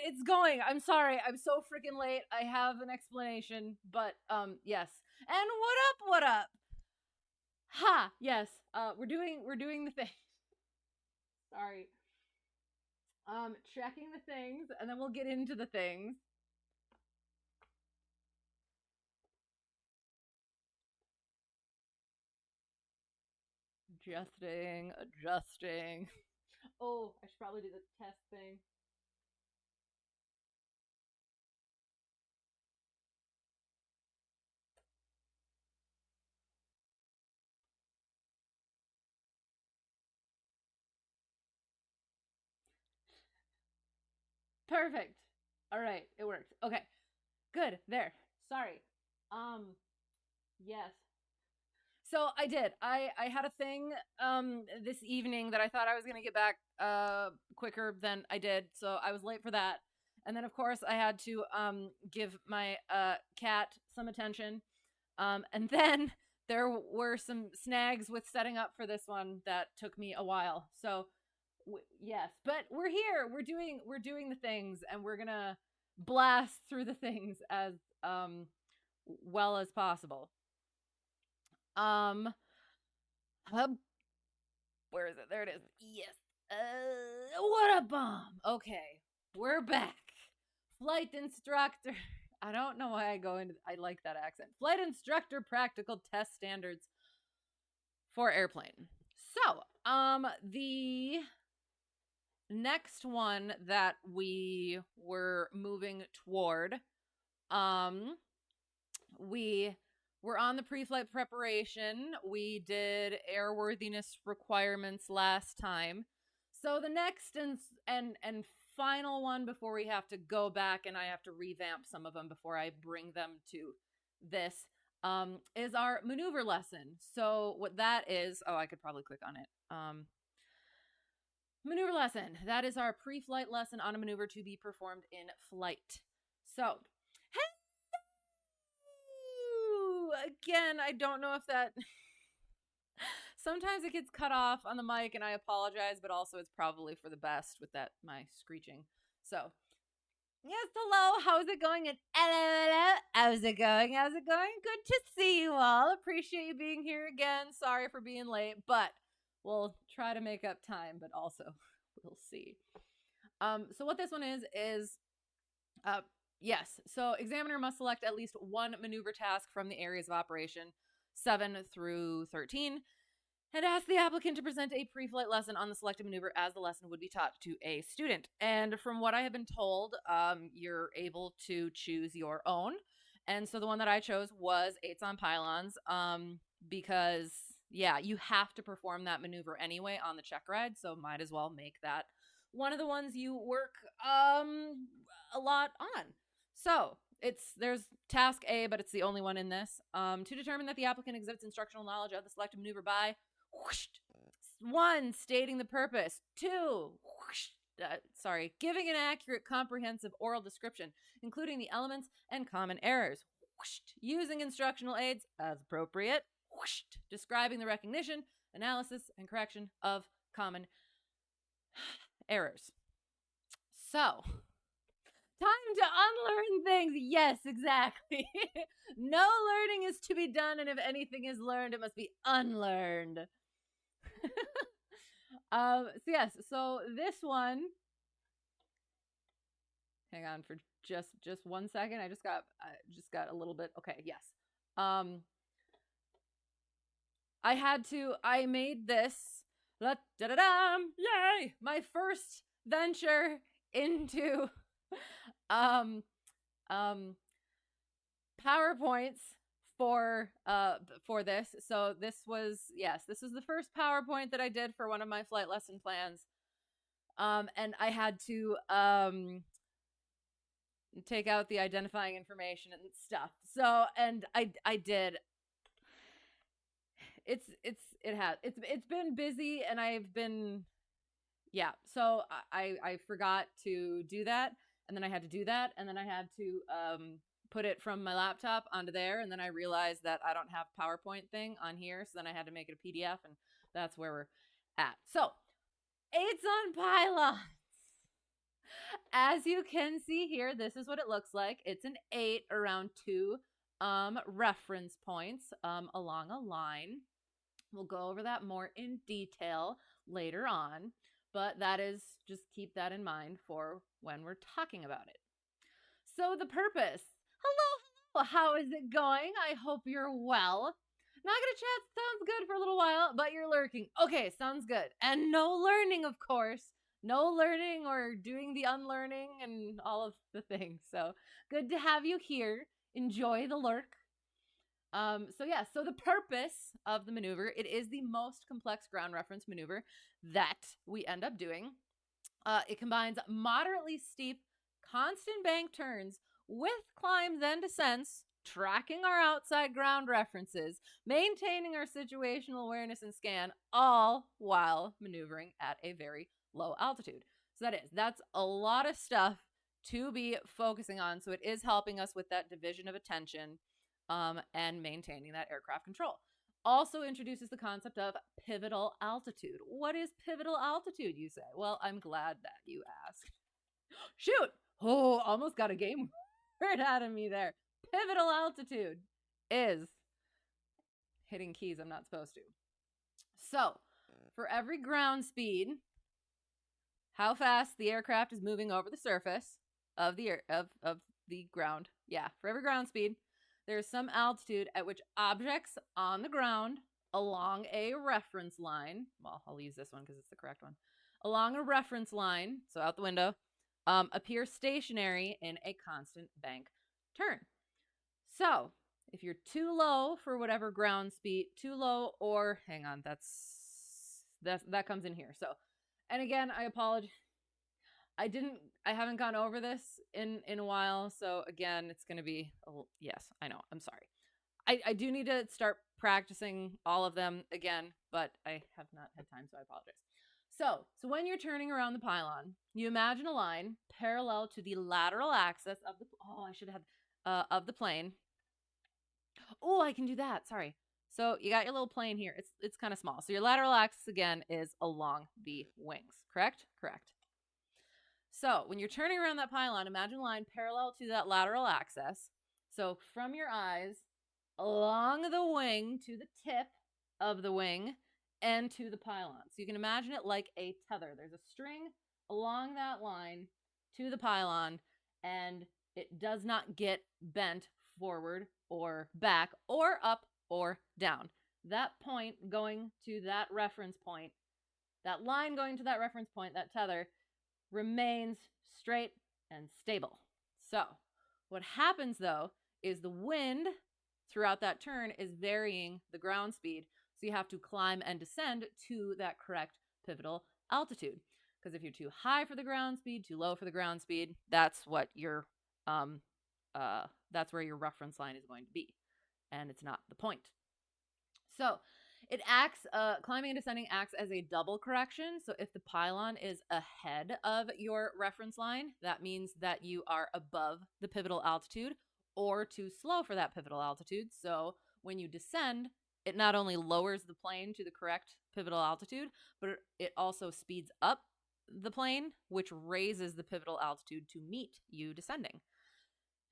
It's going. I'm sorry. I'm so freaking late. I have an explanation, but yes. And what up? Ha, yes. We're doing the thing. Sorry. Checking the things, and then we'll get into the things. Adjusting. Oh, I should probably do the test thing. Perfect. All right, it worked. Okay. Good. There. Sorry. Yes. So I did. I had a thing this evening that I thought I was going to get back quicker than I did. So I was late for that. And then of course I had to give my cat some attention. And then there were some snags with setting up for this one that took me a while. So yes, but we're here. We're doing the things, and we're going to blast through the things as well as possible. Where is it? There it is. Yes. What a bomb. Okay, we're back. Flight instructor. I don't know why I like that accent. Flight instructor practical test standards for airplane. So, the next one that we were moving toward, we're on the pre-flight preparation. We did airworthiness requirements last time. So the next and final one before we have to go back and I have to revamp some of them before I bring them to this is our maneuver lesson. So what that is, oh, I could probably click on it. Maneuver lesson. That is our pre-flight lesson on a maneuver to be performed in flight. So again, I don't know if that sometimes it gets cut off on the mic and I apologize, but also it's probably for the best with that my screeching. So yes, hello, how's it going? And how's it going? Good to see you all. Appreciate you being here again. Sorry for being late, but we'll try to make up time, but also we'll see. So what this one is Yes. So examiner must select at least one maneuver task from the areas of operation 7 through 13 and ask the applicant to present a pre-flight lesson on the selected maneuver as the lesson would be taught to a student. And from what I have been told, you're able to choose your own. And so the one that I chose was 8s on Pylons, because, yeah, you have to perform that maneuver anyway on the check ride, so might as well make that one of the ones you work a lot on. So there's task A, but it's the only one in this. To determine that the applicant exhibits instructional knowledge of the selected maneuver by whoosh, 1, stating the purpose. 2, whoosh, giving an accurate, comprehensive oral description, including the elements and common errors. Whoosh, using instructional aids as appropriate. Whoosh, describing the recognition, analysis, and correction of common errors. So, time to unlearn things. Yes, exactly. No learning is to be done, and if anything is learned, it must be unlearned. So this one, hang on for just 1 second. I just got a little bit. Okay, yes. I made this, yay, my first venture into PowerPoints for this. So this was the first PowerPoint that I did for one of my flight lesson plans. And I had to take out the identifying information and stuff. So, and I did. It's been busy, and I've been, yeah. So I forgot to do that, and then I had to do that, and then I had to put it from my laptop onto there, and then I realized that I don't have PowerPoint thing on here, so then I had to make it a PDF, and that's where we're at. So 8s on Pylons. As you can see here, this is what it looks like. It's an 8 around 2 reference points along a line. We'll go over that more in detail later on, but that is, just keep that in mind for when we're talking about it. So the purpose. Hello, how is it going? I hope you're well. Not gonna chat, sounds good for a little while, but you're lurking. Okay, sounds good. And no learning, of course. No learning or doing the unlearning and all of the things. So good to have you here. Enjoy the lurk. So the purpose of the maneuver, it is the most complex ground reference maneuver that we end up doing. It combines moderately steep, constant bank turns with climbs and descents, tracking our outside ground references, maintaining our situational awareness and scan, all while maneuvering at a very low altitude. So that's a lot of stuff to be focusing on. So it is helping us with that division of attention and maintaining that aircraft control. Also introduces the concept of pivotal altitude. What is pivotal altitude, you say? Well, I'm glad that you asked. Shoot! Oh, almost got a game word out of me there. Pivotal altitude is hitting keys I'm not supposed to. So, for every ground speed, how fast the aircraft is moving over the surface of the ground. Yeah, for every ground speed, there's some altitude at which objects on the ground along a reference line, well, I'll use this one because it's the correct one, along a reference line, so out the window, appear stationary in a constant bank turn. So if you're too low for whatever ground speed, too low, or hang on, that comes in here. So, and again, I apologize. I haven't gone over this in a while. So again, it's going to be, yes, I know. I'm sorry. I do need to start practicing all of them again, but I have not had time, so I apologize. So when you're turning around the pylon, you imagine a line parallel to the lateral axis of the plane. Oh, I can do that. Sorry. So you got your little plane here. It's kind of small. So your lateral axis again is along the wings. Correct? Correct. So when you're turning around that pylon, imagine a line parallel to that lateral axis. So from your eyes, along the wing to the tip of the wing and to the pylon. So you can imagine it like a tether. There's a string along that line to the pylon, and It does not get bent forward or back or up or down. That point going to that reference point, that line going to that reference point, that tether, remains straight and stable. So what happens though is the wind throughout that turn is varying the ground speed. So you have to climb and descend to that correct pivotal altitude. Because if you're too high for the ground speed, too low for the ground speed, that's what your that's where your reference line is going to be, and it's not the point. So it acts, climbing and descending acts as a double correction. So if the pylon is ahead of your reference line, that means that you are above the pivotal altitude or too slow for that pivotal altitude. So when you descend, it not only lowers the plane to the correct pivotal altitude, but it also speeds up the plane, which raises the pivotal altitude to meet you descending.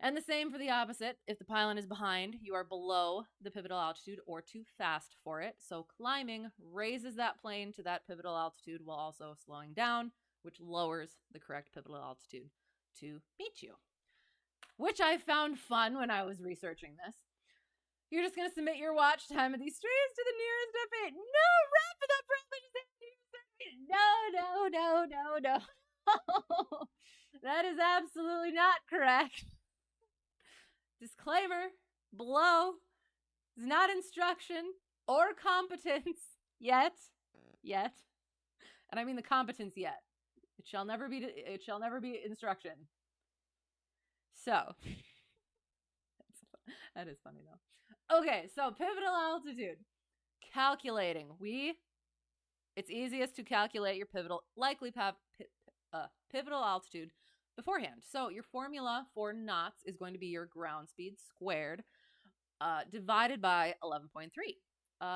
And the same for the opposite. If the pylon is behind, you are below the pivotal altitude or too fast for it. So climbing raises that plane to that pivotal altitude while also slowing down, which lowers the correct pivotal altitude to meet you. Which I found fun when I was researching this. You're just going to submit your watch time of these streams to the nearest F8. No, wrap it up, no. That is absolutely not correct. Disclaimer, below is not instruction or competence yet. And I mean the competence yet. It shall never be instruction. So, that is funny though. Okay, so pivotal altitude. Calculating. It's easiest to calculate your likely pivotal altitude beforehand. So your formula for knots is going to be your ground speed squared divided by 11.3.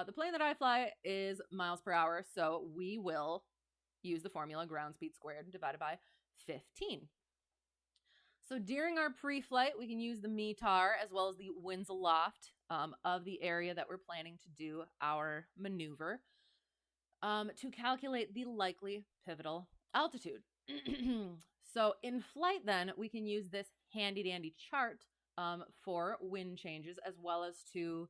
The plane that I fly is miles per hour, so we will use the formula ground speed squared divided by 15. So during our pre-flight, we can use the METAR as well as the winds aloft of the area that we're planning to do our maneuver to calculate the likely pivotal altitude. So in flight, then, we can use this handy-dandy chart for wind changes as well as to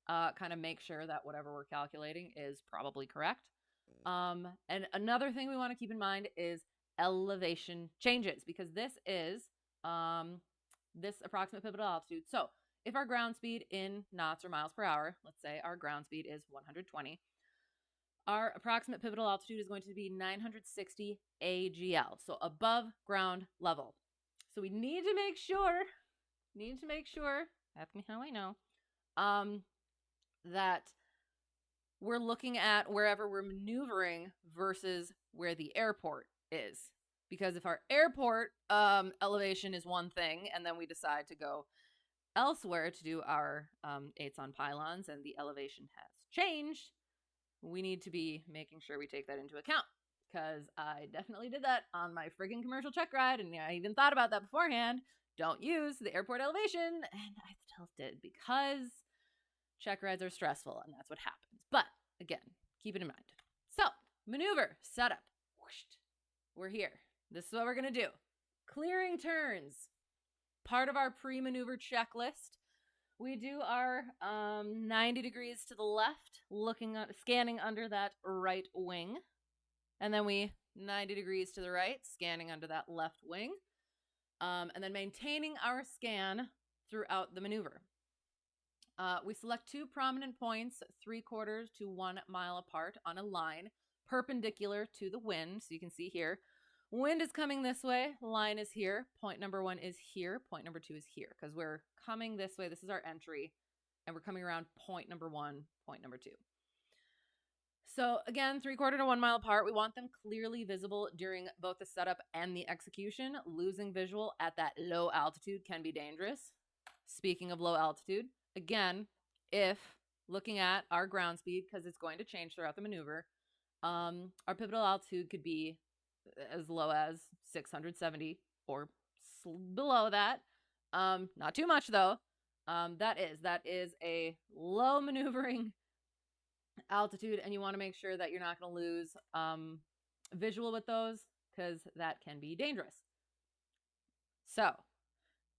kind of make sure that whatever we're calculating is probably correct. And another thing we want to keep in mind is elevation changes, because this is this approximate pivotal altitude. So if our ground speed in knots or miles per hour, let's say our ground speed is 120, our approximate pivotal altitude is going to be 960 AGL, so above ground level. So we need to make sure, ask me how I know, that we're looking at wherever we're maneuvering versus where the airport is. Because if our airport elevation is one thing, and then we decide to go elsewhere to do our 8s on pylons and the elevation has changed, we need to be making sure we take that into account, because I definitely did that on my friggin' commercial check ride, and I even thought about that beforehand. Don't use the airport elevation, and I still did because check rides are stressful, and that's what happens. But again, keep it in mind. So, maneuver, setup. We're here. This is what we're going to do. Clearing turns. Part of our pre-maneuver checklist. We do our 90 degrees to the left, scanning under that right wing. And then we 90 degrees to the right, scanning under that left wing. And then maintaining our scan throughout the maneuver. We select 2 prominent points, 3/4 to 1 mile apart on a line, perpendicular to the wind. So you can see here, wind is coming this way, line is here, point number 1 is here, point number 2 is here, because we're coming this way. This is our entry, and we're coming around point number 1, point number 2. So again, 3/4 to 1 mile apart. We want them clearly visible during both the setup and the execution. Losing visual at that low altitude can be dangerous. Speaking of low altitude, again, if looking at our ground speed, because it's going to change throughout the maneuver, our pivotal altitude could be as low as 670 or below that. Not too much though. That is a low maneuvering altitude, and you want to make sure that you're not going to lose visual with those, because that can be dangerous. So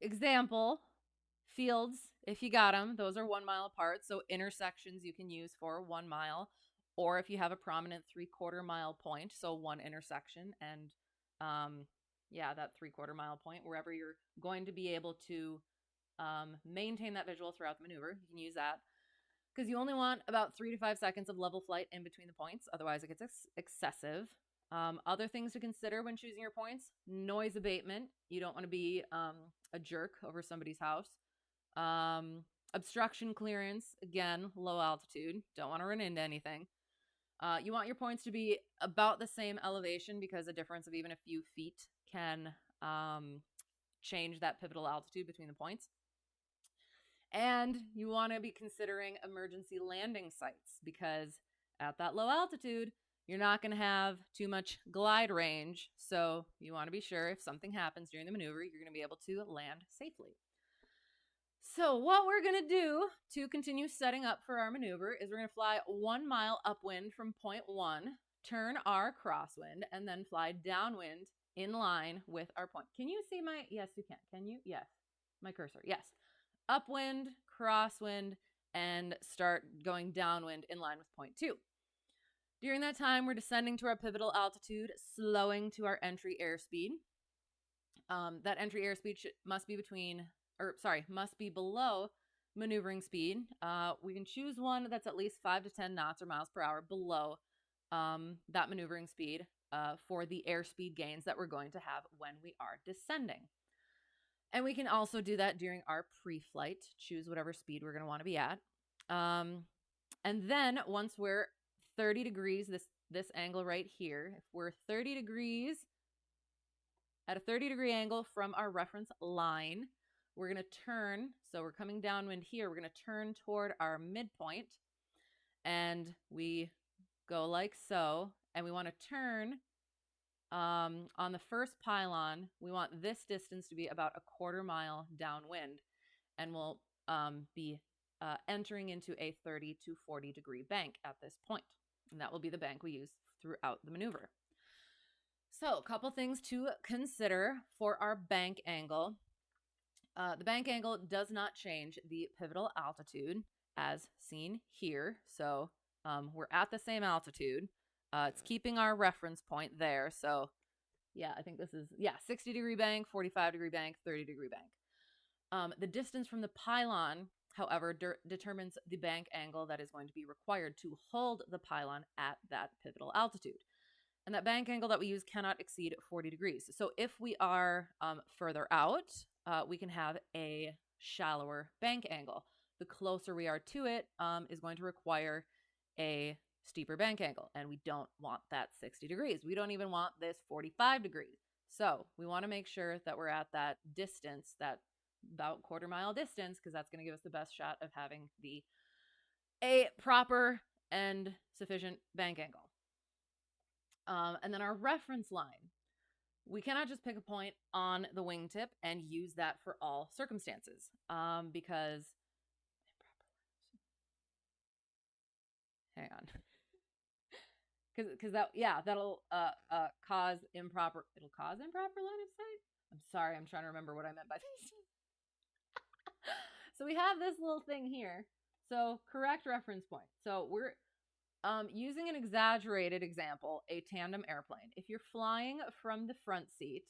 example, fields, if you got them, those are 1 mile apart. So intersections you can use for 1 mile, or if you have a prominent 3/4 mile point, so one intersection and yeah, that 3/4 mile point, wherever you're going to be able to maintain that visual throughout the maneuver, you can use that. Because you only want about 3 to 5 seconds of level flight in between the points. Otherwise, it gets excessive. Other things to consider when choosing your points: noise abatement. You don't want to be a jerk over somebody's house. Obstruction clearance. Again, low altitude. Don't want to run into anything. You want your points to be about the same elevation, because a difference of even a few feet can change that pivotal altitude between the points. And you want to be considering emergency landing sites, because at that low altitude, you're not going to have too much glide range. So you want to be sure if something happens during the maneuver, you're going to be able to land safely. So what we're going to do to continue setting up for our maneuver is we're going to fly 1 mile upwind from point 1, turn our crosswind, and then fly downwind in line with our point. Can you see my, yes, you can you? Yes, my cursor, yes. Upwind, crosswind, and start going downwind in line with point 2. During that time, we're descending to our pivotal altitude, slowing to our entry airspeed. That entry airspeed must be below maneuvering speed. We can choose one that's at least 5 to 10 knots or miles per hour below that maneuvering speed for the airspeed gains that we're going to have when we are descending. And we can also do that during our pre-flight, choose whatever speed we're going to want to be at. And then once we're 30 degrees, this angle right here, if we're 30 degrees, at a 30-degree angle from our reference line, we're going to turn. So we're coming downwind here. We're going to turn toward our midpoint, and we go like so. And we want to turn on the first pylon. We want this distance to be about 1/4 mile downwind, and we'll be entering into a 30 to 40 degree bank at this point. And that will be the bank we use throughout the maneuver. So a couple things to consider for our bank angle. The bank angle does not change the pivotal altitude as seen here. So we're at the same altitude. It's keeping our reference point there. So yeah, I think this is, 60-degree bank, 45-degree bank, 30-degree bank. The distance from the pylon, however, determines the bank angle that is going to be required to hold the pylon at that pivotal altitude. And that bank angle that we use cannot exceed 40 degrees. So if we are further out, we can have a shallower bank angle. The closer we are to it is going to require a steeper bank angle, and we don't want that 60 degrees. We don't even want this 45 degrees. So we want to make sure that we're at that distance, that about 1/4 mile distance, because that's going to give us the best shot of having a proper and sufficient bank angle. And then our reference line. We cannot just pick a point on the wingtip and use that for all circumstances, because, hang on, because that'll cause improper line of sight. I'm sorry, I'm trying to remember what I meant by this. So we have this little thing here. So correct reference point. So we're using an exaggerated example, a tandem airplane. If you're flying from the front seat,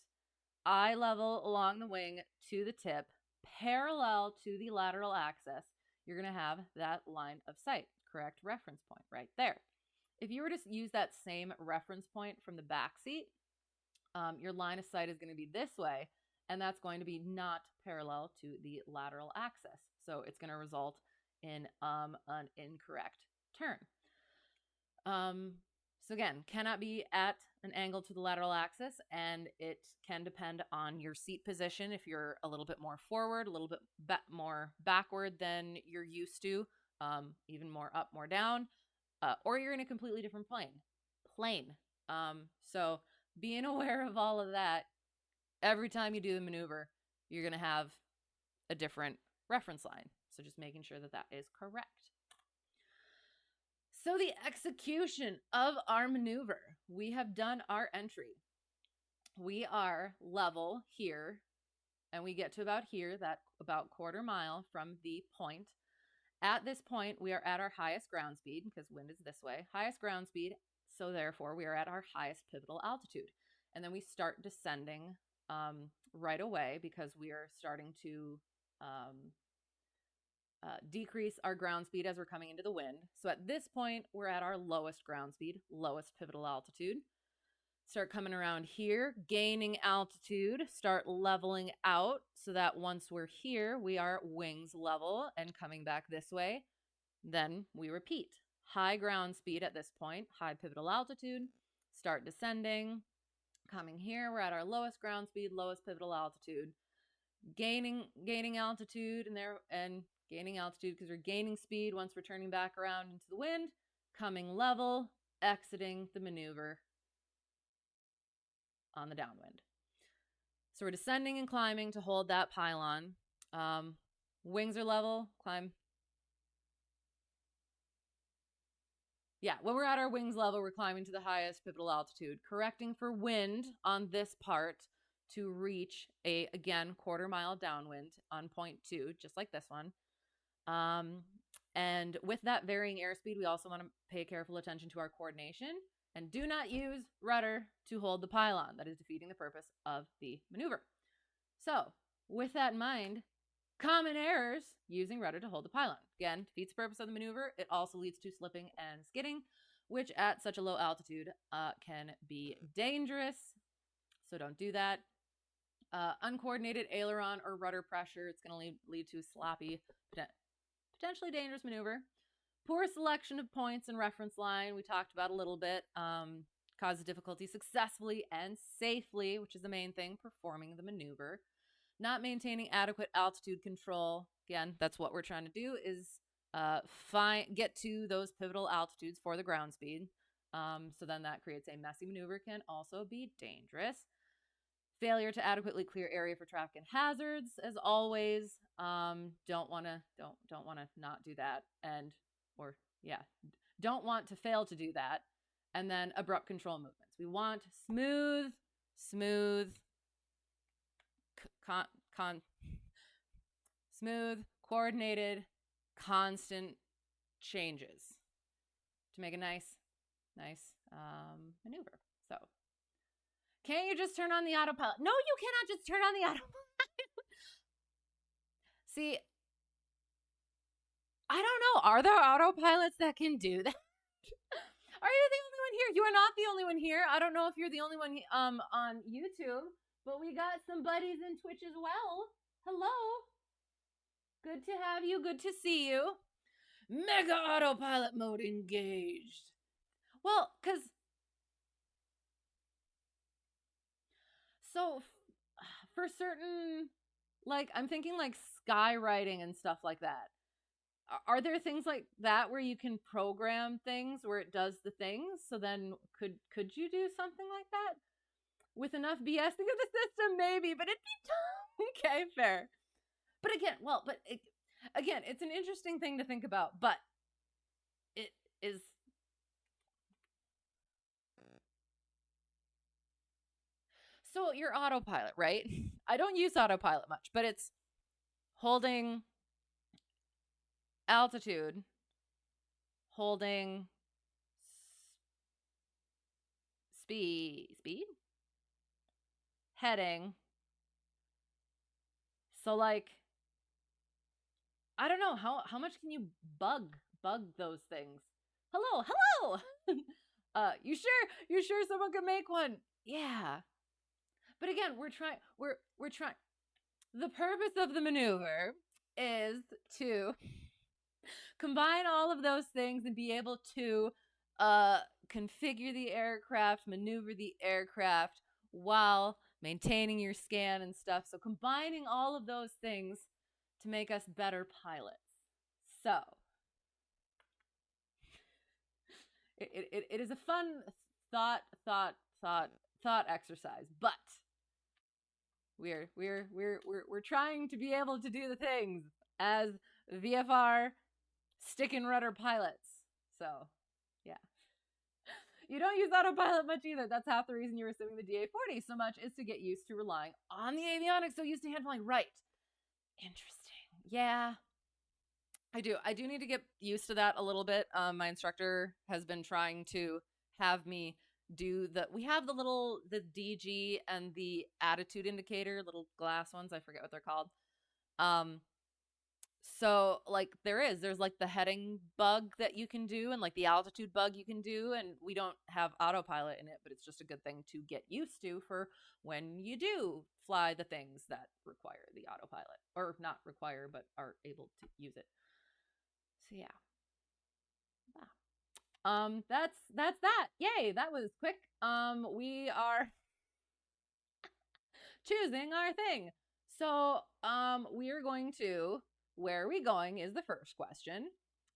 eye level along the wing to the tip, parallel to the lateral axis, you're going to have that line of sight, correct reference point right there. If you were to use that same reference point from the back seat, your line of sight is going to be this way, and that's going to be not parallel to the lateral axis. So it's going to result in an incorrect turn. So again, cannot be at an angle to the lateral axis, and it can depend on your seat position. If you're a little bit more forward, a little bit more backward than you're used to, even more up, more down, or you're in a completely different plane. So being aware of all of that, every time you do the maneuver, you're going to have a different reference line. So just making sure that that is correct. So the execution of our maneuver, we have done our entry. We are level here and we get to about here, that about quarter mile from the point. At this point, we are at our highest ground speed because wind is this way, highest ground speed. So therefore, we are at our highest pivotal altitude. And then we start descending right away because we are starting to decrease our ground speed as we're coming into the wind. So at this point, we're at our lowest ground speed, lowest pivotal altitude. Start coming around here, gaining altitude, start leveling out so that once we're here, we are wings level and coming back this way. Then we repeat. High ground speed at this point, high pivotal altitude, start descending, coming here, we're at our lowest ground speed, lowest pivotal altitude, gaining altitude and gaining altitude because we're gaining speed once we're turning back around into the wind, coming level, exiting the maneuver on the downwind. So we're descending and climbing to hold that pylon. Wings are level, climb. Yeah, when we're at our wings level, we're climbing to the highest pivotal altitude, correcting for wind on this part to reach a, again, quarter mile downwind on point 2, just like this one. And with that varying airspeed, we also want to pay careful attention to our coordination and do not use rudder to hold the pylon. That is defeating the purpose of the maneuver. So with that in mind, common errors using rudder to hold the pylon. Again, defeats the purpose of the maneuver. It also leads to slipping and skidding, which at such a low altitude can be dangerous. So don't do that. Uncoordinated aileron or rudder pressure, it's going to lead to a sloppy, potentially dangerous maneuver. Poor selection of points and reference line, we talked about a little bit, causes difficulty successfully and safely, which is the main thing, performing the maneuver. Not maintaining adequate altitude control. Again, that's what we're trying to do is get to those pivotal altitudes for the ground speed. So then that creates a messy maneuver, can also be dangerous. Failure to adequately clear area for traffic and hazards, as always. Don't want to not do that, don't want to fail to do that. And then abrupt control movements. We want smooth, coordinated, constant changes to make a nice maneuver. So, can't you just turn on the autopilot? No, you cannot just turn on the autopilot. See, I don't know. Are there autopilots that can do that? Are you the only one here? You are not the only one here. I don't know if you're the only one on YouTube, but we got some buddies in Twitch as well. Hello. Good to have you. Good to see you. Mega autopilot mode engaged. Well, because so for certain, like, I'm thinking like skywriting and stuff like that. Are there things like that where you can program things where it does the things? So then could you do something like that with enough BS into the system? Maybe, but it'd be tough. Okay, fair. But again, it's an interesting thing to think about, but it is. So your autopilot, right? I don't use autopilot much, but it's holding altitude, holding speed, heading. So like, I don't know, how much can you bug those things? Hello. You sure someone could make one? Yeah. But again, we're trying. The purpose of the maneuver is to combine all of those things and be able to configure the aircraft, maneuver the aircraft while maintaining your scan and stuff. So combining all of those things to make us better pilots. So it is a fun thought exercise, but we're trying to be able to do the things as VFR stick and rudder pilots. So yeah, You don't use autopilot much either. That's half the reason you were simming the DA40 so much, is to get used to relying on the avionics, so used to hand flying. Right. Interesting. Yeah. I do need to get used to that a little bit. My instructor has been trying to have me do we have the DG and the attitude indicator, little glass ones. I forget what they're called. So like there's like the heading bug that you can do and like the altitude bug you can do, and we don't have autopilot in it, but it's just a good thing to get used to for when you do fly the things that require the autopilot, or not require but are able to use it. So yeah. That's that. Yay, that was quick. We are choosing our thing. So, we are going to, where are we going is the first question.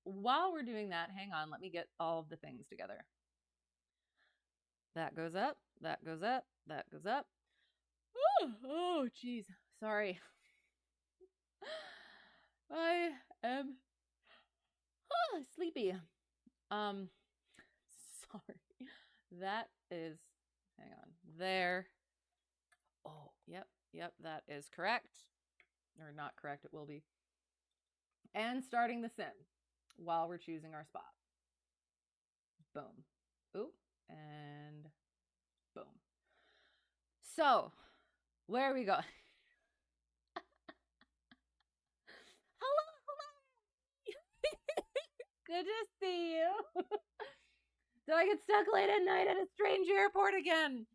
While we're doing that, hang on, let me get all of the things together. That goes up, that goes up, that goes up. Oh, jeez. Sorry. I am sleepy. Sorry. That is, hang on, there. Oh, yep, that is correct. Or not correct, it will be. And starting the sim while we're choosing our spot. Boom. Oop, and boom. So, where are we going? Good to see you. Did I get stuck late at night at a strange airport again?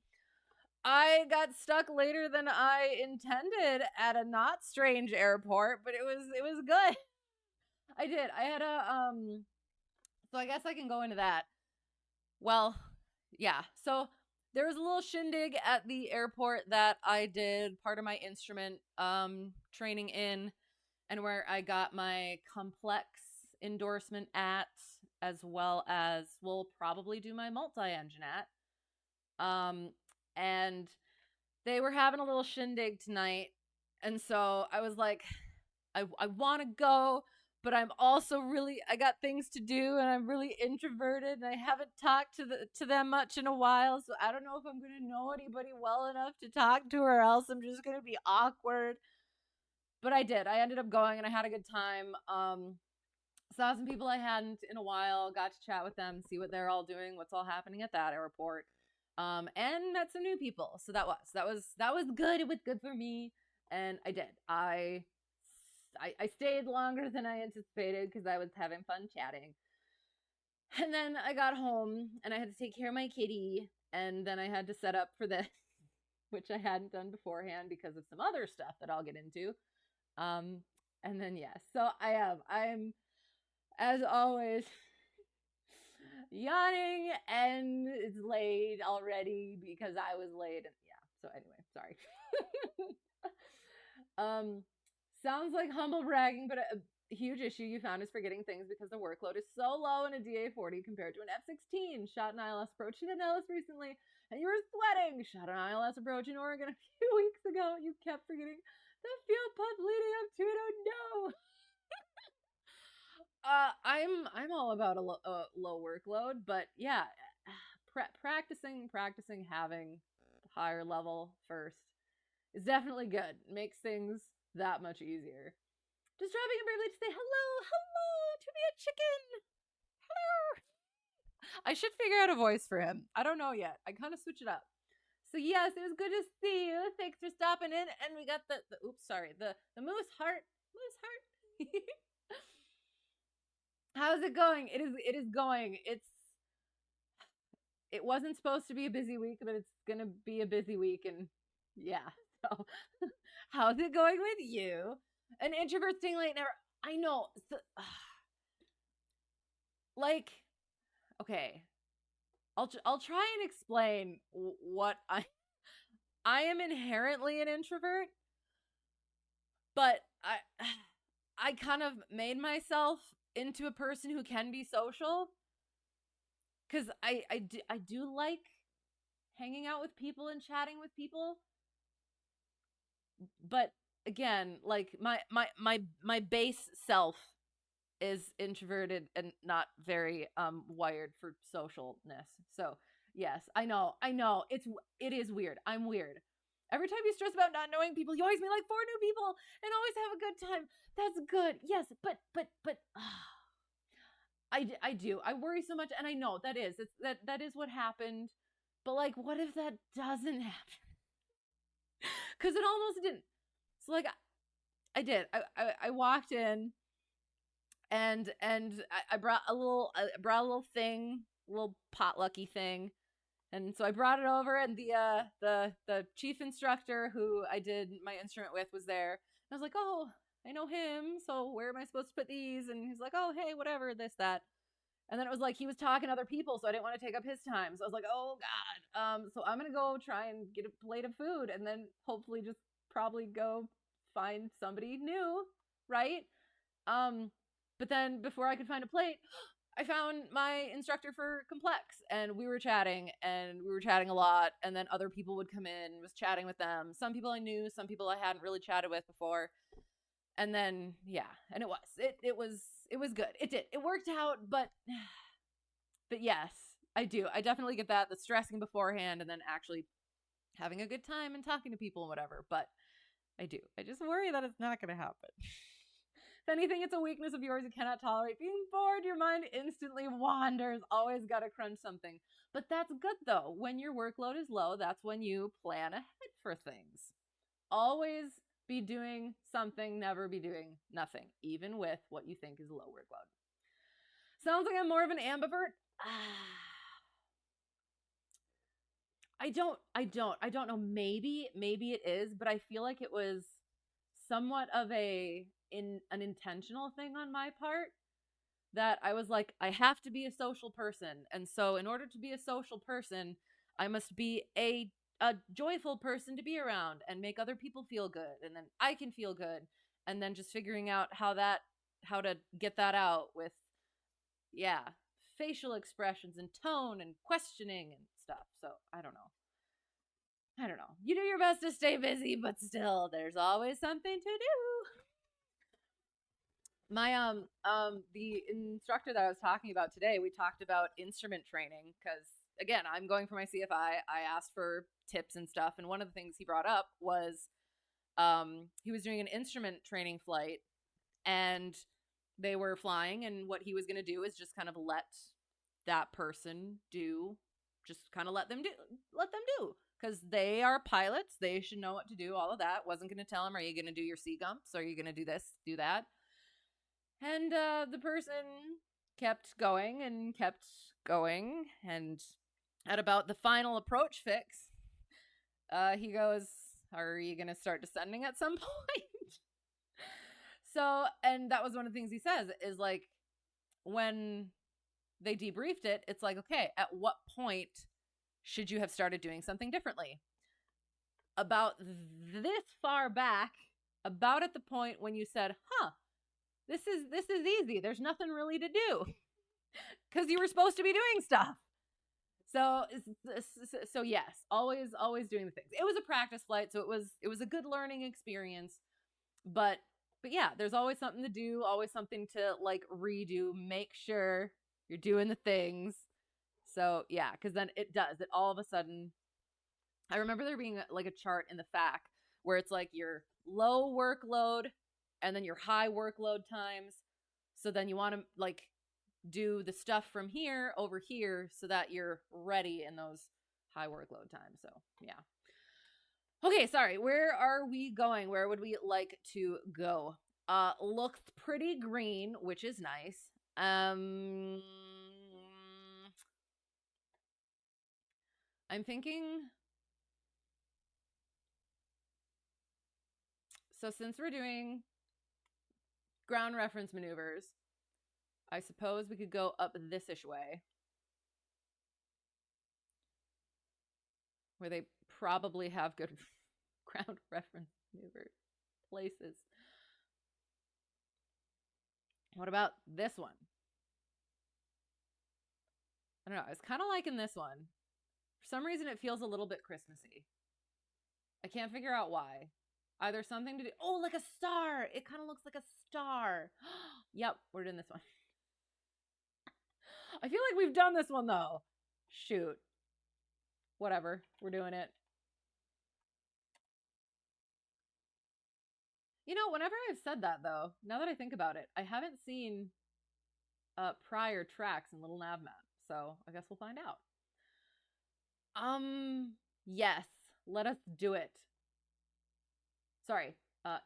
I got stuck later than I intended at a not strange airport, but it was good. I did. I had so I guess I can go into that. Well, yeah. So there was a little shindig at the airport that I did part of my instrument training in, and where I got my complex endorsement at, as well as we'll probably do my multi-engine at. And they were having a little shindig tonight, and so I was like, I want to go, but I'm also I got things to do, and I'm really introverted, and I haven't talked to them much in a while, so I don't know if I'm going to know anybody well enough to talk to, or else I'm just going to be awkward. But I did. I ended up going, and I had a good time. Saw some people I hadn't in a while, got to chat with them, see what they're all doing, what's all happening at that airport. And met some new people. So that was good. It was good for me. And I did. I stayed longer than I anticipated because I was having fun chatting. And then I got home and I had to take care of my kitty, and then I had to set up for this, which I hadn't done beforehand because of some other stuff that I'll get into. And then yes, so I'm as always yawning, and it's late already because I was late. And yeah, so anyway, sorry. Sounds like humble bragging, but a huge issue you found is forgetting things because the workload is so low in a DA40 compared to an F-16. Shot an ILS approach in Ellis recently, and you were sweating. Shot an ILS approach in Oregon a few weeks ago. You kept forgetting the fuel pump leading up to it. Oh no. I'm all about a low workload, but yeah, practicing having higher level first is definitely good. It makes things that much easier. Just dropping in briefly to say hello to be a chicken. Hello. I should figure out a voice for him. I don't know yet. I kind of switch it up. So yes, it was good to see you. Thanks for stopping in. And we got the moose heart. How's it going? It is going. It wasn't supposed to be a busy week, but it's gonna be a busy week, and yeah. So how's it going with you? An introvert staying late never. I know. So, like, okay, I'll try and explain what I am inherently an introvert, but I kind of made myself into a person who can be social, because I do like hanging out with people and chatting with people, but again, like my base self is introverted and not very wired for socialness. So yes, I know. It is weird. I'm weird. Every time you stress about not knowing people, you always meet like 4 new people and always have a good time. That's good. Yes, but I do. I worry so much, and I know that is that is what happened. But like, what if that doesn't happen? Because it almost didn't. So like, I did. I walked in, and I brought a little thing, a little potlucky thing, and so I brought it over, and the chief instructor who I did my instrument with was there. And I was like, oh, I know him, so where am I supposed to put these? And he's like, oh, hey, whatever, this, that. And then it was like he was talking to other people, so I didn't want to take up his time. So I was like, oh, God. So I'm going to go try and get a plate of food and then hopefully just probably go find somebody new, right? But then before I could find a plate, I found my instructor for complex, and we were chatting a lot, and then other people would come in, was chatting with them. Some people I knew, some people I hadn't really chatted with before. And then, yeah, and it was good. It worked out, but yes, I do. I definitely get that, the stressing beforehand and then actually having a good time and talking to people and whatever. But I do. I just worry that it's not going to happen. If anything, it's a weakness of yours. You cannot tolerate being bored. Your mind instantly wanders. Always got to crunch something. But that's good, though. When your workload is low, that's when you plan ahead for things. Always be doing something, never be doing nothing, even with what you think is a low workload. Sounds like I'm more of an ambivert. I don't know. Maybe it is, but I feel like it was somewhat of an intentional thing on my part, that I was like, I have to be a social person. And so in order to be a social person, I must be a joyful person to be around and make other people feel good. And then I can feel good. And then just figuring out how to get that out with, yeah, facial expressions and tone and questioning and stuff. So I don't know. You do your best to stay busy, but still, there's always something to do. My the instructor that I was talking about today, we talked about instrument training, because again, I'm going for my CFI. I asked for tips and stuff, and one of the things he brought up was he was doing an instrument training flight, and they were flying, and what he was going to do is just kind of let that person do, let them do, because they are pilots. They should know what to do, all of that. Wasn't going to tell them, are you going to do your C-gumps? Are you going to do this, do that? And the person kept going, and at about the final approach fix, he goes, are you going to start descending at some point? So, and that was one of the things he says, is like, when they debriefed it, it's like, okay, at what point should you have started doing something differently? About this far back, about at the point when you said, this is easy. There's nothing really to do, because you were supposed to be doing stuff. So yes, always doing the things. It was a practice flight, so it was a good learning experience. But yeah, there's always something to do, always something to like redo. Make sure you're doing the things. So yeah, because then it all of a sudden. I remember there being like a chart in the FAQ where it's like your low workload and then your high workload times. So then you want to like do the stuff from here over here so that you're ready in those high workload times. So yeah. Okay, sorry. Where are we going? Where would we like to go? Looks pretty green, which is nice. I'm thinking. So since we're doing ground reference maneuvers, I suppose we could go up this-ish way, where they probably have good ground reference maneuver places. What about this one? I don't know. I was kind of liking this one. For some reason, it feels a little bit Christmassy. I can't figure out why. Either something to do. Oh, like a star. It kind of looks like a star. Yep, we're doing this one. I feel like we've done this one though. Shoot. Whatever, we're doing it. You know, whenever I've said that though, now that I think about it, I haven't seen prior tracks in LittleNavMap, so I guess we'll find out. Yes, let us do it. Sorry,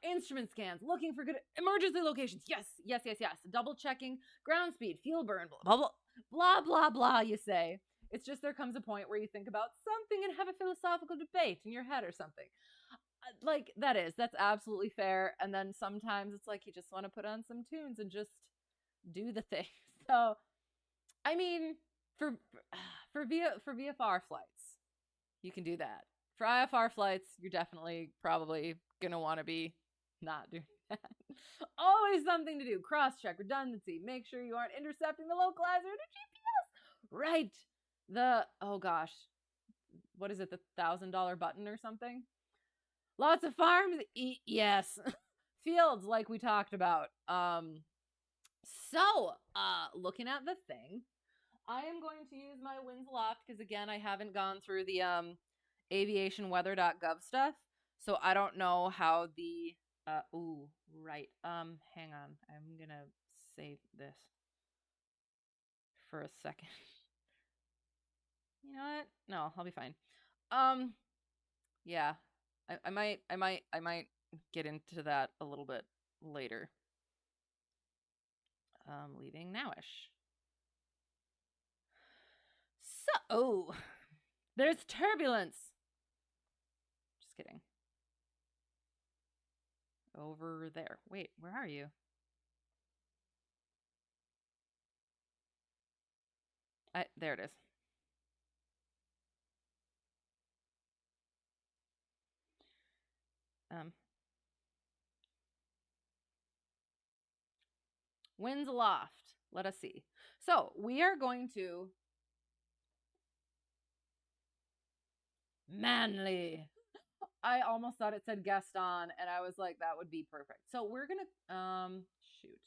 instrument scans, looking for good emergency locations. Yes, yes, yes, yes. Double checking ground speed, fuel burn, blah, blah, blah, blah, blah, you say. It's just there comes a point where you think about something and have a philosophical debate in your head or something. Like, that's absolutely fair. And then sometimes it's like you just want to put on some tunes and just do the thing. So, I mean, for VFR flights, you can do that. For IFR flights, you're definitely probably gonna want to be not doing that. Always something to do. Cross-check, redundancy. Make sure you aren't intercepting the localizer to GPS. Right. Oh gosh, what is it? The $1,000 button or something? Lots of farms. Yes. Fields, like we talked about. So, looking at the thing, I am going to use my winds aloft because again, I haven't gone through the aviationweather.gov stuff, so I don't know how the right. Hang on. I'm gonna save this for a second. You know what? No, I'll be fine. Yeah. I might get into that a little bit later. Leaving nowish. So, there's turbulence. Just kidding. Over there. Wait, where are you? There it is. Winds aloft. Let us see. So we are going to manly. I almost thought it said guest on, and I was like, that would be perfect. So we're gonna shoot.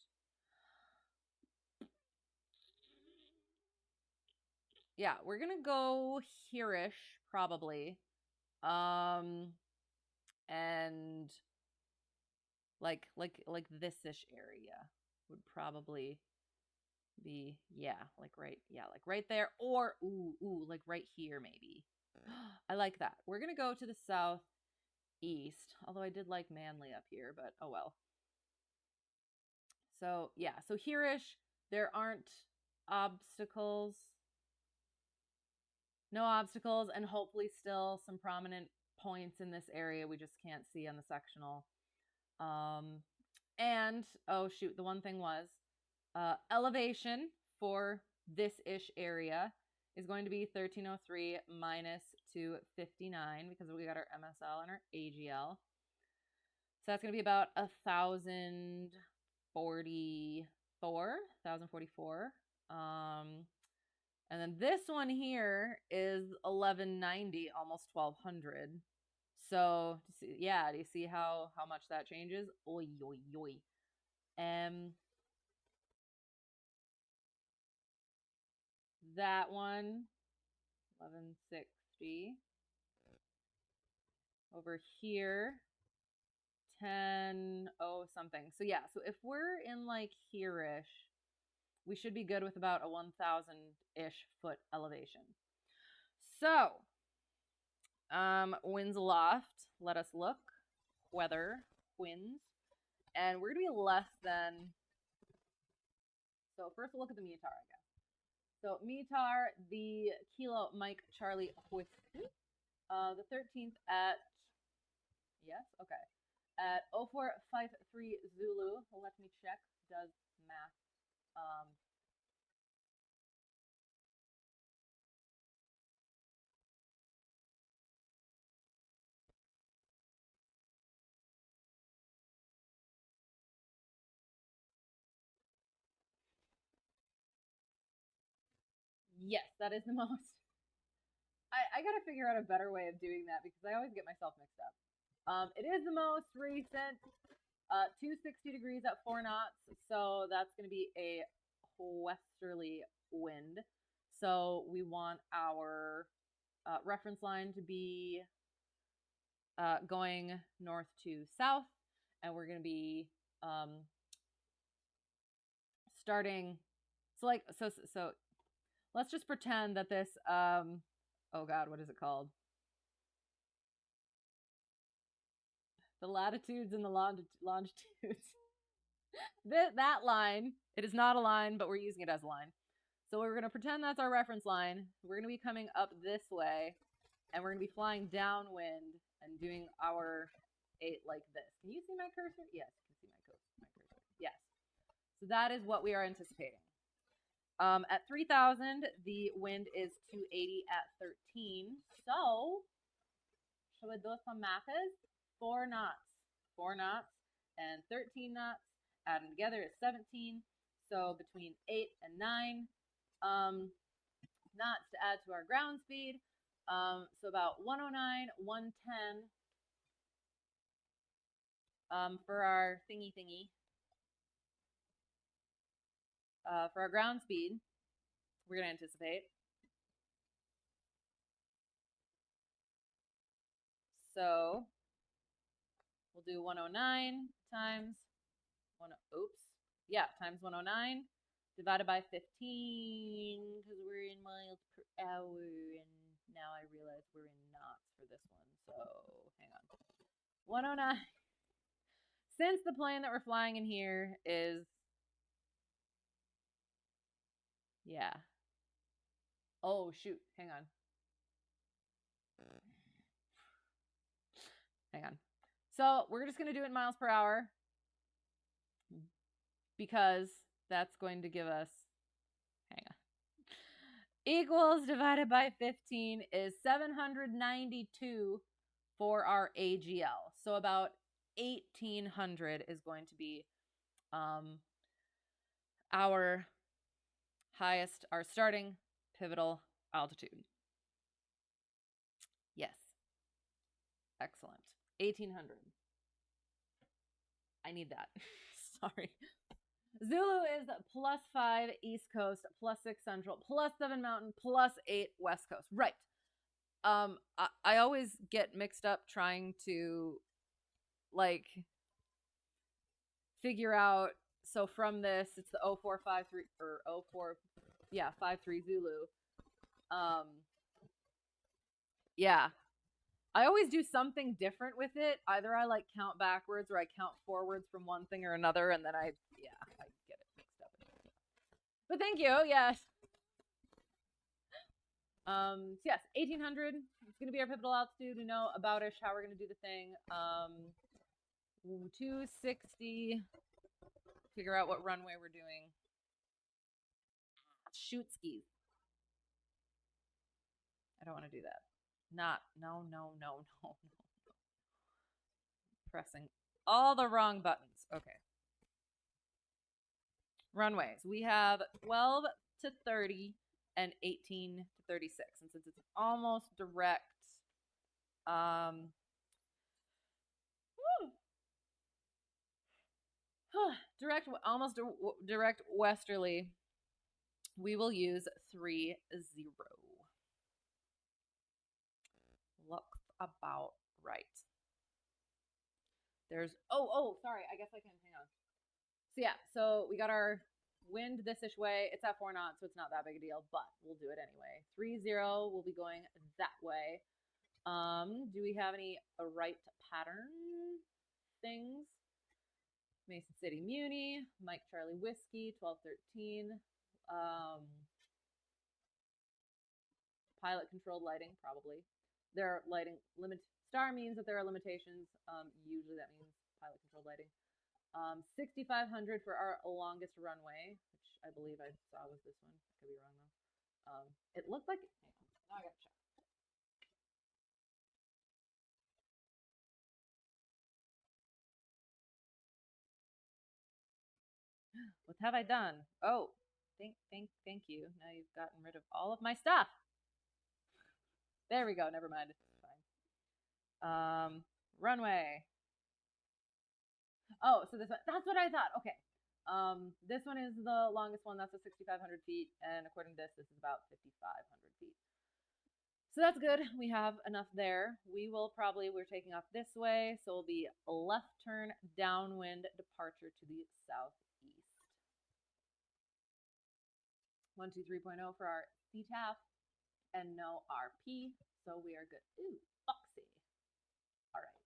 Yeah, we're gonna go here-ish, probably. And like this-ish area would probably be, like right there, or like right here maybe. I like that. We're gonna go to the southeast, although I did like Manly up here, but oh well. So yeah, so here-ish, there aren't obstacles. No obstacles, and hopefully still some prominent points in this area we just can't see on the sectional. And oh shoot, the one thing was elevation for this-ish area is going to be 1303 minus 259 because we got our MSL and our AGL. So that's going to be about 1,044. And then this one here is 1190, almost 1200. So yeah, do you see how much that changes? Oi, oi, oi. That one, 1160. Over here, 10 something. So yeah, so if we're in like here-ish, we should be good with about a 1,000-ish foot elevation. So, winds aloft. Let us look. Weather, winds. And we're going to be less than... So first we'll look at the METAR, I guess. So METAR, the Kilo Mike Charlie Whiskey. The 13th at... Yes? Okay. At 0453 Zulu. Let me check. Does math. Yes, that is the most. I gotta figure out a better way of doing that because I always get myself mixed up. It is the most recent. 260 degrees at 4 knots. So that's going to be a westerly wind. So we want our reference line to be going north to south, and we're going to be starting. So let's just pretend that this oh god, what is it called? The latitudes and the longitudes. That line, it is not a line, but we're using it as a line. So we're going to pretend that's our reference line. We're going to be coming up this way, and we're going to be flying downwind and doing our 8 like this. Can you see my cursor? Yes, you can see my cursor. Yes. So that is what we are anticipating. At 3,000, the wind is 280 at 13. So, should we do some math? 4 knots. 4 knots and 13 knots added together is 17. So between 8 and 9 knots to add to our ground speed. So about 109, 110 for our thingy. For our ground speed, we're going to anticipate. So we'll do 109 times times 109 divided by 15 because we're in miles per hour, and now I realize we're in knots for this one. So hang on. 109. Since the plane that we're flying in here is oh shoot, hang on. So we're just going to do it in miles per hour because that's going to give us, equals divided by 15 is 792 for our AGL. So about 1,800 is going to be our starting pivotal altitude. Yes. Excellent. 1,800. I need that. Sorry. Zulu is +5 East Coast, +6 Central, +7 Mountain, +8 West Coast. Right. I always get mixed up trying to figure out. So from this, it's the 0453 or 53 Zulu. I always do something different with it. Either I count backwards or I count forwards from one thing or another, and then I get it mixed up. But thank you. Yes. Yes, 1,800. It's going to be our pivotal altitude. We know about-ish how we're going to do the thing. 260. Figure out what runway we're doing. Shoot skis. I don't want to do that. No. Pressing all the wrong buttons. Okay. Runways. We have 12 to 30 and 18 to 36. And since it's almost direct, almost direct westerly, we will use 30. Looks about right. There's sorry, I guess I can hang on. So so we got our wind this-ish way. It's at 4 knots, so it's not that big a deal, but we'll do it anyway. 30 will be going that way. Do we have any right pattern things? Mason City Muni, Mike Charlie Whiskey, 1213. Pilot controlled lighting, probably. There are lighting star means that there are limitations. Usually that means pilot controlled lighting. 6,500 for our longest runway, which I believe I saw was this one. I could be wrong though. It looked like. Hang on. Now I gotta check. What have I done? Oh, thank you. Now you've gotten rid of all of my stuff. There we go. Never mind. It's fine. Runway. Oh, so this one, that's what I thought. Okay. This one is the longest one. That's a 6,500 feet. And according to this is about 5,500 feet. So that's good. We have enough there. We're taking off this way. So we'll be a left turn, downwind, departure to the southeast. 123.0 for our CTAF and no RP. So we are good. Ooh, foxy. All right.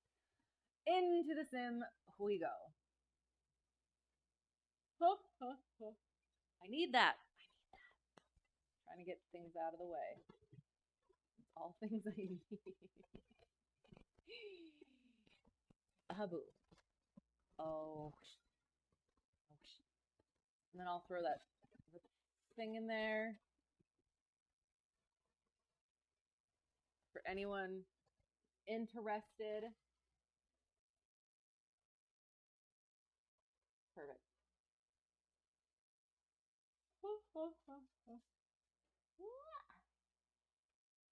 Into the sim we go. I need that. Trying to get things out of the way. It's all things I need. Haboo. Oh. And then I'll throw that thing in there. For anyone interested. Perfect.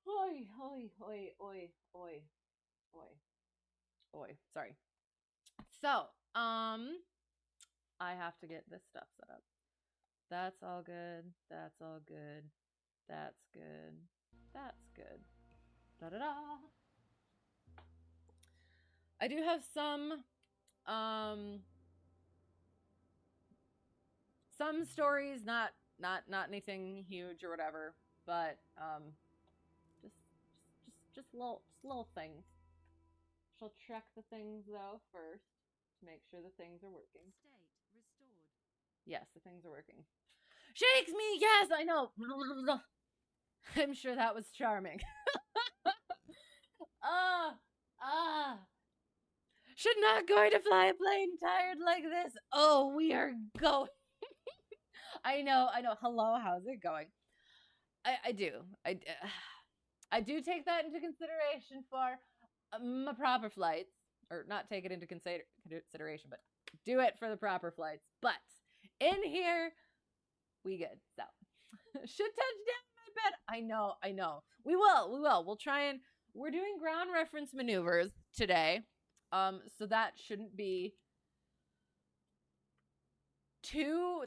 Oi, oi, oi, oi, oi, oi, oi. Sorry. So, I have to get this stuff set up. That's all good. That's all good. That's good. That's good. Da-da-da. I do have some stories, not anything huge or whatever, but just little things. She'll check the things though first to make sure the things are working. State restored. Yes, the things are working. Shakes me, yes, I know. I'm sure that was charming. Should not going to fly a plane tired like this. Oh, we are going. I know. Hello, how's it going? I do. I do take that into consideration for my proper flights, or not take it into consideration, but do it for the proper flights. But in here, we good. So should touch down my bed. I know. We will. We'll try and we're doing ground reference maneuvers today. So that shouldn't be too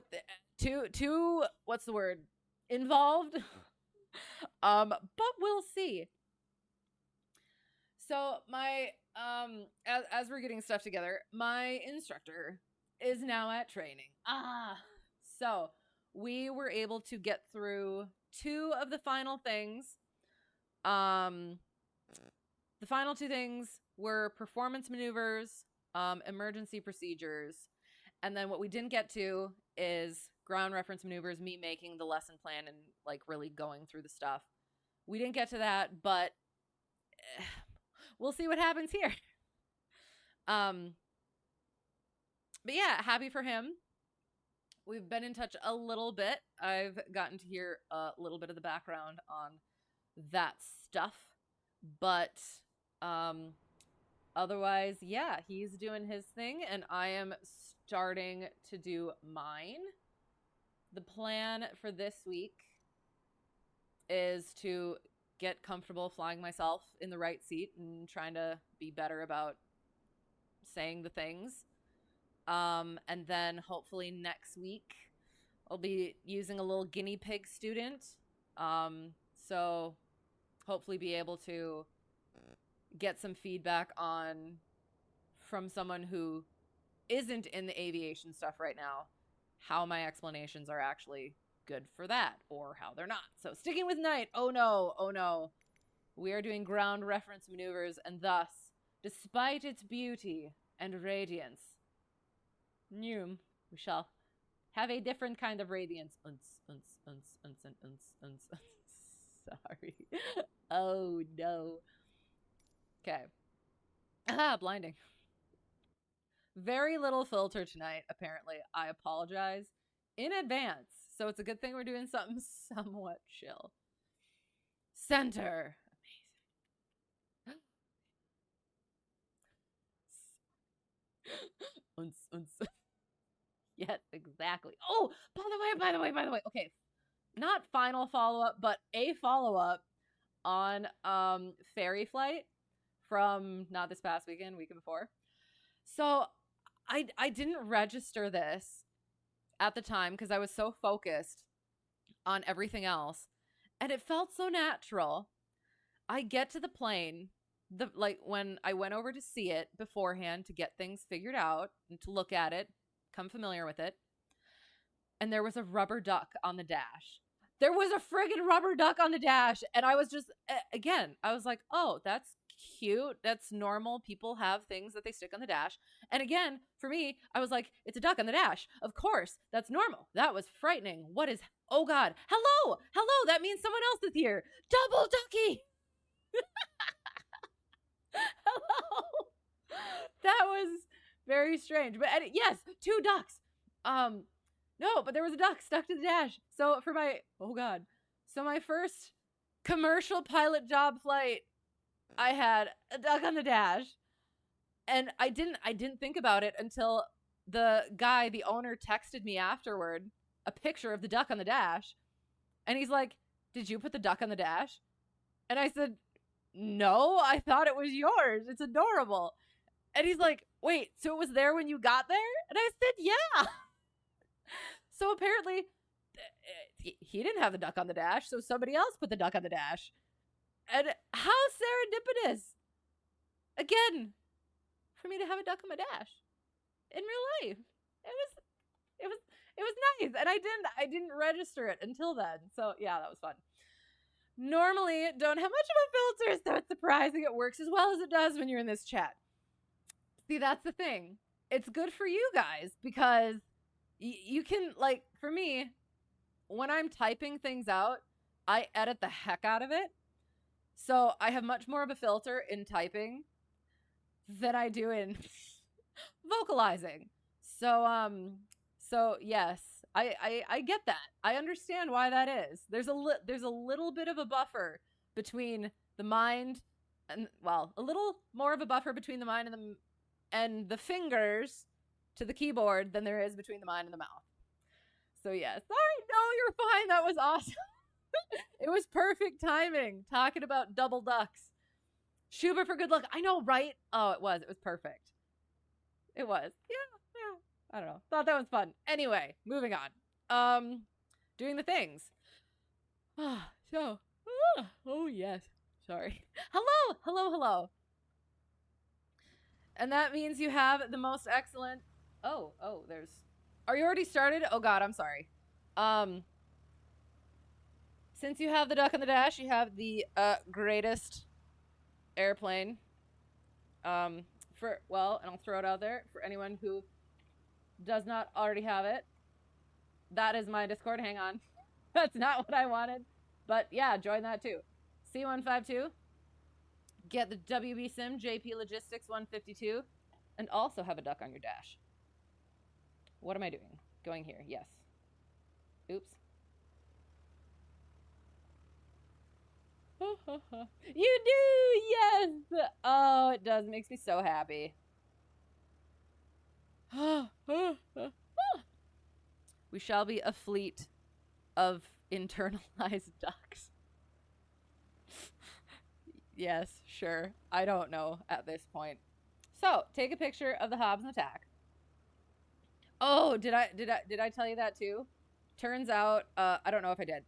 what's the word? Involved. But we'll see. So my as we're getting stuff together, my instructor is now at training. So we were able to get through 2 of the final things. The final 2 things were performance maneuvers, emergency procedures, and then what we didn't get to is ground reference maneuvers, me making the lesson plan and like really going through the stuff. We didn't get to that, but we'll see what happens here. But yeah, happy for him. We've been in touch a little bit. I've gotten to hear a little bit of the background on that stuff, but otherwise, yeah, he's doing his thing and I am starting to do mine. The plan for this week is to get comfortable flying myself in the right seat and trying to be better about saying the things. And then hopefully next week I'll be using a little guinea pig student. So hopefully be able to get some feedback from someone who isn't in the aviation stuff right now, how my explanations are actually good for that or how they're not. So sticking with night. Oh no. We are doing ground reference maneuvers, and thus, despite its beauty and radiance, we shall have a different kind of radiance. Sorry. Oh no. Okay. Blinding. Very little filter tonight, apparently. I apologize in advance. So it's a good thing we're doing something somewhat chill. Center. Amazing. Yes, exactly. Oh, by the way. Okay. Not final follow-up, but a follow-up on ferry flight from not this past weekend before. So I didn't register this at the time because I was so focused on everything else, and it felt so natural. I get to the plane, when I went over to see it beforehand to get things figured out and to look at it, become familiar with it, and there was a rubber duck on the dash. There was a friggin' rubber duck on the dash, and I was just, again, I was like, oh, that's cute. That's normal. People have things that they stick on the dash. And again, for me, I was like, it's a duck on the dash. Of course, that's normal. That was frightening. What is, oh God, hello, hello, that means someone else is here. Double ducky. Hello. That was very strange. But yes, 2 ducks. No, but there was a duck stuck to the dash. So for my, oh God. So my first commercial pilot job flight, I had a duck on the dash. And I didn't think about it until the guy, the owner, texted me afterward a picture of the duck on the dash. And he's like, did you put the duck on the dash? And I said, no, I thought it was yours. It's adorable. And he's like, wait, so it was there when you got there? And I said, yeah. So apparently he didn't have the duck on the dash, so somebody else put the duck on the dash. And how serendipitous. Again, for me to have a duck on my dash in real life. It was nice. And I didn't register it until then. So yeah, that was fun. Normally don't have much of a filter, so it's surprising it works as well as it does when you're in this chat. See, that's the thing. It's good for you guys because you can, like, for me, when I'm typing things out, I edit the heck out of it. So I have much more of a filter in typing than I do in vocalizing. So yes, I get that. I understand why that is. There's a little bit of a buffer between the mind and, well, a little more of a buffer between the mind and the fingers to the keyboard than there is between the mind and the mouth. So yes. Sorry, no, you're fine. That was awesome. It was perfect timing talking about double ducks. Schubert for good luck. I know, right? Oh, it was perfect. It was. Yeah. I don't know. Thought that was fun. Anyway, moving on. Doing the things. Oh yes. Sorry. Hello. And that means you have the most excellent. Oh, there's. Are you already started? Oh God, I'm sorry. Since you have the duck on the dash, you have the greatest airplane. And I'll throw it out there for anyone who does not already have it. That is my Discord. Hang on. That's not what I wanted. But yeah, join that too. C152. Get the WB Sim JP Logistics 152. And also have a duck on your dash. What am I doing? Going here. Yes. Oops. You do! Yes! Oh, it does. It makes me so happy. We shall be a fleet of internalized ducks. Yes, sure. I don't know at this point. So, take a picture of the Hobbs and attack. Oh, did I tell you that too? Turns out, I don't know if I did.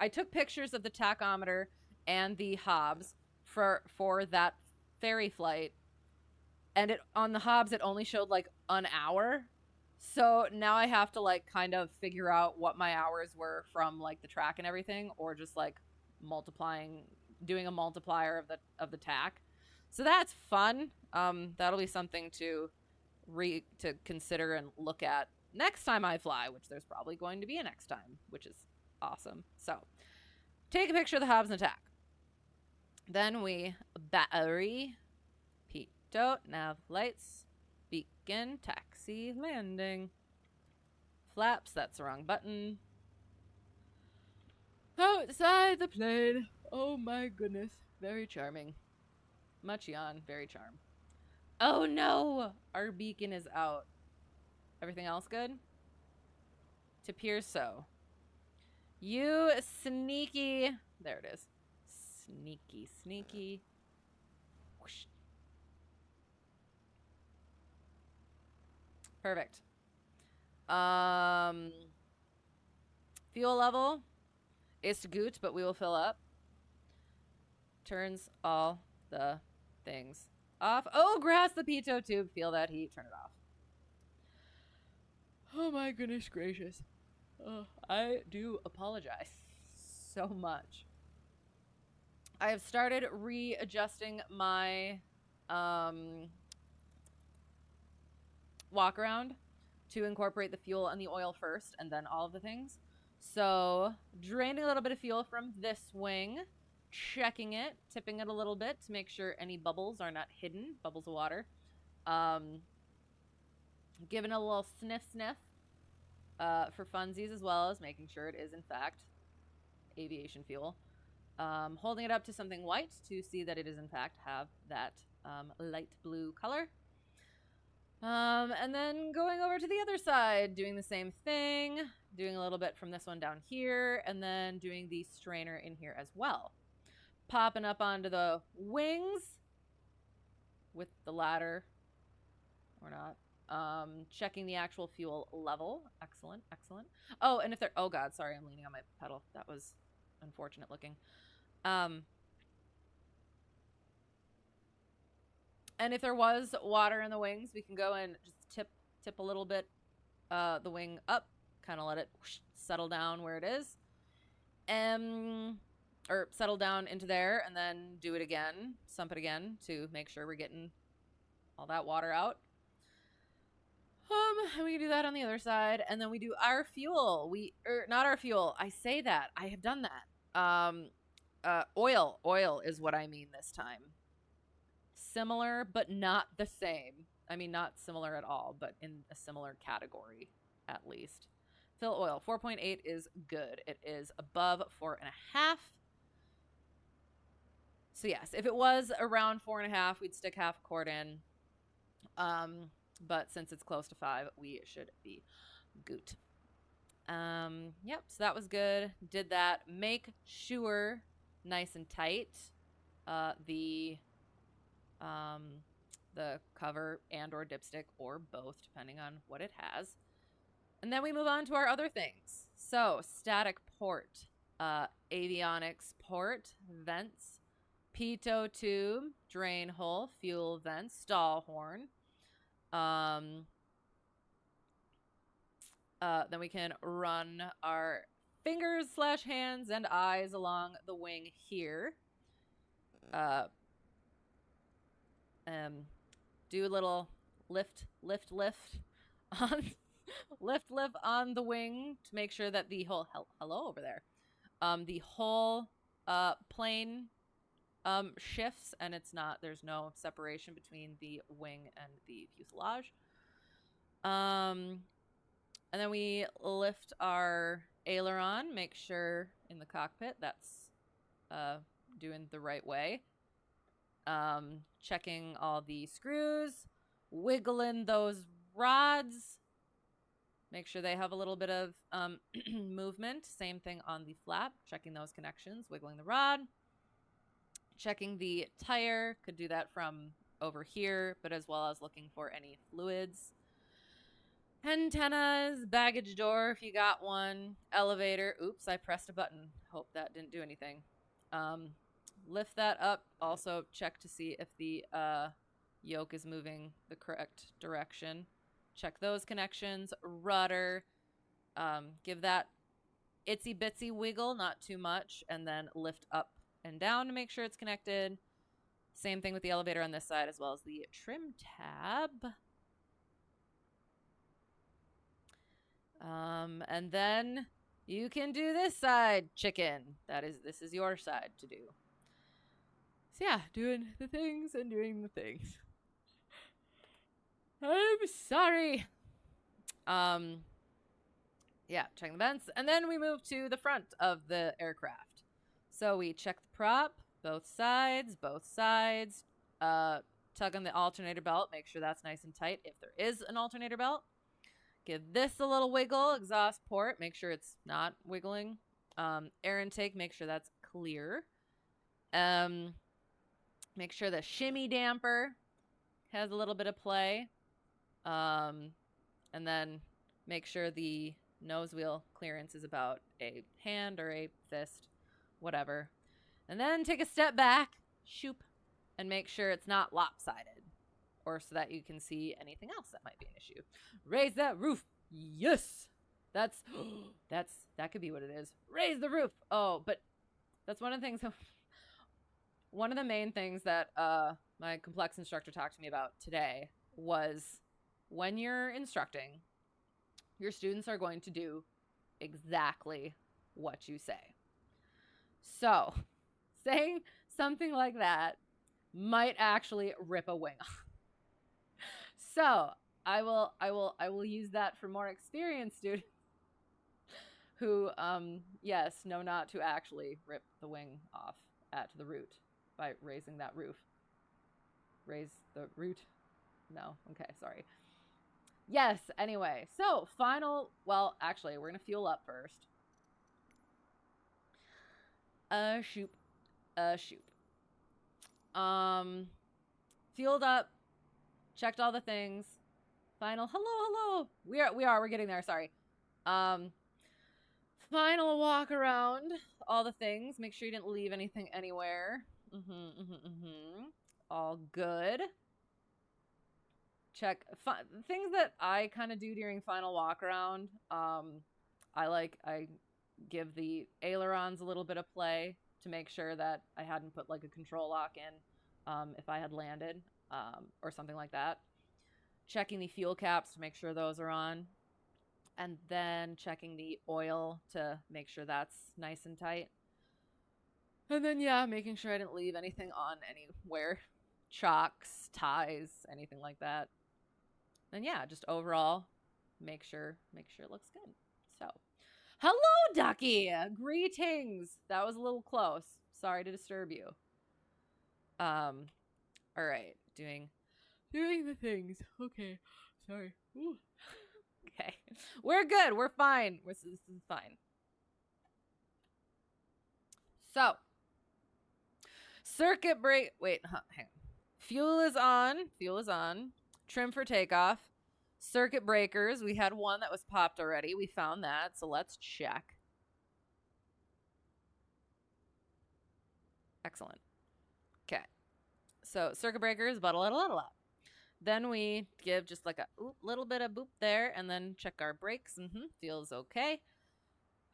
I took pictures of the tachometer and the Hobbs for that ferry flight. And on the Hobbs, it only showed like an hour. So now I have to like kind of figure out what my hours were from like the track and everything, or just like doing a multiplier of the tack. So that's fun. That'll be something to consider and look at next time I fly, which there's probably going to be a next time, which is awesome. So take a picture of the Hobbs and attack. Then we battery, pitot, nav lights, beacon, taxi, landing, flaps. That's the wrong button. Outside the plane. Oh my goodness. Very charming. Much yawn. Very charm. Oh no! Our beacon is out. Everything else good? It appears so. You sneaky. There it is. Sneaky. Whoosh. Perfect. Fuel level is good, but we will fill up. Turns all the things off. Oh, grass the pitot tube. Feel that heat. Turn it off. Oh my goodness gracious. I do apologize so much. I have started readjusting my walk around to incorporate the fuel and the oil first and then all of the things. So draining a little bit of fuel from this wing, checking it, tipping it a little bit to make sure any bubbles are not hidden, bubbles of water. Giving it a little sniff for funsies, as well as making sure it is in fact aviation fuel. Holding it up to something white to see that it is in fact have that light blue color. And then going over to the other side, doing the same thing, doing a little bit from this one down here, and then doing the strainer in here as well. Popping up onto the wings with the ladder, or not. Checking the actual fuel level. Excellent, excellent. Oh, and if they're, oh god, sorry, I'm leaning on my pedal. That was unfortunate looking. And if there was water in the wings, we can go and just tip a little bit the wing up, kind of let it settle down where it is. Or settle down into there, and then do it again, sump it again to make sure we're getting all that water out. And we can do that on the other side, and then we do our fuel. Not our fuel. I say that. I have done that. Oil is what I mean this time. Similar, but not the same. I mean, not similar at all, but in a similar category, at least. Fill oil. 4.8 is good. It is above 4.5. So yes, if it was around 4.5, we'd stick half a quart in. But since it's close to 5, we should be good. Yep, so that was good. Did that. Make sure, nice and tight, the cover and or dipstick, or both, depending on what it has. And then we move on to our other things. So static port, avionics port, vents, pitot tube, drain hole, fuel vents, stall horn. Then we can run our fingers / hands and eyes along the wing here. Do a little lift on lift on the wing to make sure that the whole hello over there. The whole plane shifts, and there's no separation between the wing and the fuselage. And then we lift our aileron, make sure in the cockpit that's doing the right way. Checking all the screws, wiggling those rods, make sure they have a little bit of movement. Same thing on the flap, checking those connections, wiggling the rod. Checking the tire, could do that from over here, but as well as looking for any fluids. Antennas, baggage door if you got one, elevator. Oops, I pressed a button. Hope that didn't do anything. Lift that up. Also check to see if the yoke is moving the correct direction. Check those connections. Rudder. Give that itsy bitsy wiggle, not too much, and then lift up and down to make sure it's connected. Same thing with the elevator on this side, as well as the trim tab. And then you can do this side, chicken. This is your side to do. So yeah, doing the things and doing the things. I'm sorry. Yeah, checking the vents. And then we move to the front of the aircraft. So we check the prop, both sides. Tug on the alternator belt, make sure that's nice and tight if there is an alternator belt. Give this a little wiggle. Exhaust port, make sure it's not wiggling. Air intake, make sure that's clear. Make sure the shimmy damper has a little bit of play. And then make sure the nose wheel clearance is about a hand or a fist, whatever. And then take a step back, shoop, and make sure it's not lopsided, or so that you can see anything else that might be an issue. Raise that roof. Yes. That could be what it is. Raise the roof. Oh, but that's one of the things. One of the main things that my complex instructor talked to me about today was when you're instructing, your students are going to do exactly what you say. So, saying something like that might actually rip a wing off. So, I will use that for more experienced students who, yes, know not to actually rip the wing off at the root by raising that roof. Raise the root? No. Okay, sorry. Yes, anyway. So, well, actually, we're going to fuel up first. Shoop. Fueled up. Checked all the things. Hello. We're getting there, sorry. Final walk around all the things. Make sure you didn't leave anything anywhere. All good. Check things that I kind of do during final walk around. I give the ailerons a little bit of play to make sure that I hadn't put like a control lock in if I had landed or something like that. Checking the fuel caps to make sure those are on. And then checking the oil to make sure that's nice and tight. And then, yeah, making sure I didn't leave anything on anywhere. Chocks, ties, anything like that. And yeah, just overall, make sure it looks good. So, hello, Ducky! Greetings! That was a little close. Sorry to disturb you. All right, doing the things. Okay, sorry. Ooh. Okay, we're good. We're fine. This is fine. So, circuit break. Wait, hang on. Fuel is on. Trim for takeoff. Circuit breakers. We had one that was popped already. We found that. So let's check. Excellent. Okay. So circuit breakers, but a little. Then we give just like a little bit of boop there, and then check our brakes. Feels okay.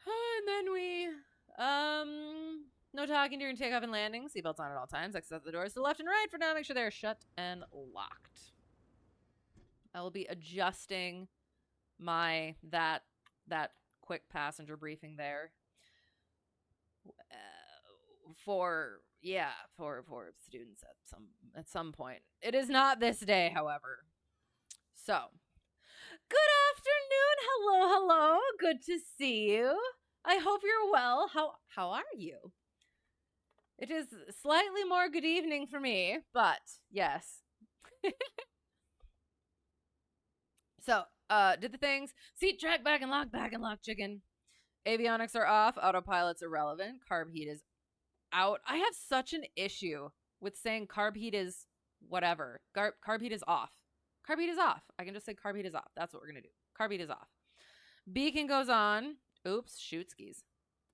And then we, no talking during takeoff and landing. Seatbelts on at all times. Exit the doors to the left and right for now. Make sure they're shut and locked. I will be adjusting my that quick passenger briefing there for students at some point. It is not this day, however. So, good afternoon. Hello. Good to see you. I hope you're well. How are you? It is slightly more good evening for me, but yes. So, did the things. Seat track back and lock chicken. Avionics are off. Autopilot's irrelevant. Carb heat is out. I have such an issue with saying carb heat is whatever. Carb heat is off. Carb heat is off. I can just say carb heat is off. That's what we're going to do. Carb heat is off. Beacon goes on. Oops, shoot skis.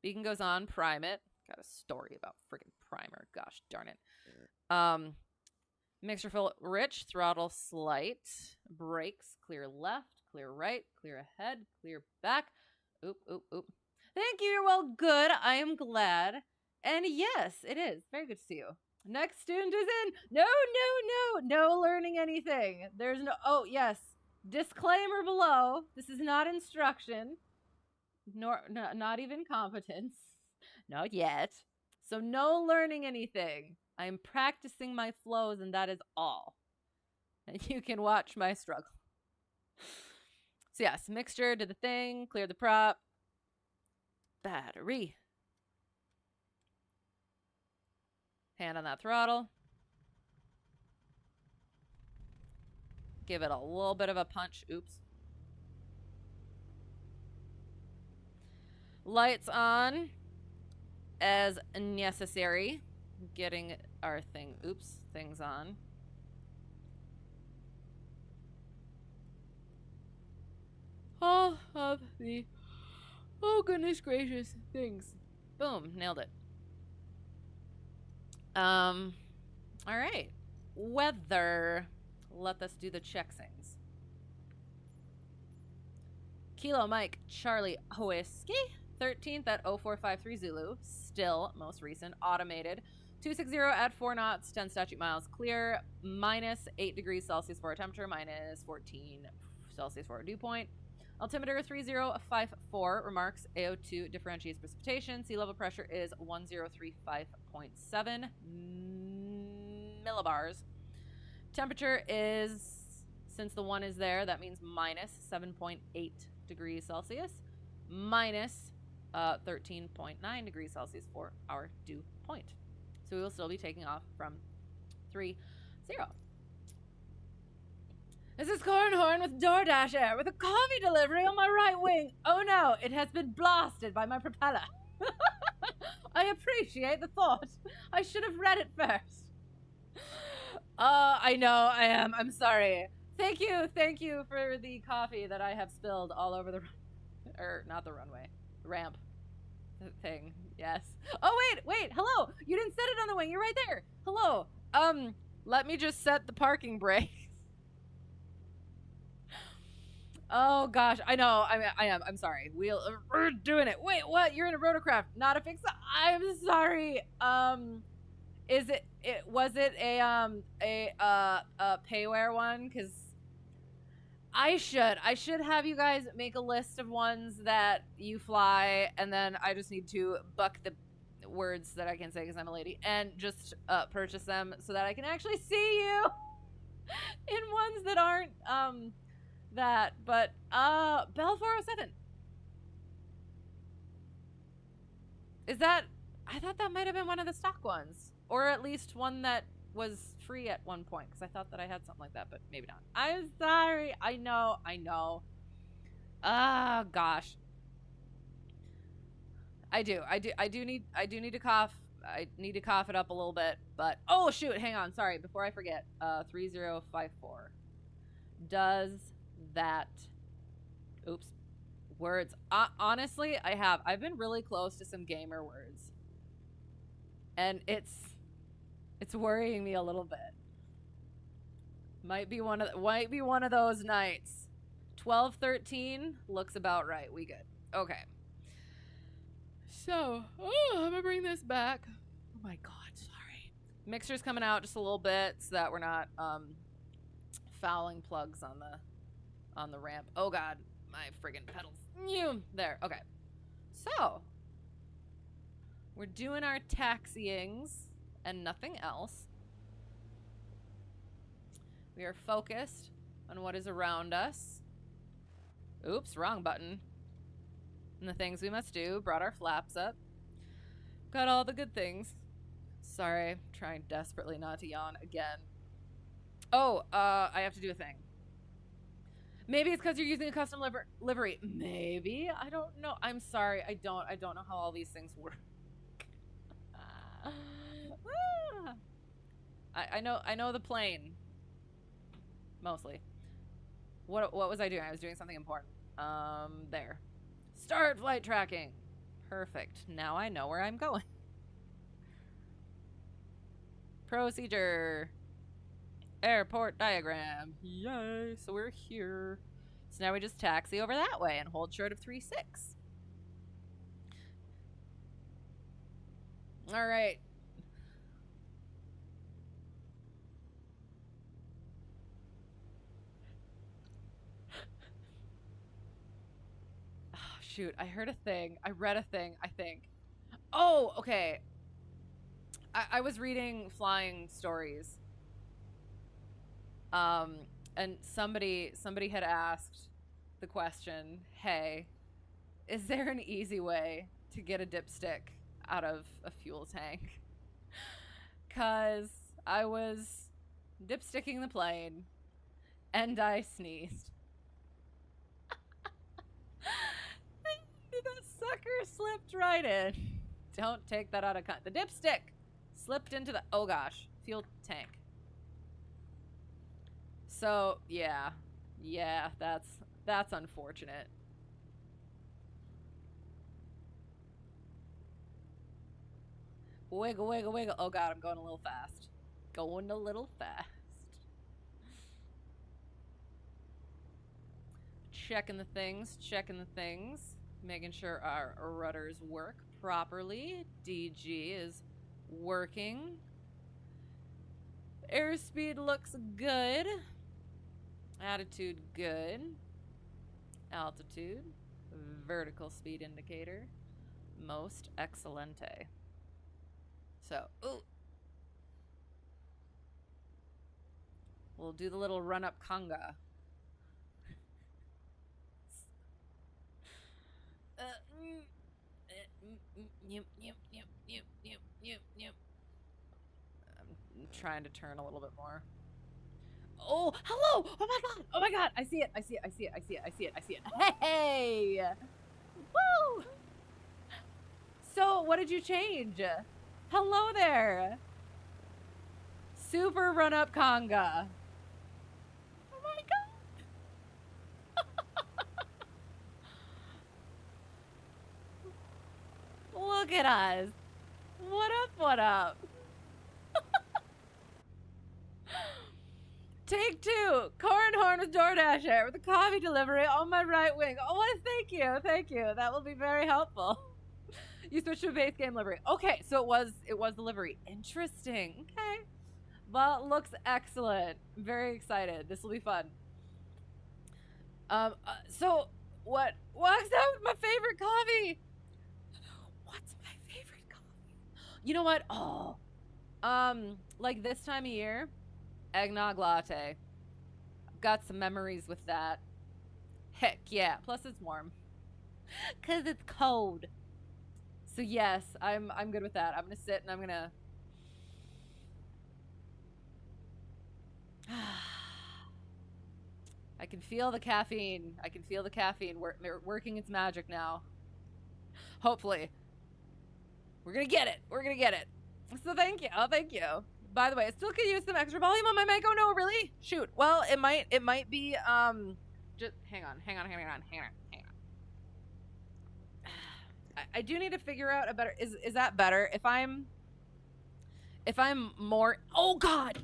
Beacon goes on. Prime it. Got a story about freaking primer. Gosh darn it. Mixture full rich. Throttle slight. Brakes. Clear left. Clear right. Clear ahead. Clear back. Oop. Thank you. You're well. Good. I am glad. And yes, it is. Very good to see you. Next student is in. No learning anything. There's no, oh yes. Disclaimer below. This is not instruction. Not even competence. Not yet. So no learning anything. I am practicing my flows and that is all. And you can watch my struggle. So yes, mixture, did the thing, cleared the prop. Battery. Hand on that throttle. Give it a little bit of a punch. Oops. Lights on as necessary. Getting our things on. of the, oh goodness gracious, things. Boom, nailed it. All right. Weather. Let us do the checksings. Kilo Mike Charlie Whiskey, 13th at 0453 Zulu, still most recent, automated. 260 at 4 knots, 10 statute miles clear, minus 8 degrees Celsius for temperature, minus 14 Celsius for dew point. Altimeter 3054 remarks AO2 differentiates precipitation. Sea level pressure is 1035.7 millibars. Temperature is, since the 1 is there, that means minus 7.8 degrees Celsius, minus 13.9 degrees Celsius for our dew point. So we will still be taking off from 30. This is Cornhorn with DoorDash Air with a coffee delivery on my right wing. Oh no, it has been blasted by my propeller. I appreciate the thought. I should have read it first. I know, I am. I'm sorry. Thank you for the coffee that I have spilled all over the, not the runway, ramp thing. Yes. Oh, wait, hello. You didn't set it on the wing. You're right there. Hello. Let me just set the parking brakes. Oh gosh, I know. I am. I'm sorry. We're doing it. Wait, what? You're in a rotorcraft, not a fix. I'm sorry. Was it a payware one? Because I should have you guys make a list of ones that you fly, and then I just need to buck the words that I can say because I'm a lady, and just purchase them so that I can actually see you in ones that aren't that. But Bell 407, is that? I thought that might have been one of the stock ones, or at least one that was free at one point, because I thought that I had something like that, but maybe not. I'm sorry. I know. Ah, gosh. I do need to cough. I need to cough it up a little bit, but oh shoot, hang on. Sorry, before I forget. 3054. Does that, oops, words. Honestly, I've been really close to some gamer words, and it's worrying me a little bit. Might be one of those nights. 1213 looks about right. We good. Okay. So, I'm gonna bring this back. Oh my god, sorry. Mixer's coming out just a little bit so that we're not fouling plugs on the ramp. Oh god, my friggin' pedals. There. Okay. So, we're doing our taxiings and nothing else. We are focused on what is around us. Oops, wrong button. And the things we must do. Brought our flaps up. Got all the good things. Sorry, trying desperately not to yawn again. Oh, I have to do a thing. Maybe it's because you're using a custom livery. Maybe. I don't know. I'm sorry. I don't know how all these things work. I know the plane. Mostly. What was I doing? I was doing something important. There. Start flight tracking. Perfect. Now I know where I'm going. Procedure. Airport diagram. Yay. So we're here. So now we just taxi over that way and hold short of 3-6. All right. Shoot, I heard a thing. I read a thing, I think. Oh, okay. I was reading flying stories. And somebody had asked the question, hey, is there an easy way to get a dipstick out of a fuel tank? 'Cause I was dipsticking the plane and I sneezed. That sucker slipped right in. Don't take that out of context. The dipstick slipped into the, oh gosh, fuel tank. So yeah, that's unfortunate. Wiggle, wiggle, wiggle. Oh god, I'm going a little fast. Going a little fast. Checking the things, making sure our rudders work properly. DG is working. Airspeed looks good. Attitude good. Altitude. Vertical speed indicator. Most excelente. So, ooh. We'll do the little run-up conga. I'm trying to turn a little bit more. Oh, hello! Oh my god! Oh my god! I see it! I see it! I see it! I see it! I see it! I see it! Hey! Woo! So, what did you change? Hello there! Super run-up conga. Oh my god! Look at us! What up, what up? Take 2. Car and horn with DoorDasher with a coffee delivery on my right wing. Oh, thank you, thank you. That will be very helpful. You switched to a base game livery. Okay, so it was the livery. Interesting. Okay, well, looks excellent. Very excited. This will be fun. So what walks out with my favorite coffee? What's my favorite coffee? You know what? Oh, like this time of year. Eggnog latte. I've got some memories with that. Heck yeah. Plus it's warm. 'Cause it's cold. So yes, I'm good with that. I'm gonna sit and I'm gonna I can feel the caffeine. I can feel the caffeine working its magic now. Hopefully. We're gonna get it. We're gonna get it. So thank you. Oh, thank you. By the way, I still could use some extra volume on my mic. Oh no, really? Shoot. Well, it might be just hang on. I do need to figure out a better is that better? If I'm more oh god.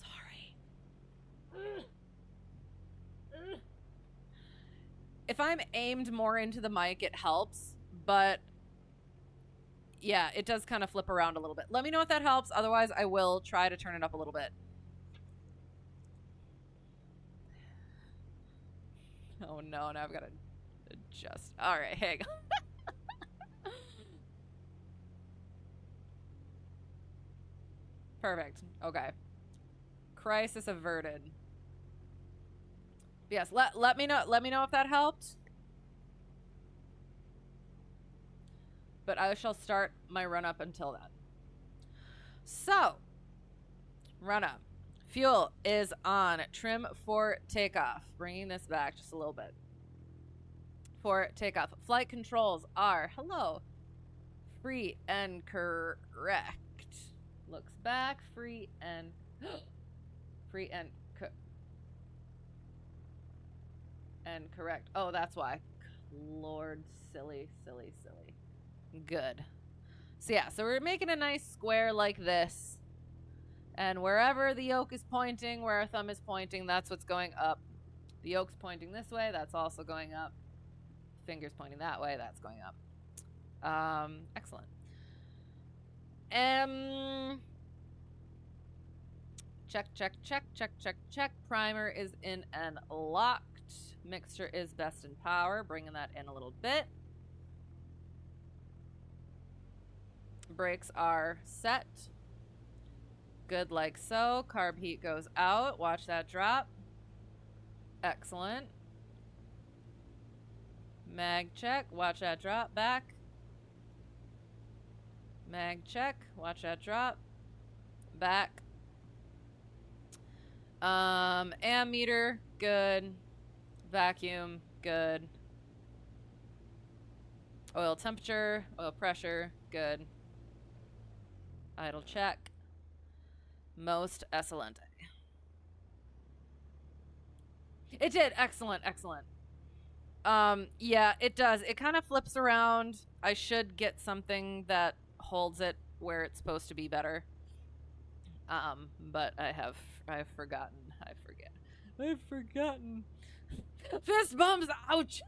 Sorry. If I'm aimed more into the mic, it helps, but yeah, it does kind of flip around a little bit. Let me know if that helps. Otherwise, I will try to turn it up a little bit. Oh no, now I've got to adjust. All right, hang on. Perfect. Okay. Crisis averted. Yes, let me know if that helped. But I shall start my run up until then. So, run up. Fuel is on. Trim for takeoff. Bringing this back just a little bit. For takeoff. Flight controls are, hello, free and correct. Looks back, free and correct. Oh, that's why. Lord, silly. Good. So yeah, so we're making a nice square like this. And wherever the yoke is pointing, where our thumb is pointing, that's what's going up. The yoke's pointing this way, that's also going up. Fingers pointing that way, that's going up. Excellent. Check. Primer is in and locked. Mixture is best in power. Bringing that in a little bit. Brakes are set. Good like so. Carb heat goes out. Watch that drop. Excellent. Mag check. Watch that drop. Back. Mag check. Watch that drop. Back. Ammeter. Good. Vacuum. Good. Oil temperature. Oil pressure. Good. Idle check. Most excellent. It did. Excellent. Yeah, it does. It kind of flips around. I should get something that holds it where it's supposed to be better. But I've forgotten. I've forgotten. Fist bumps. Ouch.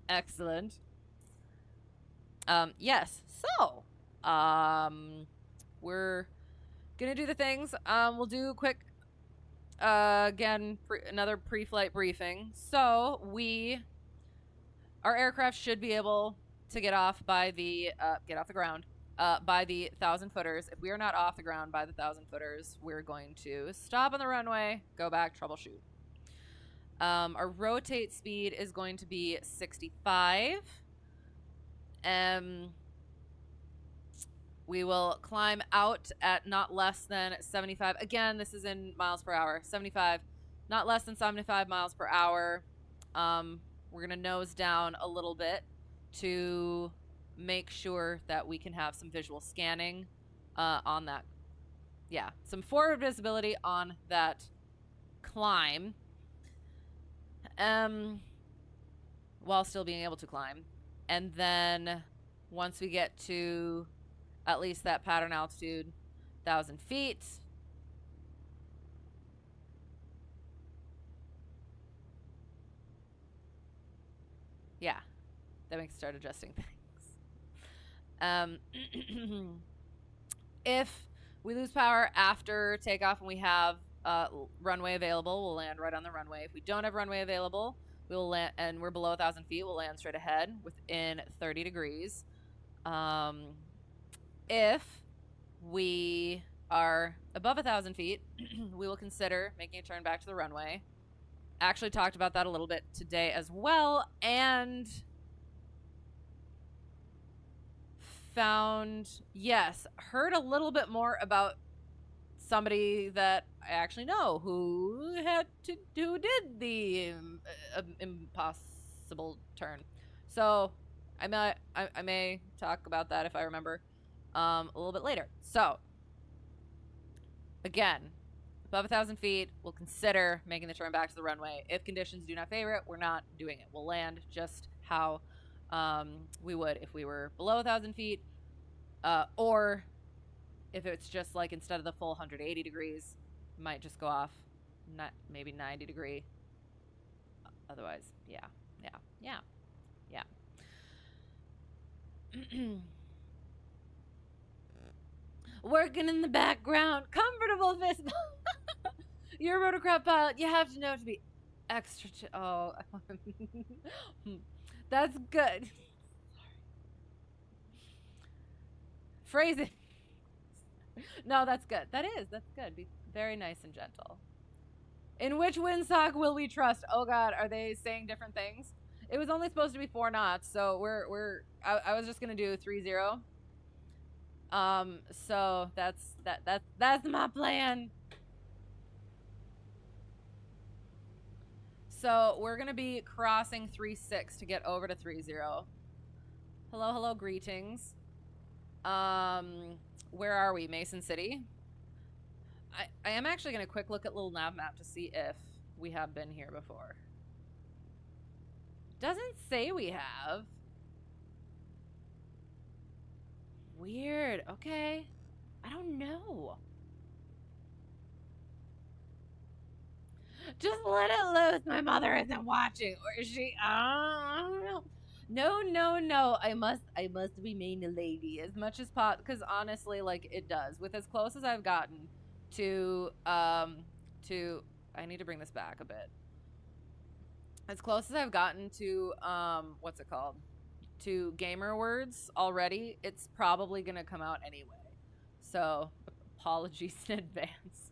Excellent. Yes. So, we're gonna do the things. We'll do a quick, again, another pre-flight briefing. So our aircraft should be able to get off the ground by the 1,000-footers. If we are not off the ground by the 1,000-footers, we're going to stop on the runway, go back, troubleshoot. Our rotate speed is going to be 65. We will climb out at not less than 75. Again, this is in miles per hour. 75, not less than 75 miles per hour. We're going to nose down a little bit to make sure that we can have some visual scanning on that. Yeah, some forward visibility on that climb while still being able to climb. And then once we get to at least that pattern altitude, 1,000 feet, yeah, then we can start adjusting things. If we lose power after takeoff and we have runway available, we'll land right on the runway. If we don't have runway available, we'll land, and we're below 1,000 feet, we'll land straight ahead within 30 degrees. If we are above 1,000 feet, we will consider making a turn back to the runway. Actually talked about that a little bit today as well, and heard a little bit more about somebody that I actually know who did the impossible turn. So I may talk about that if I remember a little bit later. So again, above 1,000 feet, we'll consider making the turn back to the runway. If conditions do not favor it, we're not doing it. We'll land just how we would if we were below 1,000 feet, or if it's just like instead of the full 180 degrees, might just go off maybe 90 degree. Otherwise, yeah. Working in the background, comfortable fist. You're a rotorcraft pilot. You have to know to be extra. That's good. Phrase it. No, that's good. That's good. Be very nice and gentle. In which windsock will we trust? Oh God, are they saying different things? It was only supposed to be 4 knots, so I was just gonna do 30. So that's my plan. So we're gonna be crossing 36 to get over to 30. Hello, greetings. Where are we? Mason City. I am actually gonna quick look at LittleNavMap to see if we have been here before. Doesn't say we have. Weird. Okay. I don't know. Just let it loose. My mother isn't watching. Or is she? I don't know. No. I must remain a lady as much as possible. Because honestly, like, it does. With as close as I've gotten to I need to bring this back a bit. As close as I've gotten to, what's it called? To gamer words already, it's probably going to come out anyway. So, apologies in advance.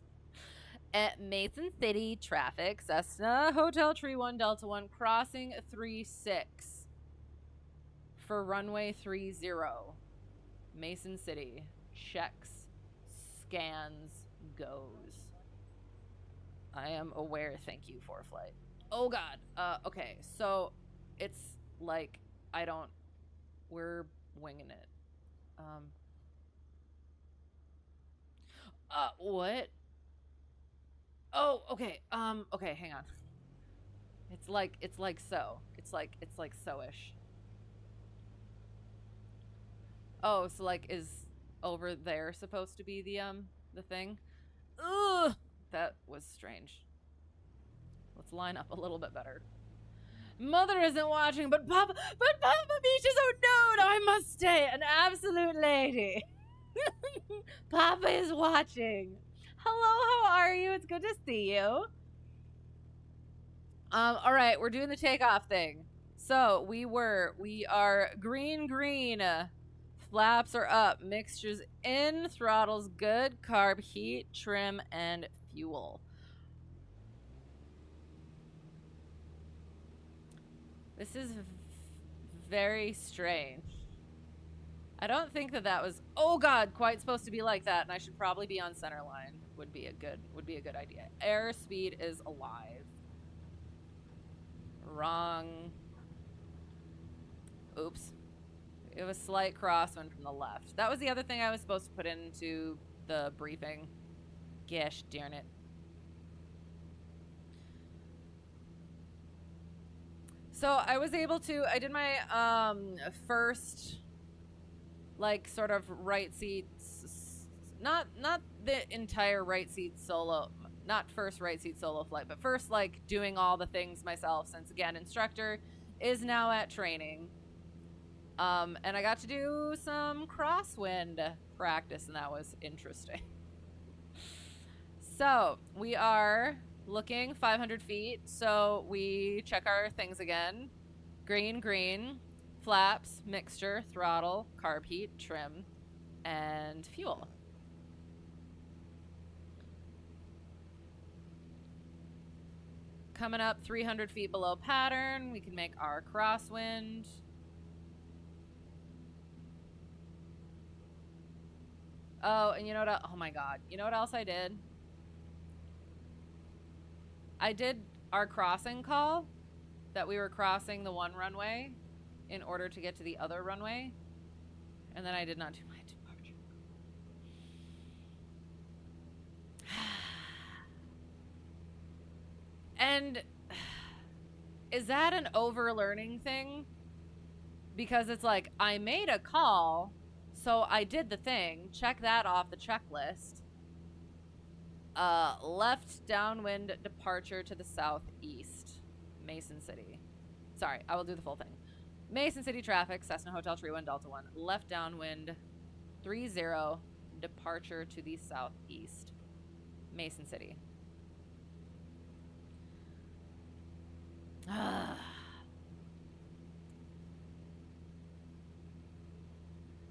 At Mason City, traffic, Cessna, Hotel Tree 1, Delta 1, crossing 36 for runway 30. Mason City, checks, scans, goes. I am aware, thank you, Preflight. Oh God, okay, so it's like, we're winging it. What? Oh, okay, okay, hang on. It's like so. It's like so-ish. Oh, so like is over there supposed to be the thing? Ugh, that was strange. Let's line up a little bit better. Mother isn't watching, but Papa Beaches, oh no, I must stay. An absolute lady. Papa is watching. Hello, how are you? It's good to see you. All right, we're doing the takeoff thing. So we are green. Flaps are up. Mixtures in. Throttle's good. Carb, heat, trim, and fuel. This is very strange. I don't think that was, oh god, quite supposed to be like that, and I should probably be on center line. Would be a good idea. Airspeed is alive. Wrong. Oops. It was slight crosswind from the left. That was the other thing I was supposed to put into the briefing. Gosh darn it. So I was able to, I did my first, like, sort of right seat, not the entire right seat solo, not first right seat solo flight, but first, like, doing all the things myself, since, again, Instructor is now at training. And I got to do some crosswind practice, and that was interesting. So we are looking 500 feet, so we check our things again. Green, flaps, mixture, throttle, carb heat, trim, and fuel. Coming up 300 feet below pattern, we can make our crosswind. Oh, and you know what? Oh my god. You know what else I did? I did our crossing call that we were crossing the one runway in order to get to the other runway. And then I did not do my departure. And is that an overlearning thing? Because it's like, I made a call, so I did the thing. Check that off the checklist. Left downwind departure to the southeast. Mason City. Sorry, I will do the full thing. Mason City traffic, Cessna Hotel Tree 1 Delta 1. Left downwind 30, departure to the southeast. Mason City.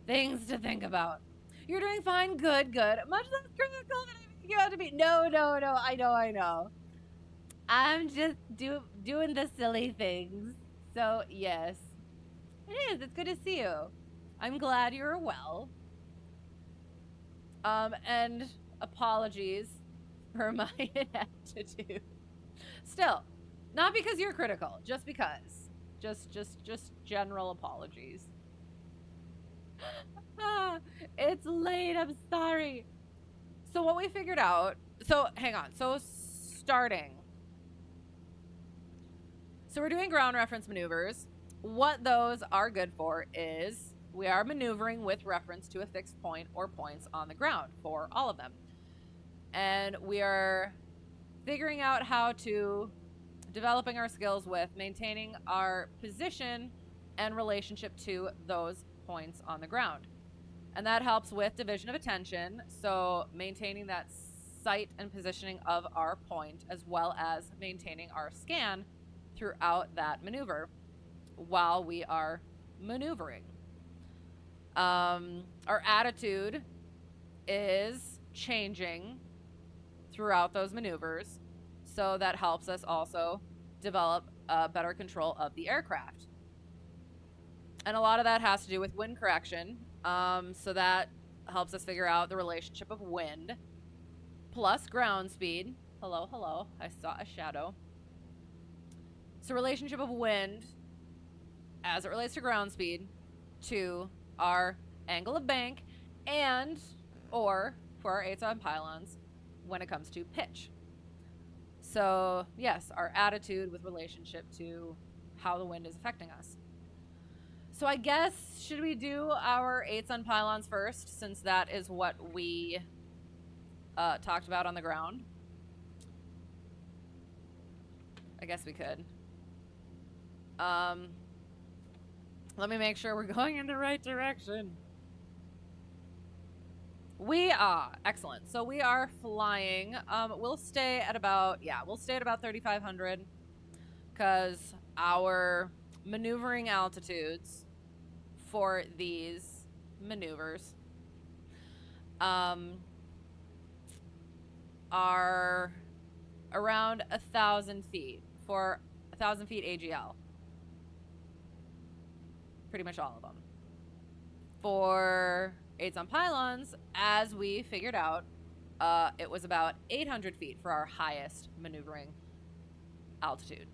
Things to think about. You're doing fine. Good. Much less critical than you have to be. No. I know. I'm just doing the silly things. So, yes. It is. It's good to see you. I'm glad you're well. And apologies for my inaptitude. Still, not because you're critical, just because. Just general apologies. It's late. I'm sorry. So what we figured out, so hang on. So starting. So we're doing ground reference maneuvers. What those are good for is we are maneuvering with reference to a fixed point or points on the ground for all of them. And we are figuring out how to developing our skills with maintaining our position and relationship to those points on the ground. And that helps with division of attention, so maintaining that sight and positioning of our point, as well as maintaining our scan throughout that maneuver while we are maneuvering. Our attitude is changing throughout those maneuvers, so that helps us also develop better control of the aircraft. And a lot of that has to do with wind correction. So that helps us figure out the relationship of wind plus ground speed. Hello. I saw a shadow. So relationship of wind as it relates to ground speed to our angle of bank and or for our 8-7 pylons when it comes to pitch. So, yes, our attitude with relationship to how the wind is affecting us. So I guess, should we do our 8s on pylons first, since that is what we talked about on the ground? I guess we could. Let me make sure we're going in the right direction. We are. Excellent. So we are flying. We'll stay at about 3,500, because our maneuvering altitudes for these maneuvers are around 1,000 feet for 1,000 feet AGL. Pretty much all of them. For 8s on pylons, as we figured out, it was about 800 feet for our highest maneuvering altitude.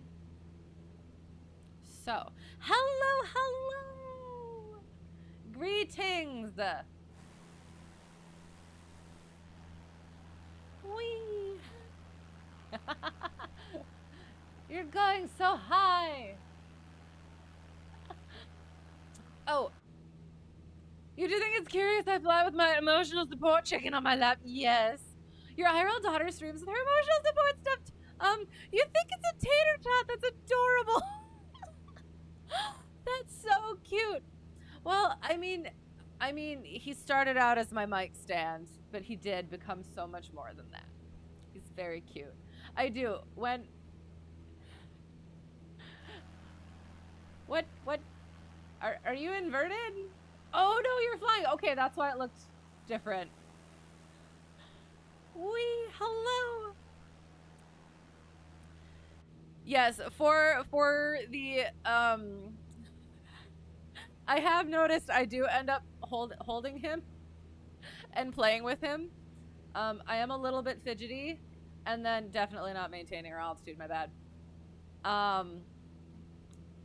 So, hello! Greetings! Whee! You're going so high! Oh, you do think it's curious I fly with my emotional support chicken on my lap? Yes. Your IRL daughter streams with her emotional support stuff. You think it's a tater tot? That's adorable. That's so cute. Well, I mean, he started out as my mic stand, but he did become so much more than that. He's very cute. I do. When... What? Are you inverted? Oh, no, you're flying. Okay, that's why it looked different. Wee, hello. Yes, for the, I have noticed I do end up holding him and playing with him. I am a little bit fidgety, and then definitely not maintaining our altitude, my bad.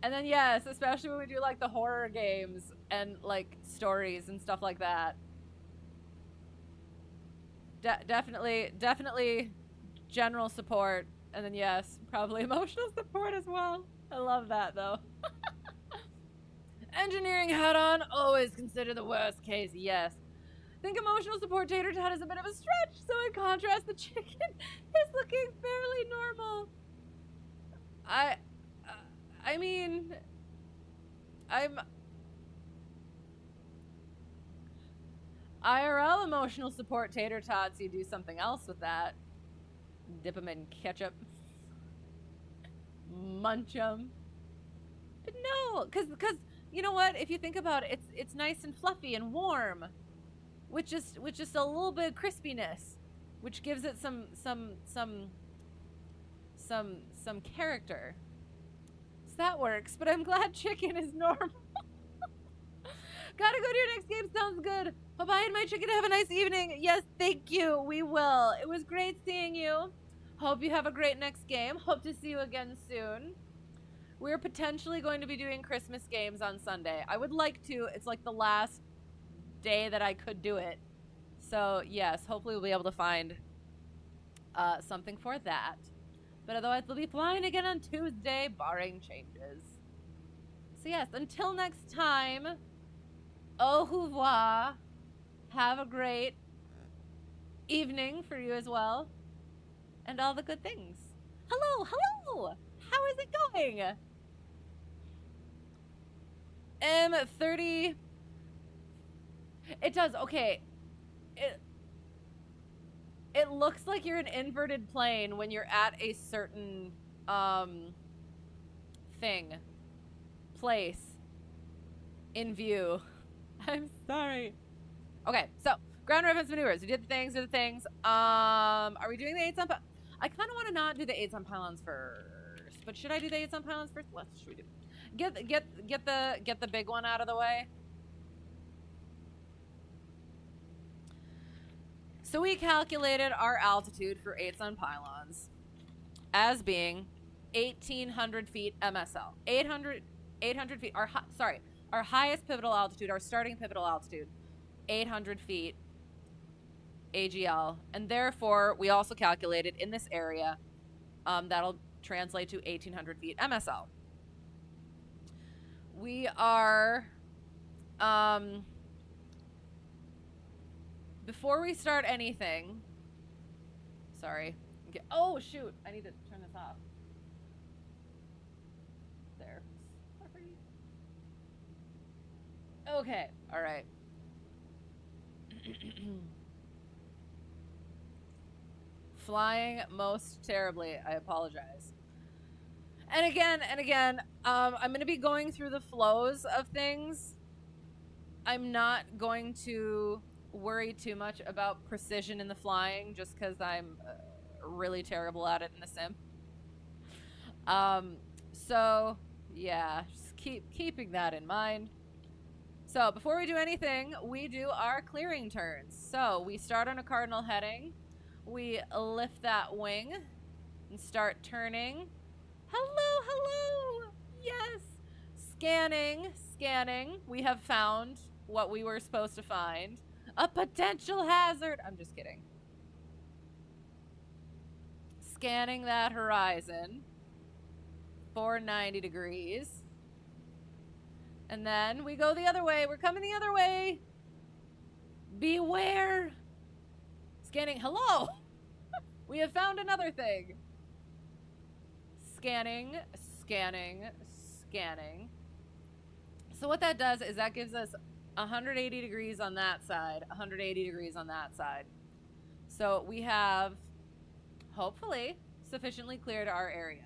And then, yes, especially when we do, like, the horror games and, like, stories and stuff like that. Definitely general support. And then, yes, probably emotional support as well. I love that, though. Engineering hat on, always consider the worst case, yes. Think emotional support tater tot is a bit of a stretch, so in contrast, the chicken is looking fairly normal. I mean, I'm IRL emotional support tater tots. You do something else with that. Dip them in ketchup. Munch them. But no, because you know what? If you think about it, it's nice and fluffy and warm, with just a little bit of crispiness, which gives it some character. So that works. But I'm glad chicken is normal. Gotta go to your next game. Sounds good. Bye-bye, and my chicken. Have a nice evening. Yes, thank you. We will. It was great seeing you. Hope you have a great next game. Hope to see you again soon. We're potentially going to be doing Christmas games on Sunday. I would like to. It's like the last day that I could do it. So, yes, hopefully we'll be able to find something for that. But otherwise, we'll be flying again on Tuesday, barring changes. So, yes, until next time, au revoir. Have a great evening for you as well. And all the good things. Hello! How is it going? 30. It does. Okay. It looks like you're an inverted plane when you're at a certain place in view. I'm sorry. Okay, so ground reference maneuvers. We did the things. Are we doing the 8s on? I kind of want to not do the 8s on pylons first, but should I do the 8s on pylons first? What should we do? Get the big one out of the way. So we calculated our altitude for 8s on pylons as being 1,800 feet MSL. 800 feet. Our highest pivotal altitude, our starting pivotal altitude, 800 feet AGL, and therefore we also calculated in this area That'll translate to 1,800 feet MSL. We are, before we start anything, sorry. Oh, shoot. I need to turn this off. There. Sorry. Okay. All right. Flying most terribly. I apologize. And again, I'm going to be going through the flows of things. I'm not going to worry too much about precision in the flying just because I'm really terrible at it in the sim. So yeah, just keeping that in mind. So before we do anything, we do our clearing turns. So we start on a cardinal heading. We lift that wing and start turning. Hello, hello. Yes. Scanning. We have found what we were supposed to find. A potential hazard. I'm just kidding. Scanning that horizon for 90 degrees. And then we go the other way. We're coming the other way. Beware. Scanning. Hello. We have found another thing. Scanning. So what that does is that gives us 180 degrees on that side, 180 degrees on that side. So we have, hopefully, sufficiently cleared our area.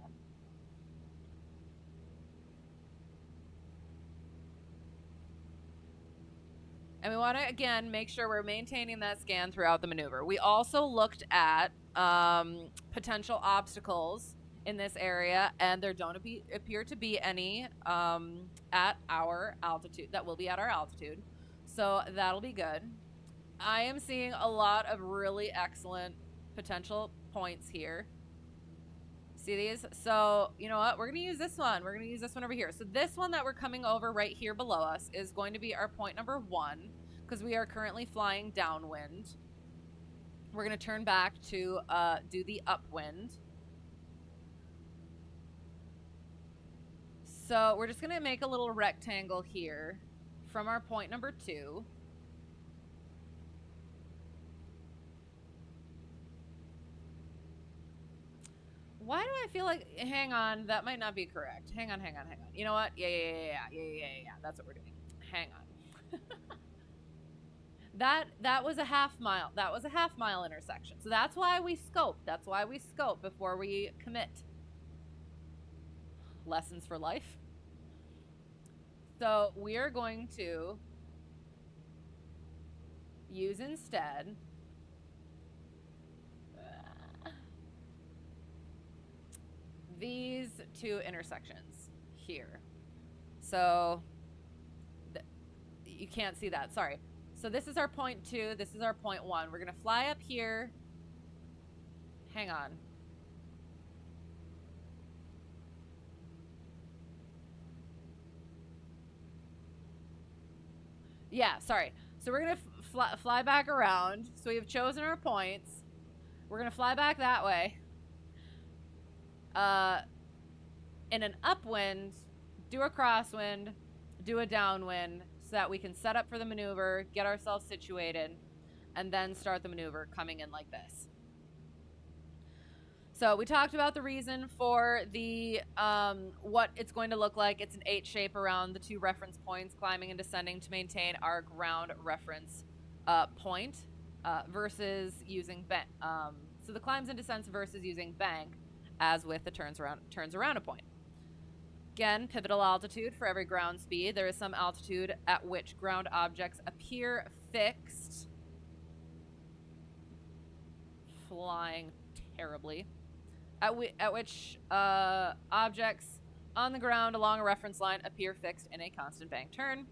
And we want to, again, make sure we're maintaining that scan throughout the maneuver. We also looked at potential obstacles in this area, and there don't appear to be any at our altitude, that will be at our altitude. So that'll be good. I am seeing a lot of really excellent potential points here. See these? So, you know what? We're going to use this one. We're going to use this one over here. So this one that we're coming over right here below us is going to be our point number 1, because we are currently flying downwind. We're going to turn back to do the upwind. So we're just going to make a little rectangle here from our point number 2. Why do I feel like, hang on, that might not be correct. Hang on. You know what? Yeah. That's what we're doing. Hang on. That was a half mile. That was a half mile intersection. So that's why we scope. That's why we scope before we commit. Lessons for life. So we are going to use instead these 2 intersections here. So you can't see that, sorry. So this is our point 2, this is our point 1. We're gonna fly up here. Hang on. Yeah, sorry. So we're gonna fly back around. So we have chosen our points. We're gonna fly back that way. In an upwind, do a crosswind, do a downwind, so that we can set up for the maneuver, get ourselves situated, and then start the maneuver coming in like this. So we talked about the reason for the what it's going to look like. It's an 8 shape around the 2 reference points, climbing and descending to maintain our ground reference point versus using bank. So the climbs and descents versus using bank, as with the turns around a point. Again, pivotal altitude for every ground speed. There is some altitude at which ground objects appear fixed. Flying terribly. At which objects on the ground along a reference line appear fixed in a constant bank turn.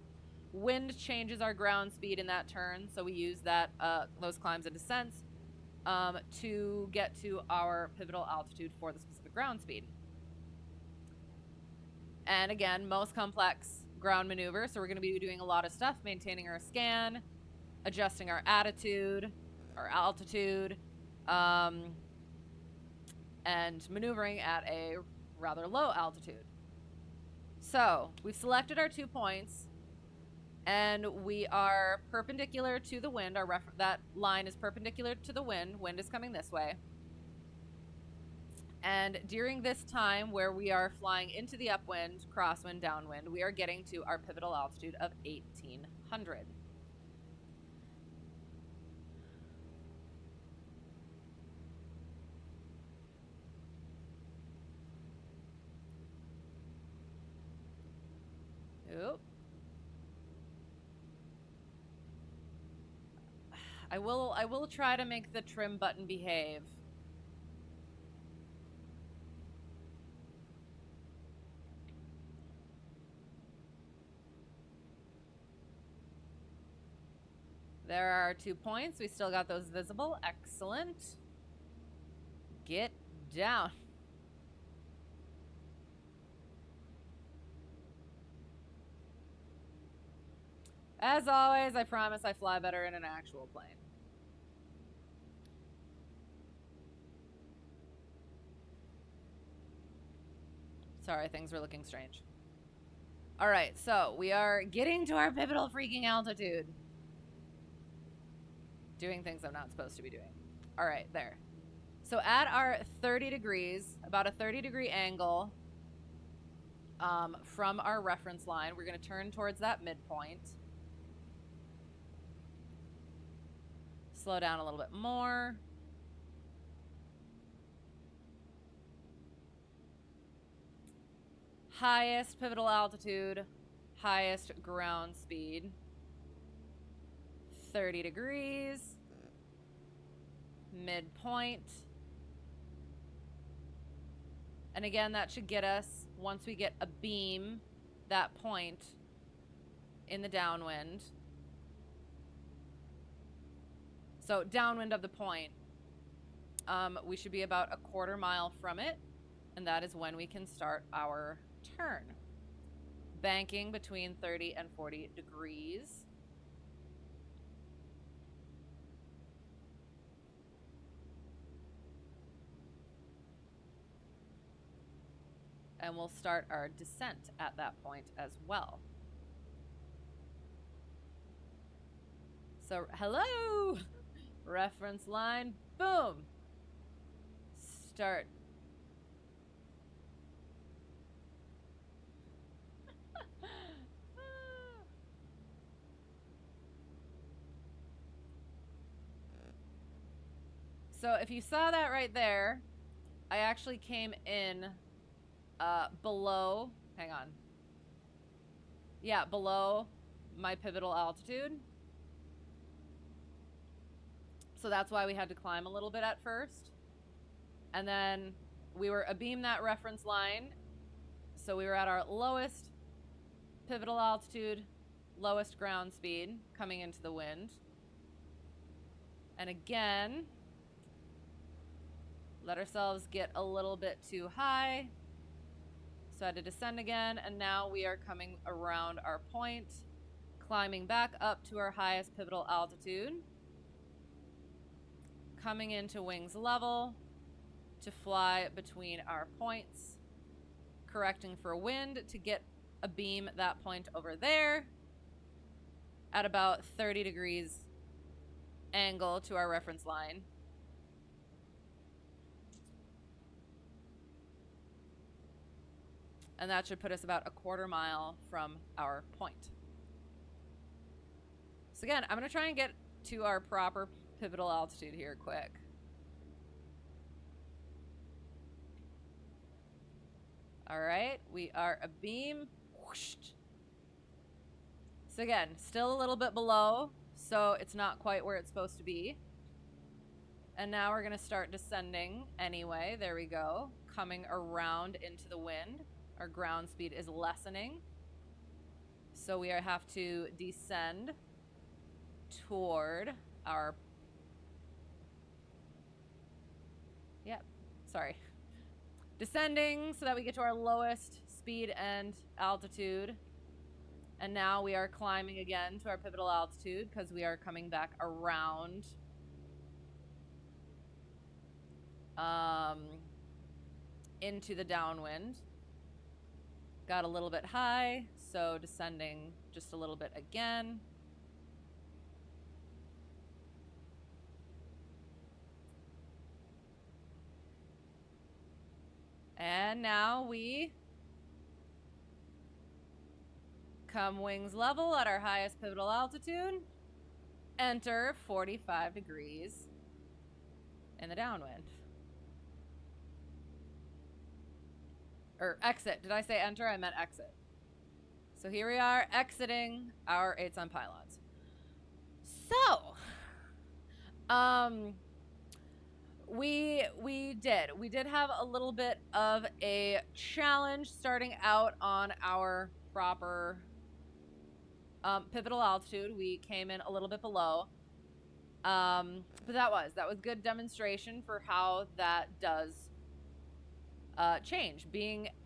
Wind changes our ground speed in that turn, so we use that those climbs and descents to get to our pivotal altitude for the specific ground speed. And again, most complex ground maneuver, so we're going to be doing a lot of stuff, maintaining our scan, adjusting our attitude, our altitude, and maneuvering at a rather low altitude. So we've selected our 2 points, and we are perpendicular to the wind. That line is perpendicular to the wind. Wind is coming this way. And during this time where we are flying into the upwind, crosswind, downwind, we are getting to our pivotal altitude of 1800. Oop. I will try to make the trim button behave. There are 2 points. We still got those visible. Excellent. Get down. As always, I promise I fly better in an actual plane. Sorry, things were looking strange. All right, so we are getting to our pivotal freaking altitude. Doing things I'm not supposed to be doing. All right, there. So at our 30 degrees, about a 30-degree angle from our reference line, we're going to turn towards that midpoint. Slow down a little bit more. Highest pivotal altitude, highest ground speed. 30 degrees. Midpoint. And again, that should get us, once we get a beam, that point in the downwind. So downwind of the point, we should be about a quarter mile from it, and that is when we can start our turn. Banking between 30 and 40 degrees. And we'll start our descent at that point as well. So, hello! Reference line, boom! Start. So if you saw that right there, I actually came in below, hang on. Yeah, below my pivotal altitude. So that's why we had to climb a little bit at first. And then we were abeam that reference line. So we were at our lowest pivotal altitude, lowest ground speed coming into the wind. And again, let ourselves get a little bit too high. So I had to descend again, and now we are coming around our point, climbing back up to our highest pivotal altitude, coming into wings level to fly between our points, correcting for wind to get a beam that point over there at about 30 degrees angle to our reference line. And that should put us about a quarter mile from our point. So again, I'm going to try and get to our proper pivotal altitude here quick. All right, we are abeam. Whoosh. So again, still a little bit below, so it's not quite where it's supposed to be. And now we're going to start descending anyway. There we go. Coming around into the wind. Our ground speed is lessening. So we have to descend toward our... Yep, sorry. Descending so that we get to our lowest speed and altitude. And now we are climbing again to our pivotal altitude because we are coming back around into the downwind. Got a little bit high, so descending just a little bit again. And now we come wings level at our highest pivotal altitude. Enter 45 degrees in the downwind. Or exit. Did I say enter? I meant exit. So here we are exiting our 8s on Pylons. So, we did have a little bit of a challenge starting out on our proper pivotal altitude. We came in a little bit below, but that was good demonstration for how that does change.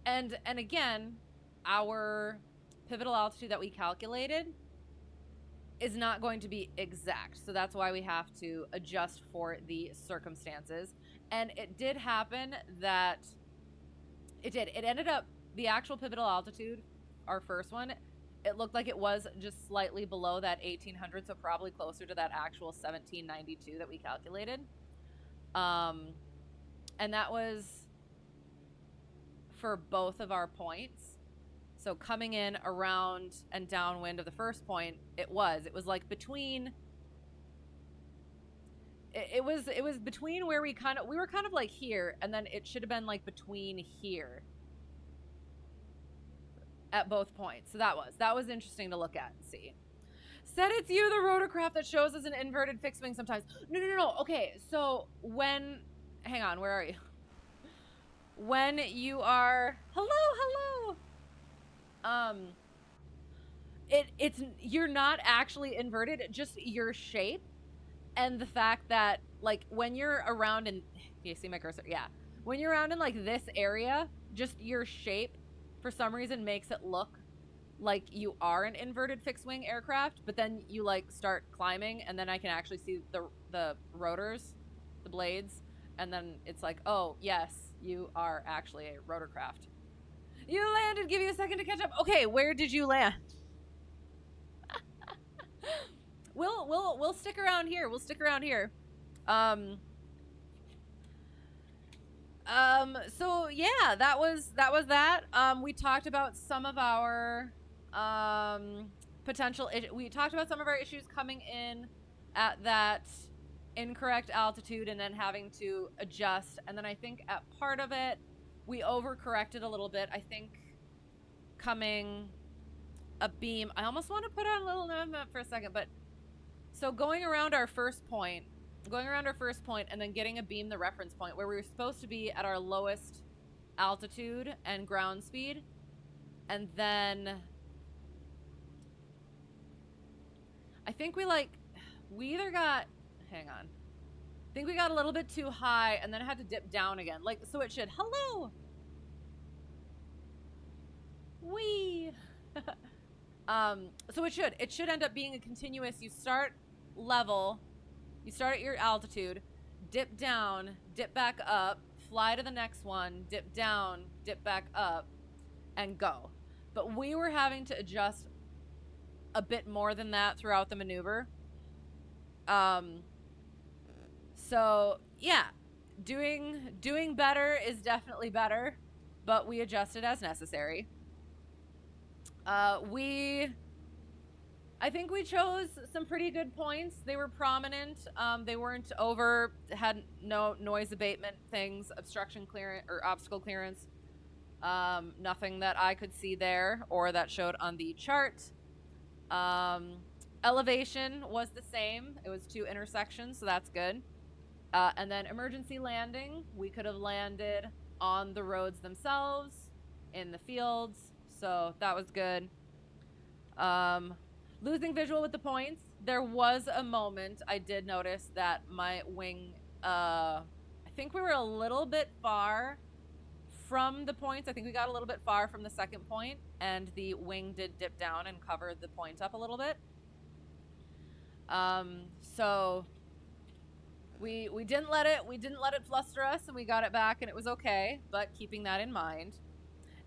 And again, our pivotal altitude that we calculated is not going to be exact, so that's why we have to adjust for the circumstances. And it did happen that it ended up, the actual pivotal altitude, our first one, it looked like it was just slightly below that 1800, so probably closer to that actual 1792 that we calculated. And that was for both of our points. So coming in around and downwind of the first point, it was like between, it was between where we were kind of like here, and then it should have been like between here at both points. So that was interesting to look at and see. Said it's you, the rotorcraft, that shows as an inverted fixed wing sometimes. No. Okay, so hang on, where are you? When you are, hello. You're not actually inverted, just your shape, and the fact that, like, when you're around in, you see my cursor? Yeah. When you're around in, like, this area, just your shape, for some reason, makes it look like you are an inverted fixed wing aircraft, but then you, like, start climbing, and then I can actually see the rotors, the blades, and then it's like, oh, yes, you are actually a rotorcraft. You landed. Give you a second to catch up. Okay, where did you land? We'll stick around here. We'll stick around here. So yeah, that was that. We talked about some of our we talked about some of our issues coming in at that incorrect altitude and then having to adjust. And then I think at part of it, we overcorrected a little bit. I think coming a beam, I almost want to put on LittleNavMap for a second, but so going around our first point and then getting a beam the reference point where we were supposed to be at our lowest altitude and ground speed, and then I think we either got, hang on, I think we got a little bit too high and then had to dip down again. Like, so it should, hello! Wee! So it should end up being a continuous, you start level, you start at your altitude, dip down, dip back up, fly to the next one, dip down, dip back up, and go. But we were having to adjust a bit more than that throughout the maneuver. So yeah, doing better is definitely better, but we adjusted as necessary. I think we chose some pretty good points. They were prominent. They weren't had no noise abatement things, obstruction clearance or obstacle clearance. Nothing that I could see there or that showed on the chart. Elevation was the same. It was 2 intersections, so that's good. And then emergency landing, we could have landed on the roads themselves, in the fields, so that was good. Losing visual with the points. There was a moment I did notice that my wing, I think we were a little bit far from the points. I think we got a little bit far from the second point, and the wing did dip down and cover the point up a little bit. So We didn't let it fluster us, and we got it back, and it was okay, but keeping that in mind.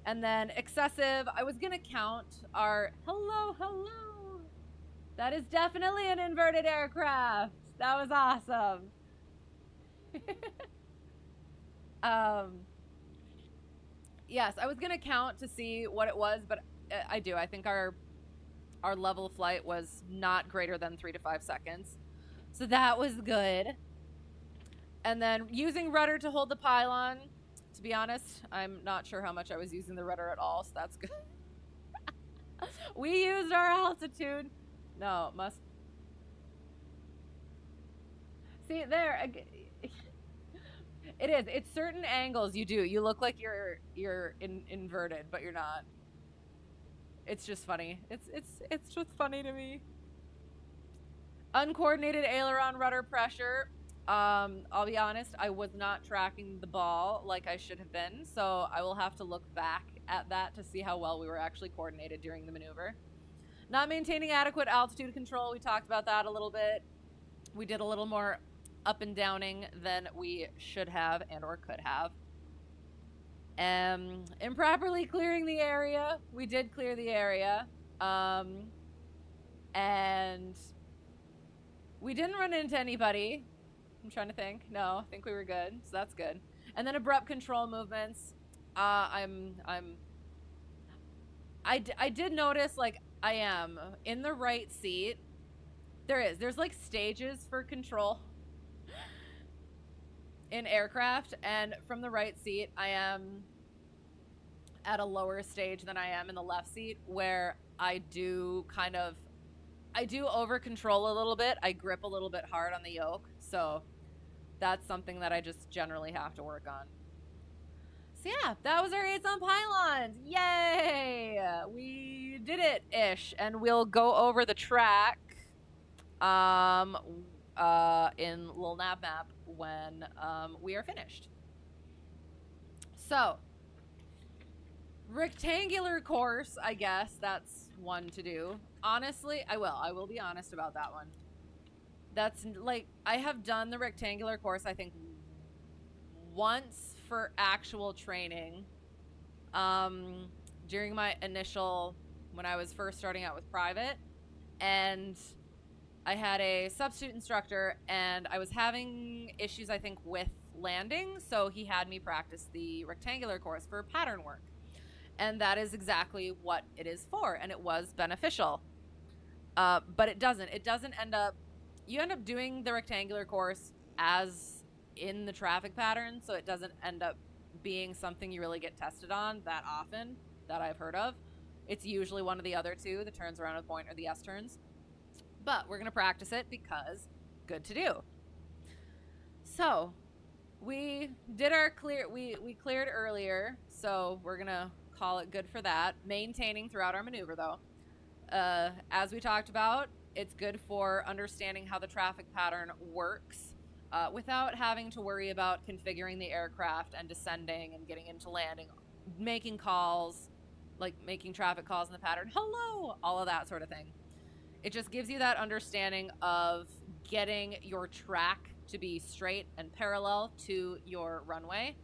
And then excessive, I was gonna count our, hello. That is definitely an inverted aircraft. That was awesome. Yes, I was gonna count to see what it was, but I think our level of flight was not greater than 3 to 5 seconds. So that was good. And then using rudder to hold the pylon. To be honest, I'm not sure how much I was using the rudder at all, so that's good. We used our altitude. No, must. See, there. It is. It's certain angles you do. You look like you're inverted, but you're not. It's just funny. It's just funny to me. Uncoordinated aileron rudder pressure. I'll be honest, I was not tracking the ball like I should have been, so I will have to look back at that to see how well we were actually coordinated during the maneuver. Not maintaining adequate altitude control, we talked about that a little bit. We did a little more up and downing than we should have and or could have. Improperly clearing the area. We did clear the area. And we didn't run into anybody. I'm trying to think. No, I think we were good. So that's good. And then abrupt control movements. I did notice, like, I am in the right seat. There's like stages for control in aircraft, and from the right seat, I am at a lower stage than I am in the left seat, where I do over control a little bit. I grip a little bit hard on the yoke, so that's something that I just generally have to work on. So yeah, that was our 8s on pylons. Yay! We did it-ish, and we'll go over the track in LittleNavMap when we are finished. So, rectangular course, I guess that's one to do. Honestly, I will be honest about that one. That's like, I have done the rectangular course, I think, once for actual training. During my initial, when I was first starting out with private, and I had a substitute instructor, and I was having issues, I think, with landing, so he had me practice the rectangular course for pattern work. And that is exactly what it is for, and it was beneficial. But it doesn't end up, you end up doing the rectangular course as in the traffic pattern, so it doesn't end up being something you really get tested on that often, that I've heard of. It's usually one of the other two, the turns around a point or the S-turns. But we're going to practice it because good to do. So we did our we cleared earlier, so we're going to call it good for that. Maintaining throughout our maneuver, though. As we talked about, it's good for understanding how the traffic pattern works without having to worry about configuring the aircraft and descending and getting into landing, making calls, like making traffic calls in the pattern, hello, all of that sort of thing. It just gives you that understanding of getting your track to be straight and parallel to your runway,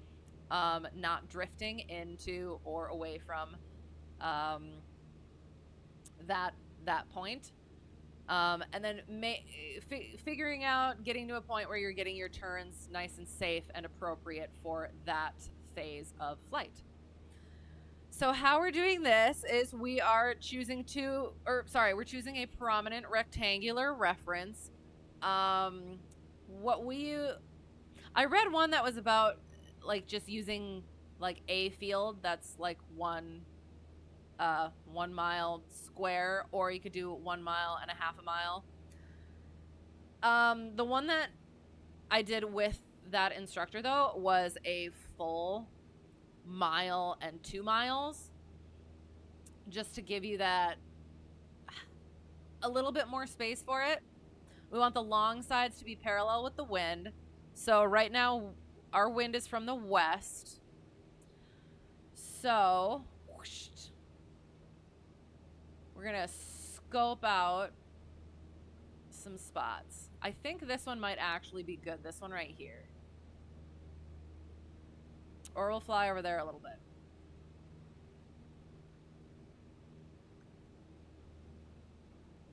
not drifting into or away from that point. And then figuring out, getting to a point where you're getting your turns nice and safe and appropriate for that phase of flight. So how we're doing this is we are choosing we're choosing a prominent rectangular reference. I read one that was about like just using like a field that's like 1 mile square, or you could do 1.5 miles a mile. The one that I did with that instructor though was a full mile and 2 miles, just to give you that a little bit more space for it. We want the long sides to be parallel with the wind. So right now our wind is from the west, so whoosh, we're gonna scope out some spots. I think this one might actually be good. This one right here. Or we'll fly over there a little bit.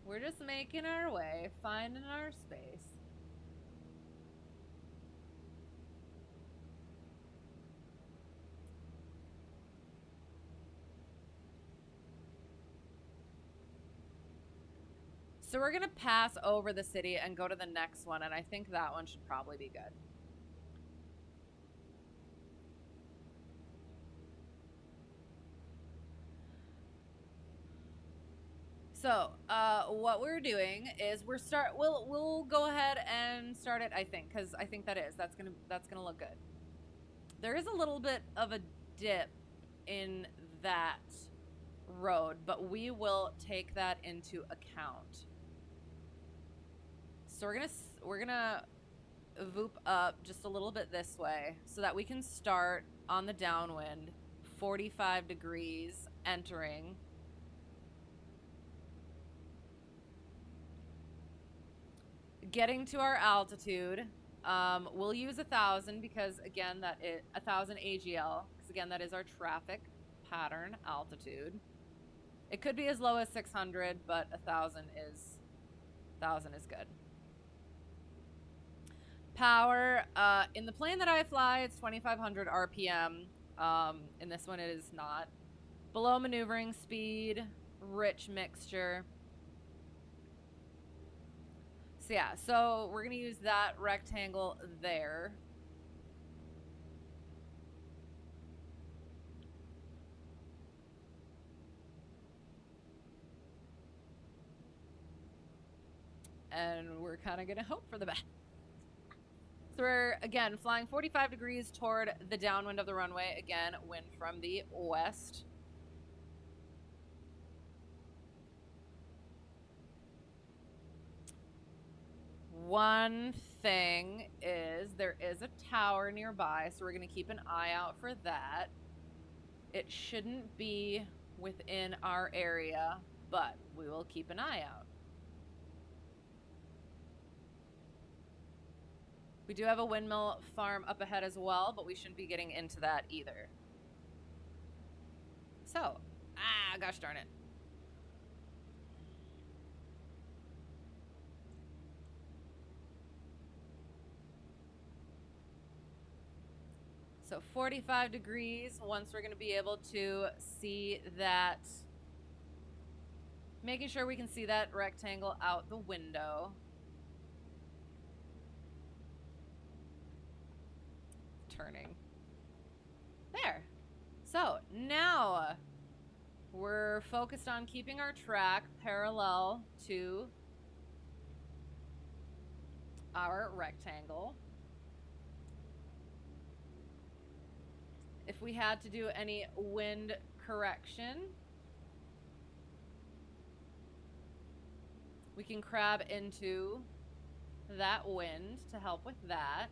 We're just making our way, finding our space. So we're gonna pass over the city and go to the next one, and I think that one should probably be good. So, what we're doing is we'll go ahead and start it, I think, because I think that's gonna look good. There is a little bit of a dip in that road, but we will take that into account. So we're gonna voop up just a little bit this way so that we can start on the downwind, 45 degrees entering. Getting to our altitude, we'll use 1,000 because again 1,000 AGL, because again that is our traffic pattern altitude. It could be as low as 600, but 1,000 is good. Power, in the plane that I fly, it's 2,500 RPM. In this one, it is not. Below maneuvering speed, rich mixture. So yeah, so we're gonna use that rectangle there. And we're kind of gonna hope for the best. So we're, again, flying 45 degrees toward the downwind of the runway. Again, wind from the west. One thing is there is a tower nearby, so we're going to keep an eye out for that. It shouldn't be within our area, but we will keep an eye out. We do have a windmill farm up ahead as well, but we shouldn't be getting into that either. So, gosh darn it. So 45 degrees, once we're going to be able to see that, making sure we can see that rectangle out the window. Turning. There. So now we're focused on keeping our track parallel to our rectangle. If we had to do any wind correction, we can crab into that wind to help with that.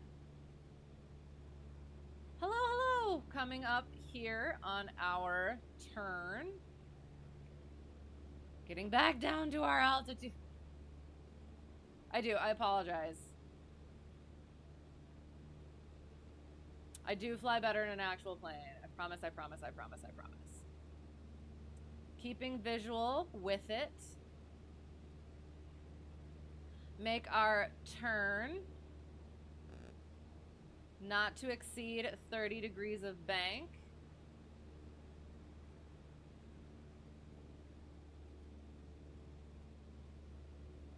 Hello, hello! Coming up here on our turn. Getting back down to our altitude. I apologize. I do fly better in an actual plane. I promise, I promise, I promise, I promise. Keeping visual with it. Make our turn not to exceed 30 degrees of bank.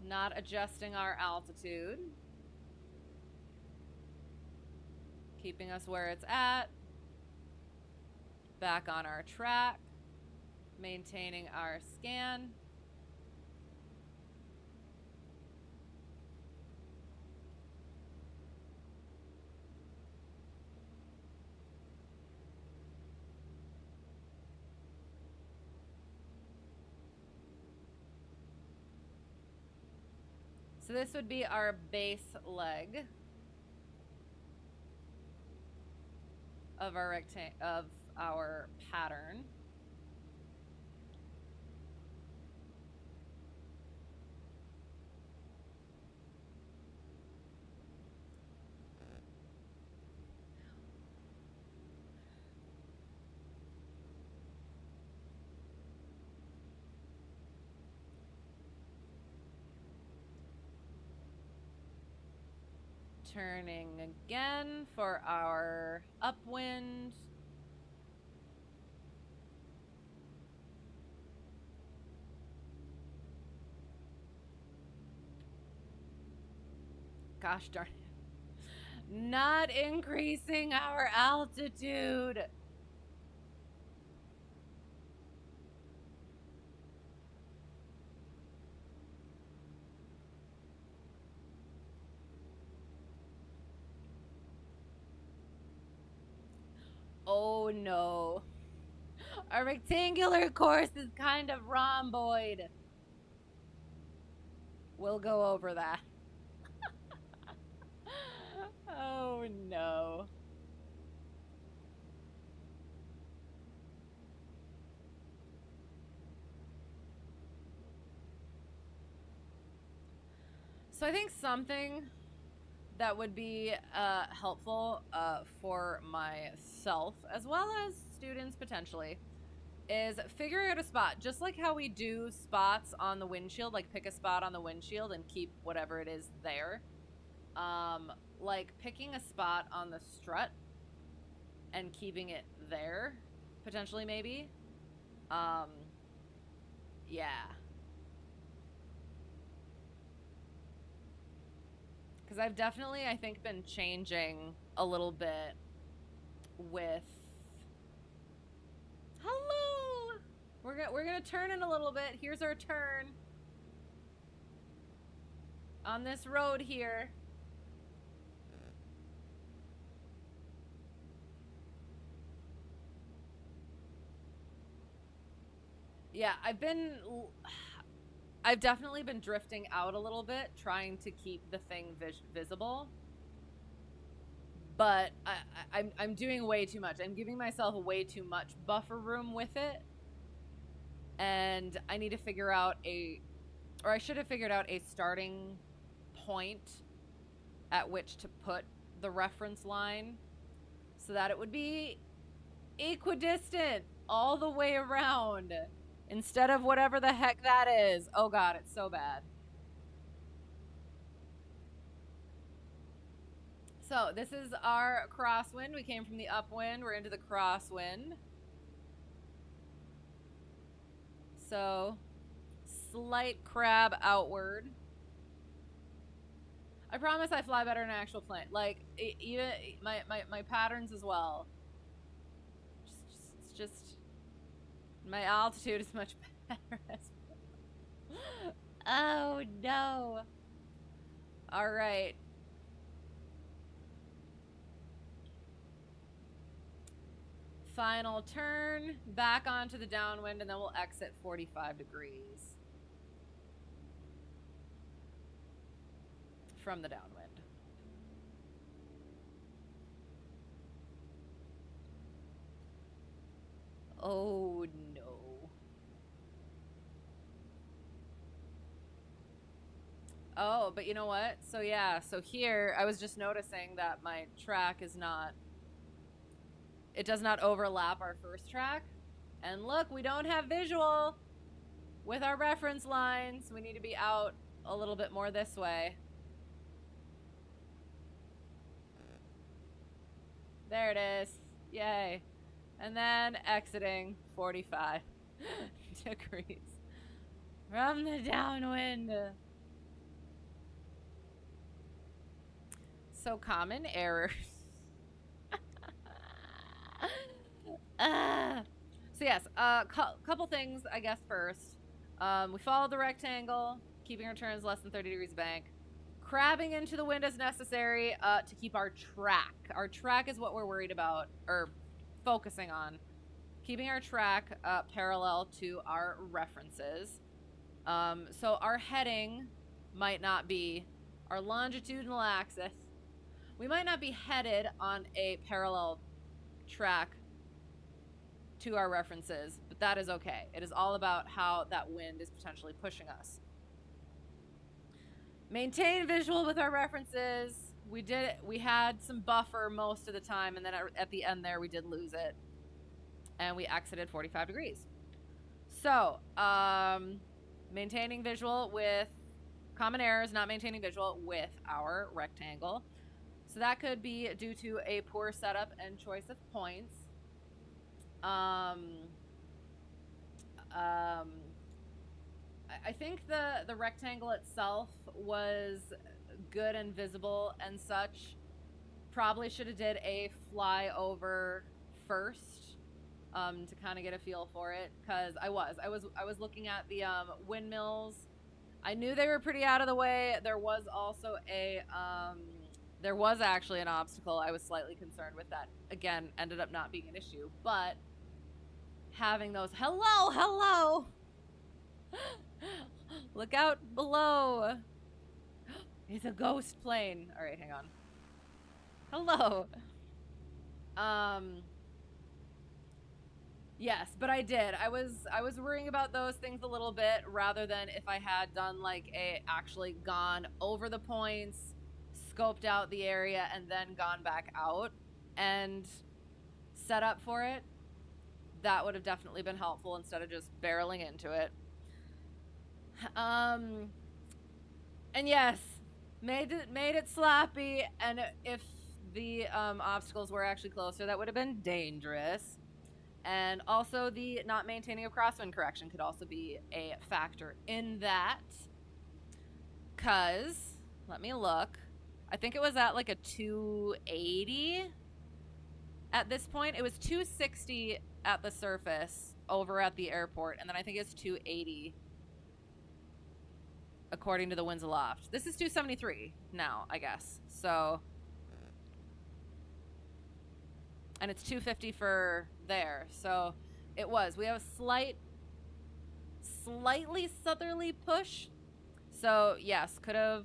Not adjusting our altitude. Keeping us where it's at. Back on our track. Maintaining our scan. So this would be our base leg of our pattern. turning again for our upwind. Gosh darn it. Not increasing our altitude. Oh no. Our rectangular course is kind of rhomboid. We'll go over that. Oh no. So I think something that would be helpful for myself as well as students potentially is figuring out a spot, just like how we do spots on the windshield, like pick a spot on the windshield and keep whatever it is there. Like picking a spot on the strut and keeping it there, potentially, maybe. Yeah. Because I've definitely, I think, been changing a little bit with... Hello! We're gonna turn in a little bit. Here's our turn. On this road here. Yeah, I've definitely been drifting out a little bit, trying to keep the thing visible. But I'm doing way too much. I'm giving myself way too much buffer room with it. And I need to figure out or I should have figured out a starting point at which to put the reference line so that it would be equidistant all the way around. Instead of whatever the heck that is. Oh god, it's so bad. So this is our crosswind. We came from the upwind. We're into the crosswind. So slight crab outward. I promise I fly better in an actual plane. Like, even my patterns as well. It's just... My altitude is much better as well. Oh, no. All right. Final turn. Back onto the downwind, and then we'll exit 45 degrees. From the downwind. Oh, no. Oh, but you know what? So yeah, so here I was just noticing that my track is not, it does not overlap our first track. And look, we don't have visual with our reference lines. We need to be out a little bit more this way. There it is. Yay. And then exiting 45 degrees from the downwind. So common errors. So yes, couple things, I guess, first. We followed the rectangle, keeping our turns less than 30 degrees bank. Crabbing into the wind as necessary to keep our track. Our track is what we're worried about, or focusing on. Keeping our track parallel to our references. So our heading might not be our longitudinal axis. We might not be headed on a parallel track to our references, but that is okay. It is all about how that wind is potentially pushing us. Maintain visual with our references. We had some buffer most of the time, and then at the end there we did lose it. And we exited 45 degrees. So, maintaining visual with common errors, not maintaining visual with our rectangle. So that could be due to a poor setup and choice of points. I think the rectangle itself was good and visible and such. Probably should have did a flyover first to kind of get a feel for it, because I was looking at the windmills. I knew they were pretty out of the way. There was also a there was actually an obstacle. I was slightly concerned with that. Again, ended up not being an issue, but having those hello look out below. It's a ghost plane. All right, hang on. Hello. Yes, but I did. I was worrying about those things a little bit, rather than if I had done like actually gone over the points, scoped out the area, and then gone back out and set up for it. That would have definitely been helpful instead of just barreling into it. And yes, made it sloppy, and if the obstacles were actually closer, that would have been dangerous. And also the not maintaining a crosswind correction could also be a factor in that, because let me look. I think it was at like a 280 at this point. It was 260 at the surface over at the airport, and then I think it's 280 according to the winds aloft. This is 273 now, I guess. So, and it's 250 for there. So it was. We have a slightly southerly push. So yes, could have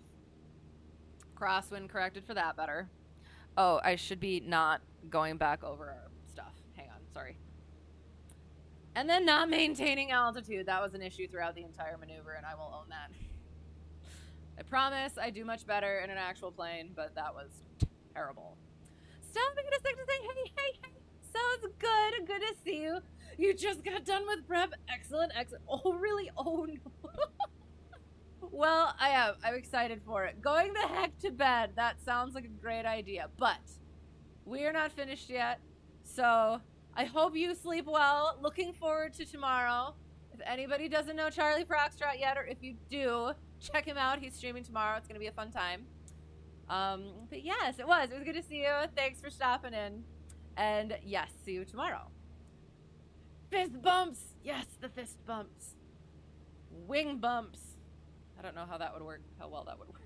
crosswind corrected for that better. Oh, I should be not going back over our stuff. Hang on, sorry. And then not maintaining altitude. That was an issue throughout the entire maneuver, and I will own that. I promise I do much better in an actual plane, but that was terrible. Stop making a second to say, hey. Sounds good. Good to see you. You just got done with prep. Excellent. Oh, really? Oh, no. Well, I am. I'm excited for it. Going the heck to bed. That sounds like a great idea. But we are not finished yet. So I hope you sleep well. Looking forward to tomorrow. If anybody doesn't know Charlie Foxtrot yet, or if you do, check him out. He's streaming tomorrow. It's going to be a fun time. But yes, it was good to see you. Thanks for stopping in. And yes, see you tomorrow. Fist bumps. Yes, the fist bumps. Wing bumps. I don't know how that would work, how well that would work.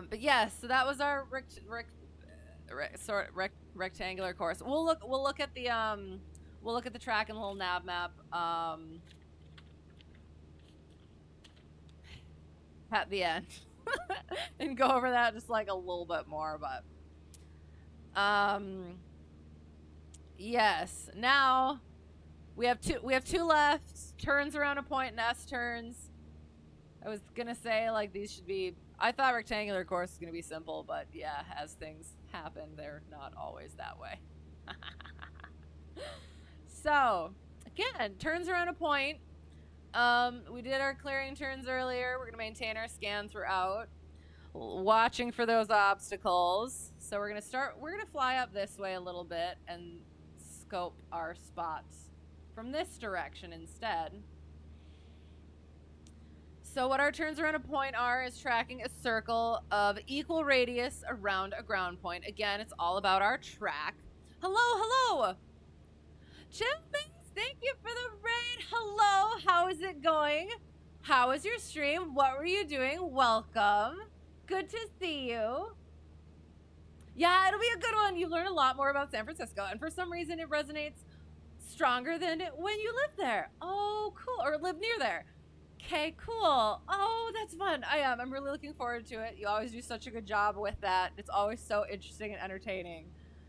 But yes, so that was our rectangular course. We'll look at the track and LittleNavMap at the end. And go over that just like a little bit more, but yes, now we have two left, turns around a point and S turns. I was gonna say like these should be, I thought rectangular course was gonna be simple, but yeah, as things happen, they're not always that way. So again, turns around a point. We did our clearing turns earlier. We're gonna maintain our scan throughout, watching for those obstacles. So we're gonna fly up this way a little bit and scope our spots from this direction instead. So what our turns around a point are is tracking a circle of equal radius around a ground point. Again, it's all about our track. Hello. Chipmunk, thank you for the raid. Hello, how is it going? How was your stream? What were you doing? Welcome. Good to see you. Yeah, it'll be a good one. You learn a lot more about San Francisco, and for some reason it resonates stronger than when you live there. Oh, cool. Or live near there. Okay, cool. Oh, that's fun. I'm really looking forward to it. You always do such a good job with that. It's always so interesting and entertaining.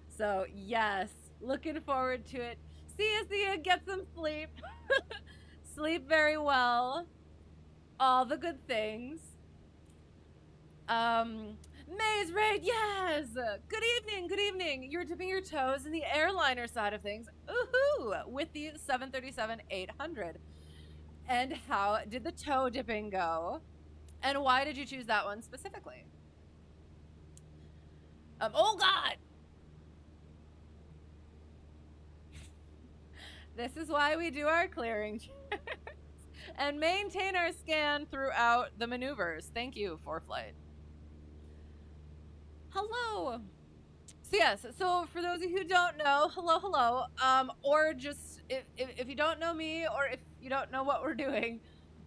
So, yes, looking forward to it. See you. Get some sleep. Sleep very well. All the good things. Maze Raid, yes! Good evening. You're dipping your toes in the airliner side of things. Ooh-hoo! With the 737-800. And how did the toe dipping go? And why did you choose that one specifically? Oh God! This is why we do our clearing and maintain our scan throughout the maneuvers. Thank you, Preflight. Hello. So yes, so for those of you who don't know, hello, or just if you don't know me, or if you don't know what we're doing,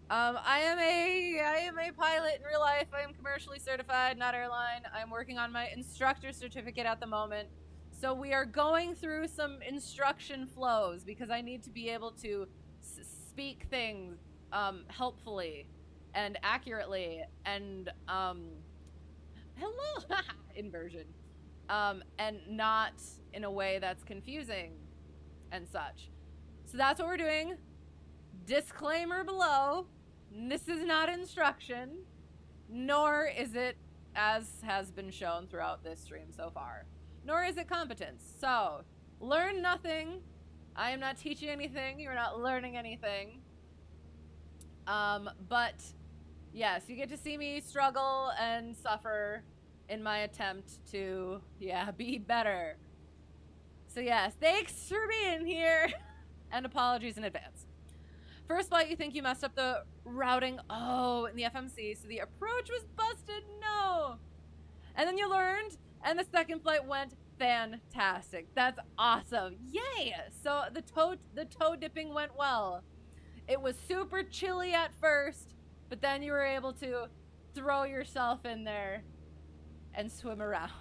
I am a pilot in real life. I am commercially certified, not airline. I'm working on my instructor certificate at the moment. So we are going through some instruction flows because I need to be able to speak things helpfully and accurately and hello inversion. And not in a way that's confusing and such. So that's what we're doing. Disclaimer below, this is not instruction, nor is it, as has been shown throughout this stream so far, nor is it competence. So, learn nothing. I am not teaching anything. You're not learning anything. But, yes, you get to see me struggle and suffer in my attempt to, be better. So yes, thanks for being here, and apologies in advance. First flight, you think you messed up the routing, in the FMC, so the approach was busted, no. And then you learned, and the second flight went fantastic. That's awesome, yay! So the toe dipping went well. It was super chilly at first, but then you were able to throw yourself in there and swim around.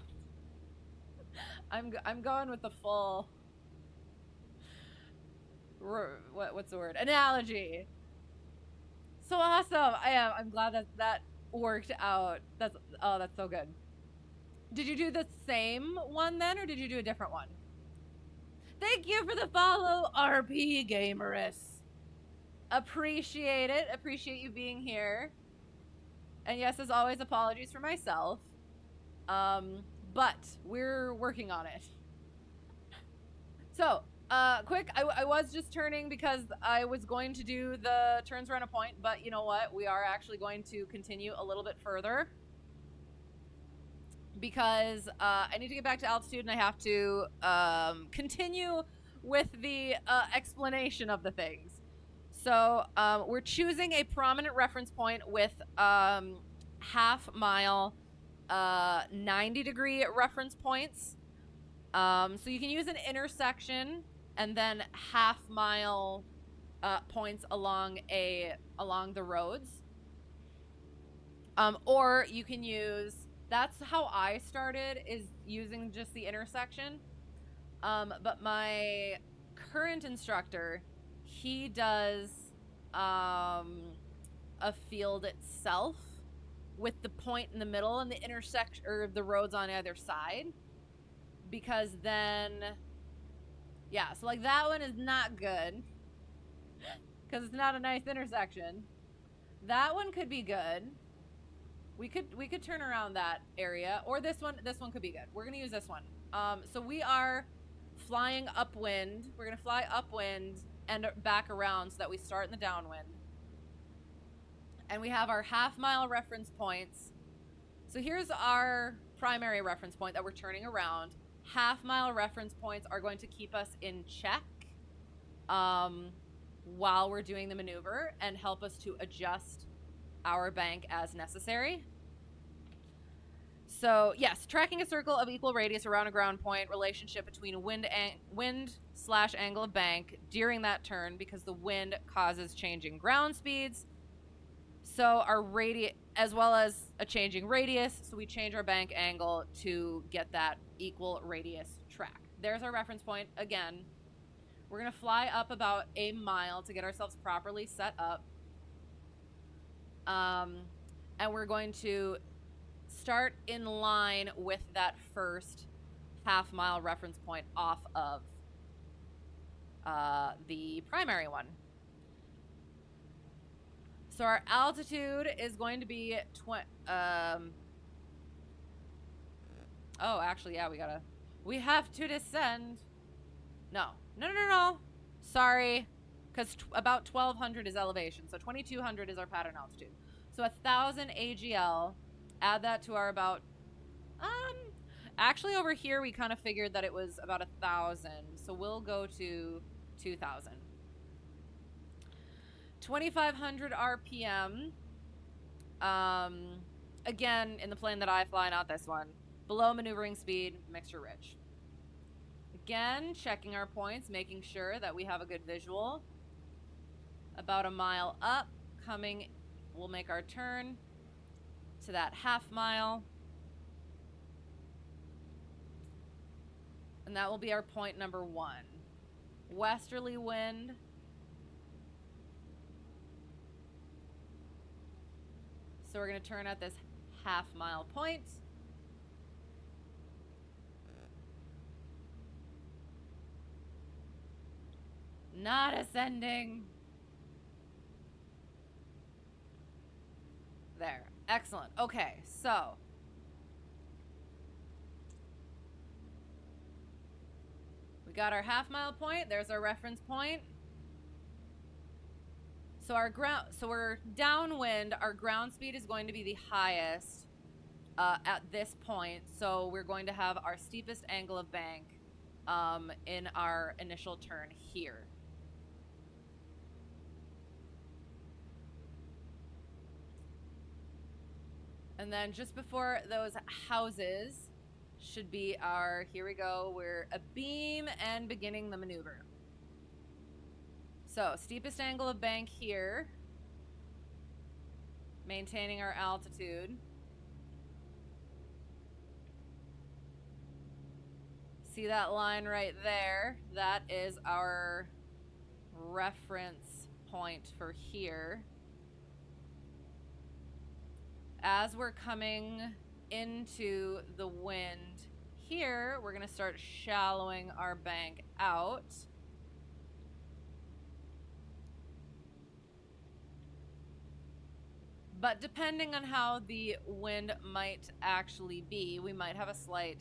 I'm going with the full what's the word? Analogy. So awesome. I'm glad that worked out. That's so good. Did you do the same one then, or did you do a different one? Thank you for the follow, RP Gamerus. Appreciate it. Appreciate you being here. And yes, as always, apologies for myself. But we're working on it. So, quick, I was just turning because I was going to do the turns around a point, but you know what? We are actually going to continue a little bit further because I need to get back to altitude and I have to continue with the explanation of the things. So, we're choosing a prominent reference point with half mile 90-degree reference points. So you can use an intersection and then half mile points along the roads. Or you can use, that's how I started, is using just the intersection. But my current instructor, he does a field itself with the point in the middle and the intersection, or the roads on either side, because then, so like that one is not good because it's not a nice intersection. That one could be good. We could turn around that area, or this one could be good. We're gonna use this one. So we are flying upwind. We're gonna fly upwind and back around so that we start in the downwind. And we have our half-mile reference points. So here's our primary reference point that we're turning around. Half-mile reference points are going to keep us in check while we're doing the maneuver and help us to adjust our bank as necessary. So yes, tracking a circle of equal radius around a ground point, relationship between wind/angle of bank during that turn, because the wind causes changing ground speeds. So our radius, as well as a changing radius, so we change our bank angle to get that equal radius track. There's our reference point. Again, we're going to fly up about a mile to get ourselves properly set up. And we're going to start in line with that first half-mile reference point off of the primary one. So our altitude is going to be we have to descend. No. Sorry, because about 1,200 is elevation, so 2,200 is our pattern altitude. So 1,000 AGL. Add that to our about Actually, over here, we kind of figured that it was about 1,000. So we'll go to 2,000. 2,500 RPM. Again, in the plane that I fly, not this one. Below maneuvering speed, mixture rich. Again, checking our points, making sure that we have a good visual. About a mile up, coming, we'll make our turn to that half mile. And that will be our point number 1. Westerly wind. So we're going to turn at this half mile point. Not ascending. There. Excellent. Okay, so we got our half mile point. There's our reference point. So we're downwind. Our ground speed is going to be the highest at this point. So we're going to have our steepest angle of bank in our initial turn here. And then just before those houses should be our, here we go, we're abeam and beginning the maneuver. So steepest angle of bank here, maintaining our altitude. See that line right there? That is our reference point for here. As we're coming into the wind here, we're going to start shallowing our bank out. But depending on how the wind might actually be, we might have a slight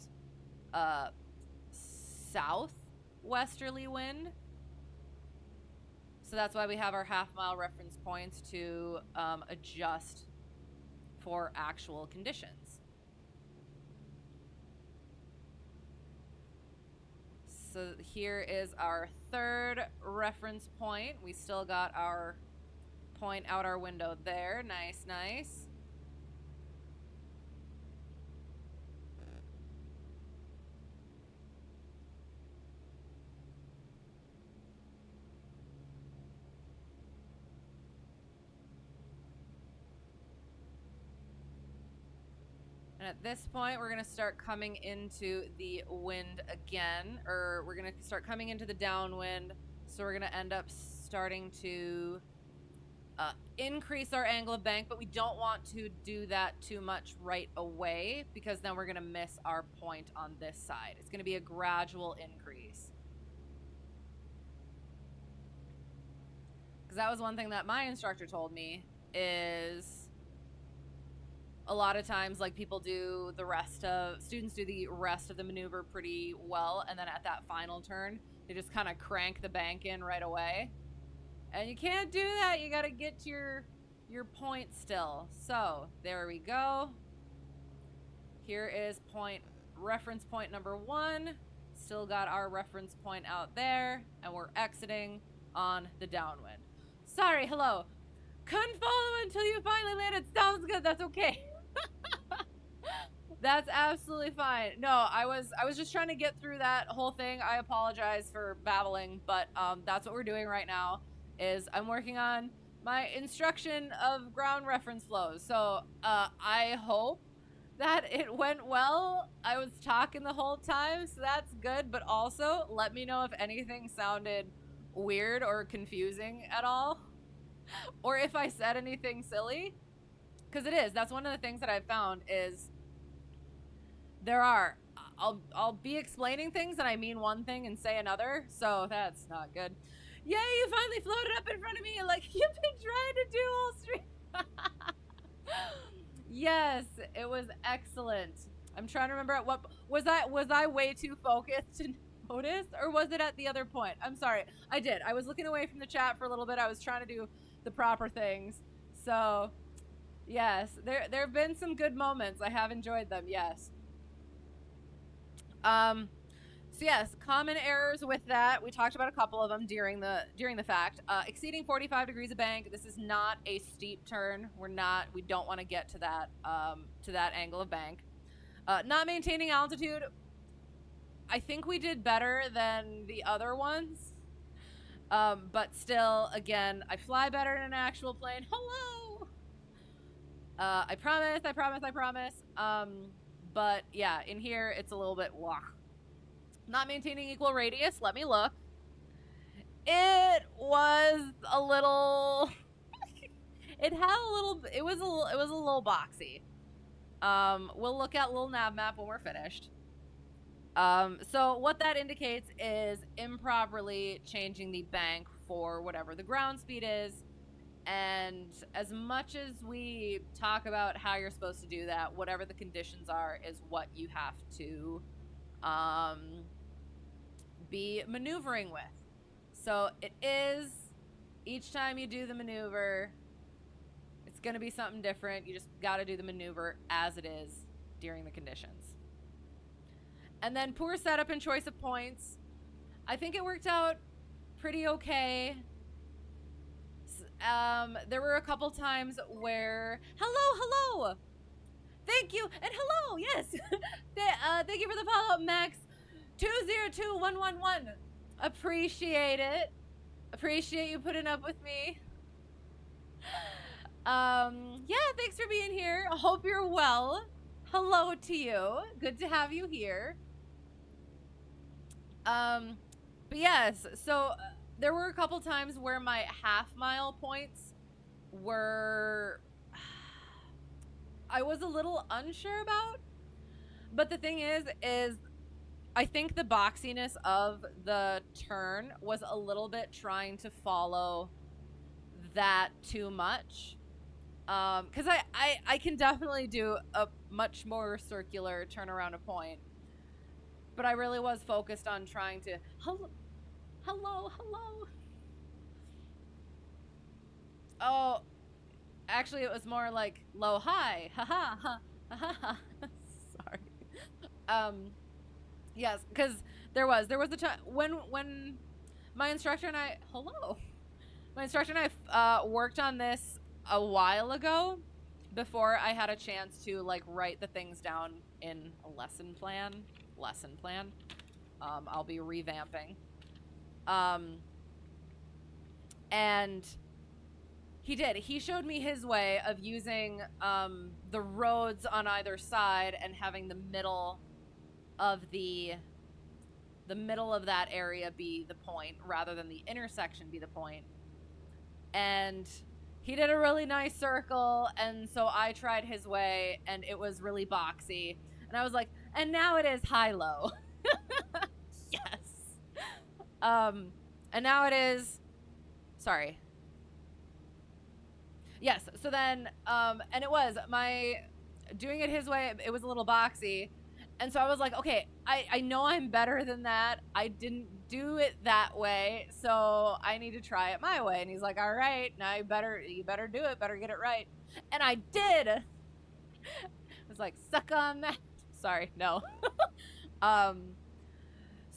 southwesterly wind. So that's why we have our half-mile reference points to adjust for actual conditions. So here is our third reference point. We still got our point out our window there. Nice, nice. And at this point, we're going to start coming into the wind again, or we're going to start coming into the downwind. So we're going to end up starting to increase our angle of bank, but we don't want to do that too much right away because then we're going to miss our point on this side. It's going to be a gradual increase. Because that was one thing that my instructor told me is a lot of times, like, people do the rest of, students do the rest of the maneuver pretty well, and then at that final turn, they just kind of crank the bank in right away. And you can't do that. You got to get to your point still. So, there we go. Here is reference point number 1. Still got our reference point out there, and we're exiting on the downwind. Sorry, hello. Couldn't follow until you finally landed. Sounds good. That's okay. That's absolutely fine. No, I was just trying to get through that whole thing. I apologize for babbling, but that's what we're doing right now. Is I'm working on my instruction of ground reference flows. So I hope that it went well. I was talking the whole time, so that's good. But also, let me know if anything sounded weird or confusing at all, or if I said anything silly. Because it is. That's one of the things that I've found is I'll be explaining things and I mean one thing and say another. So that's not good. Yay, you finally floated up in front of me like you've been trying to do all stream. Yes, it was excellent. I'm trying to remember at what was I way too focused to notice, or was it at the other point? I'm sorry. I did. I was looking away from the chat for a little bit. I was trying to do the proper things. So yes, there have been some good moments. I have enjoyed them, yes. So yes, common errors with that. We talked about a couple of them during the fact. Exceeding 45 degrees of bank. This is not a steep turn. We don't want to get to that angle of bank. Not maintaining altitude. I think we did better than the other ones. But still, again, I fly better in an actual plane. Hello. I promise. But yeah, in here it's a little bit wah. Not maintaining equal radius. Let me look. It was a little. It was a little boxy. We'll look at LittleNavMap when we're finished. So what that indicates is improperly changing the bank for whatever the ground speed is. And as much as we talk about how you're supposed to do that, whatever the conditions are is what you have to be maneuvering with. So it is, each time you do the maneuver, it's going to be something different. You just got to do the maneuver as it is during the conditions. And then poor setup and choice of points. I think it worked out pretty okay. There were a couple times where, hello, thank you, and hello, yes, thank you for the follow-up, Max 202111. Appreciate it. Appreciate you putting up with me. Yeah, thanks for being here. I hope you're well. Hello to you. Good to have you here. But yes, so there were a couple times where my half-mile points were, I was a little unsure about. But the thing is I think the boxiness of the turn was a little bit trying to follow that too much. Because I can definitely do a much more circular turn around a point. But I really was focused on trying to, hello. Oh, actually it was more like low high. Ha. Sorry. Yes, because there was a time when my instructor and I, worked on this a while ago before I had a chance to like write the things down in a lesson plan. I'll be revamping. And he showed me his way of using the roads on either side and having the middle of that area be the point rather than the intersection be the point. And he did a really nice circle, and so I tried his way, and it was really boxy. And I was like, and now it is high-low. Yes. And now it is, sorry. Yes, so then, and it was, doing it his way, it was a little boxy. And so I was like, okay, I know I'm better than that. I didn't do it that way, so I need to try it my way. And he's like, all right, now you better do it, better get it right. And I did. I was like, suck on that. Sorry, no.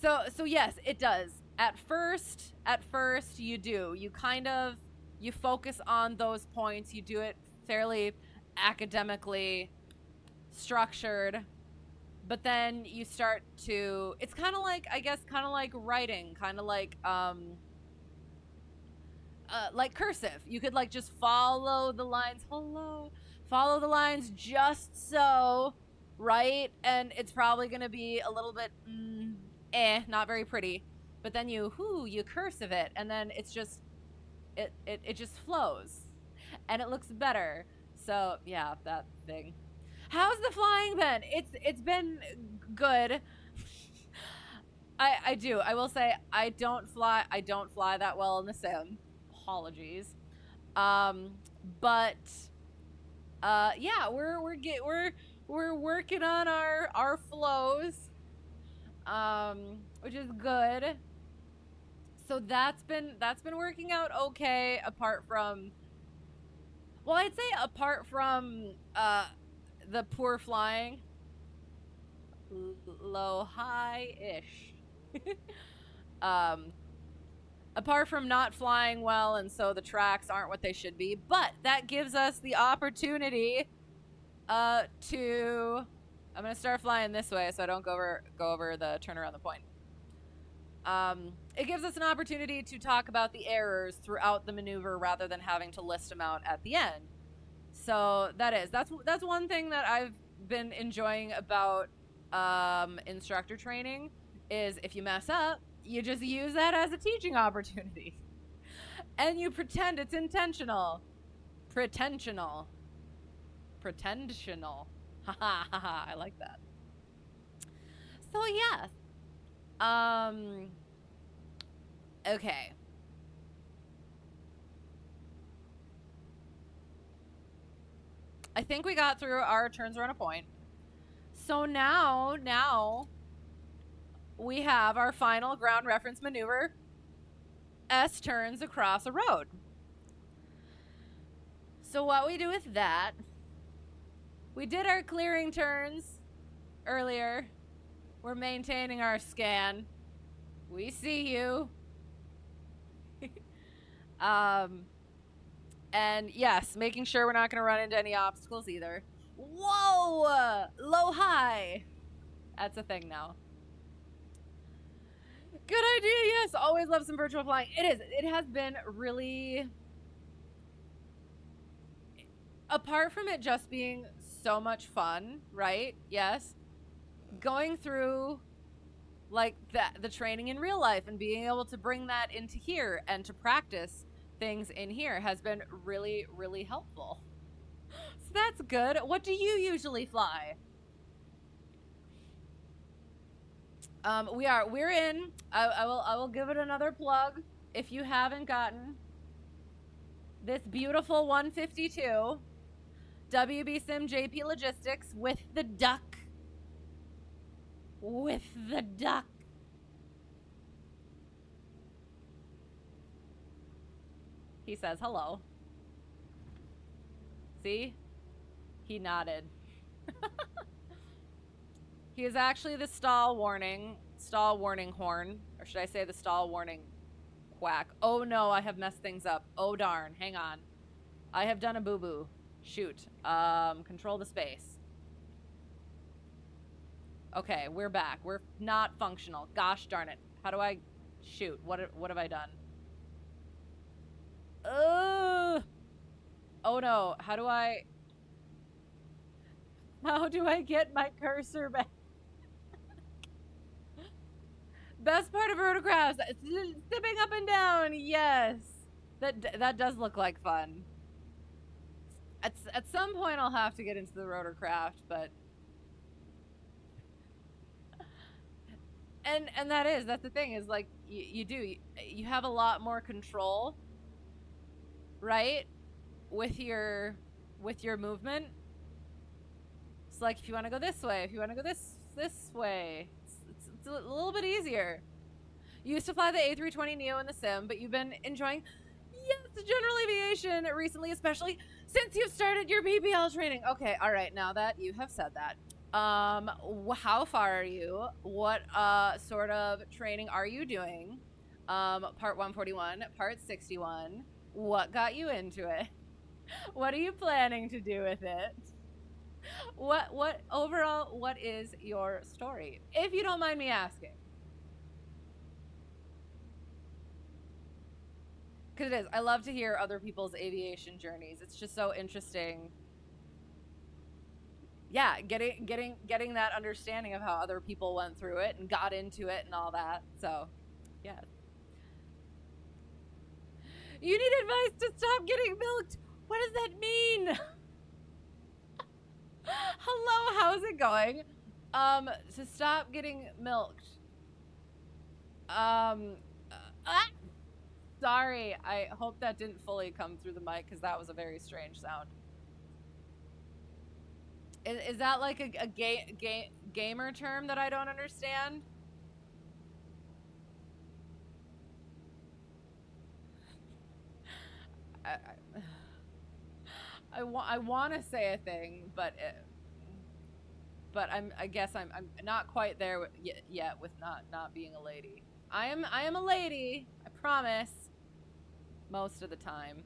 So yes, it does. At first you focus on those points. You do it fairly academically structured. But then you start to, it's kind of like, I guess, kind of like writing, kind of like cursive. You could like just follow the lines, follow the lines just so, right? And it's probably going to be a little bit, not very pretty. But then you cursive it, and then it's just, it just flows. And it looks better. So, yeah, that thing. How's the flying been? It's been good. I will say I don't fly that well in the sim. Apologies. But yeah, we're working on our flows. Which is good. So that's been working out okay, apart from the poor flying. low, high-ish. Apart from not flying well, and so the tracks aren't what they should be, but that gives us the opportunity to... I'm going to start flying this way so I don't go over the turn around the point. It gives us an opportunity to talk about the errors throughout the maneuver rather than having to list them out at the end. So that's one thing that I've been enjoying about instructor training, is if you mess up, you just use that as a teaching opportunity. And you pretend it's intentional. Pretensional. Ha ha ha ha. I like that. So yeah. Okay. I think we got through our turns around a point. So now we have our final ground reference maneuver, S turns across a road. So what we do with that, we did our clearing turns earlier. We're maintaining our scan. We see you. And yes, making sure we're not going to run into any obstacles either. Whoa! Low high. That's a thing now. Good idea, yes. Always love some virtual flying. It is. It has been really... Apart from it just being so much fun, right? Yes. Going through, like, the training in real life and being able to bring that into here and to practice things in here has been really, really helpful. So that's good. What do you usually fly? We're in. I will give it another plug if you haven't gotten this beautiful 152 WB Sim JP Logistics with the duck. With the duck. He says hello. See? He nodded. He is actually the stall warning horn. Or should I say the stall warning quack? Oh no, I have messed things up. Oh darn, hang on. I have done a boo-boo. Shoot. Control the space. Okay, we're back. We're not functional. Gosh darn it. How do I... Shoot, what have I done? Oh no, how do I get my cursor back? Best part of rotorcraft, zipping up and down. Yes, that does look like fun. At some point I'll have to get into the rotorcraft, but and that's the thing, is like you have a lot more control, right, with your movement. It's like if you want to go this way, if you want to go this way, it's a little bit easier. You used to fly the A320neo in the sim, but you've been enjoying, yes, general aviation recently, especially since you've started your PPL training. Okay, all right, now that you have said that, how far are you? What sort of training are you doing? Part 141, part 61. What got you into it? What are you planning to do with it? What overall, what is your story? If you don't mind me asking. Because it is. I love to hear other people's aviation journeys. It's just so interesting. Yeah, getting that understanding of how other people went through it and got into it and all that. So, yeah. You need advice to stop getting milked. What does that mean? Hello, how's it going? To stop getting milked. Sorry, I hope that didn't fully come through the mic because that was a very strange sound. Is that like a gamer term that I don't understand? I want to say a thing, but but I guess I'm not quite there yet with not being a lady. I am a lady, I promise, most of the time.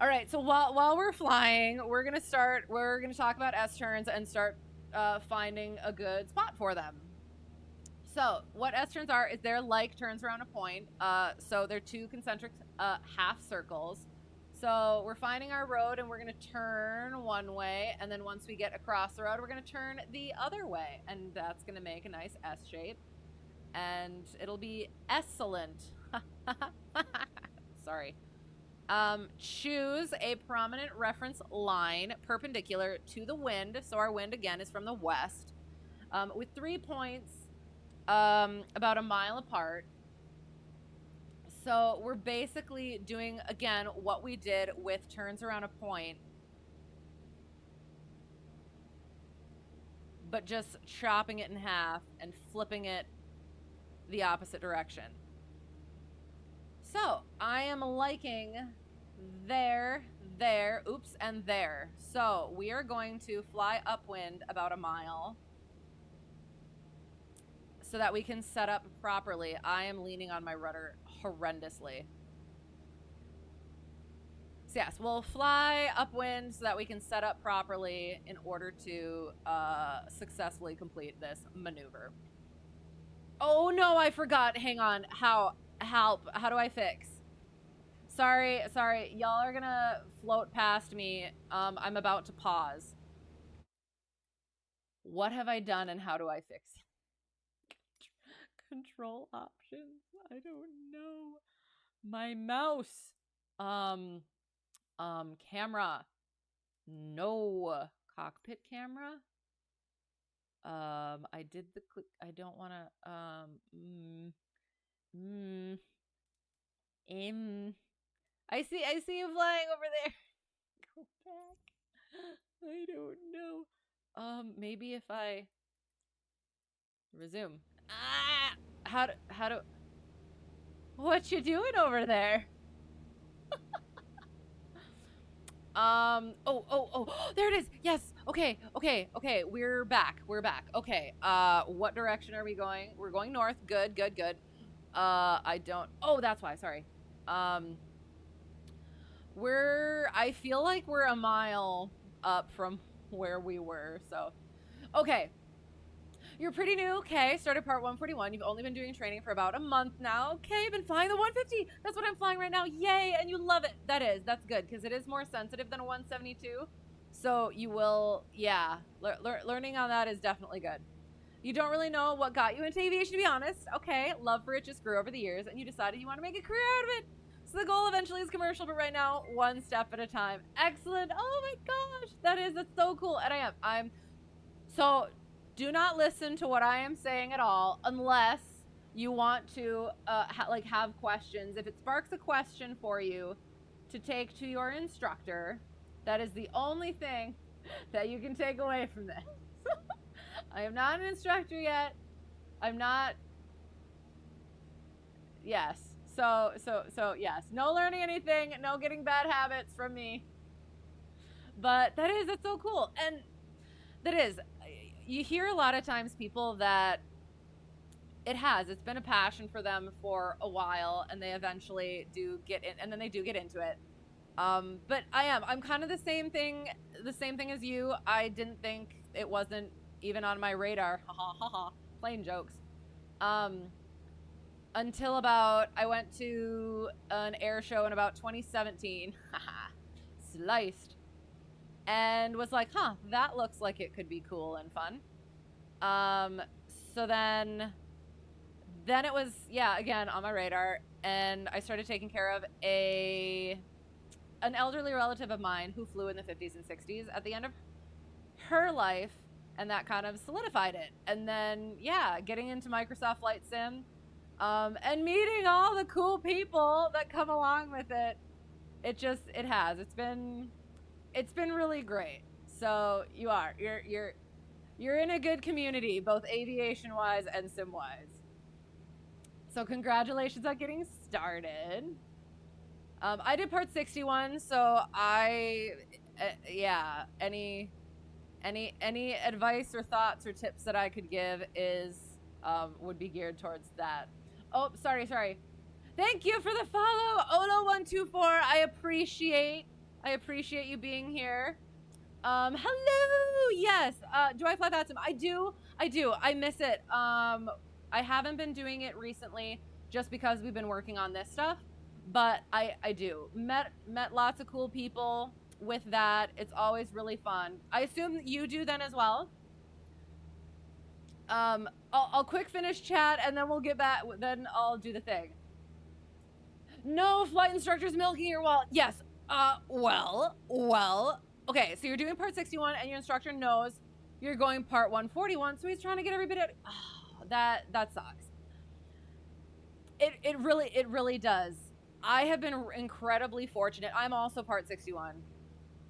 All right, so while we're flying, we're gonna talk about S-turns and start finding a good spot for them. So what S-turns are is they're like turns around a point. So they're two concentric half circles. So we're finding our road and we're gonna turn one way, and then once we get across the road, we're gonna turn the other way, and that's gonna make a nice S shape, and it'll be excellent. Sorry. Choose a prominent reference line perpendicular to the wind. So our wind again is from the west, with 3 points about a mile apart. So we're basically doing, again, what we did with turns around a point, but just chopping it in half and flipping it the opposite direction. So I am liking there, oops, and there. So we are going to fly upwind about a mile so that we can set up properly. I am leaning on my rudder horrendously. So yes, we'll fly upwind so that we can set up properly in order to successfully complete this maneuver. Oh no, I forgot. Hang on. How do I fix? Sorry. Y'all are gonna float past me. I'm about to pause. What have I done and how do I fix it? Control options. I don't know. My mouse. Camera. No. Cockpit camera. I did the click. I don't want to, I see you flying over there. Go back. I don't know. Maybe if I resume. How do, what you doing over there? Oh, there it is. Yes. Okay. We're back. Okay. What direction are we going? We're going north. Good. I don't, oh, that's why. Sorry. I feel like we're a mile up from where we were. So, okay. You're pretty new. Okay. Started part 141. You've only been doing training for about a month now. Okay. Been flying the 150. That's what I'm flying right now. Yay. And you love it. That's good. Because it is more sensitive than a 172. So you will, yeah. Learning on that is definitely good. You don't really know what got you into aviation, to be honest. Okay. Love for it just grew over the years. And you decided you want to make a career out of it. So the goal eventually is commercial, but right now, one step at a time. Excellent. Oh my gosh. That's so cool. And I'm so... Do not listen to what I am saying at all unless you want to have questions. If it sparks a question for you to take to your instructor, that is the only thing that you can take away from this. I am not an instructor yet. I'm not. Yes. So yes. No learning anything. No getting bad habits from me. But that's so cool. And that is. You hear a lot of times people that it's been a passion for them for a while and they eventually do get in, and then they do get into it. But I'm kind of the same thing as you. I didn't think, it wasn't even on my radar. Plain jokes. Until I went to an air show in about 2017. Sliced. And was like, that looks like it could be cool and fun. So then it was, again, on my radar, and I started taking care of an elderly relative of mine who flew in the 50s and 60s at the end of her life, and that kind of solidified it. And then, getting into Microsoft Flight Sim, and meeting all the cool people that come along with it. It's been really great. So you're in a good community, both aviation wise and sim wise. So congratulations on getting started. I did part 61, so any Any advice or thoughts or tips that I could give is would be geared towards that. Oh, sorry. Thank you for the follow, Olo124. I appreciate you being here. Hello. Yes. Do I fly Phantom? I do. I miss it. I haven't been doing it recently just because we've been working on this stuff, but I do. Met lots of cool people with that. It's always really fun. I assume you do then as well. I'll quick finish chat and then we'll get back. Then I'll do the thing. No flight instructors milking your wallet. Yes. Well. Okay, so you're doing part 61 and your instructor knows you're going part 141, so he's trying to get every bit of that sucks. It really does. I have been incredibly fortunate. I'm also part 61.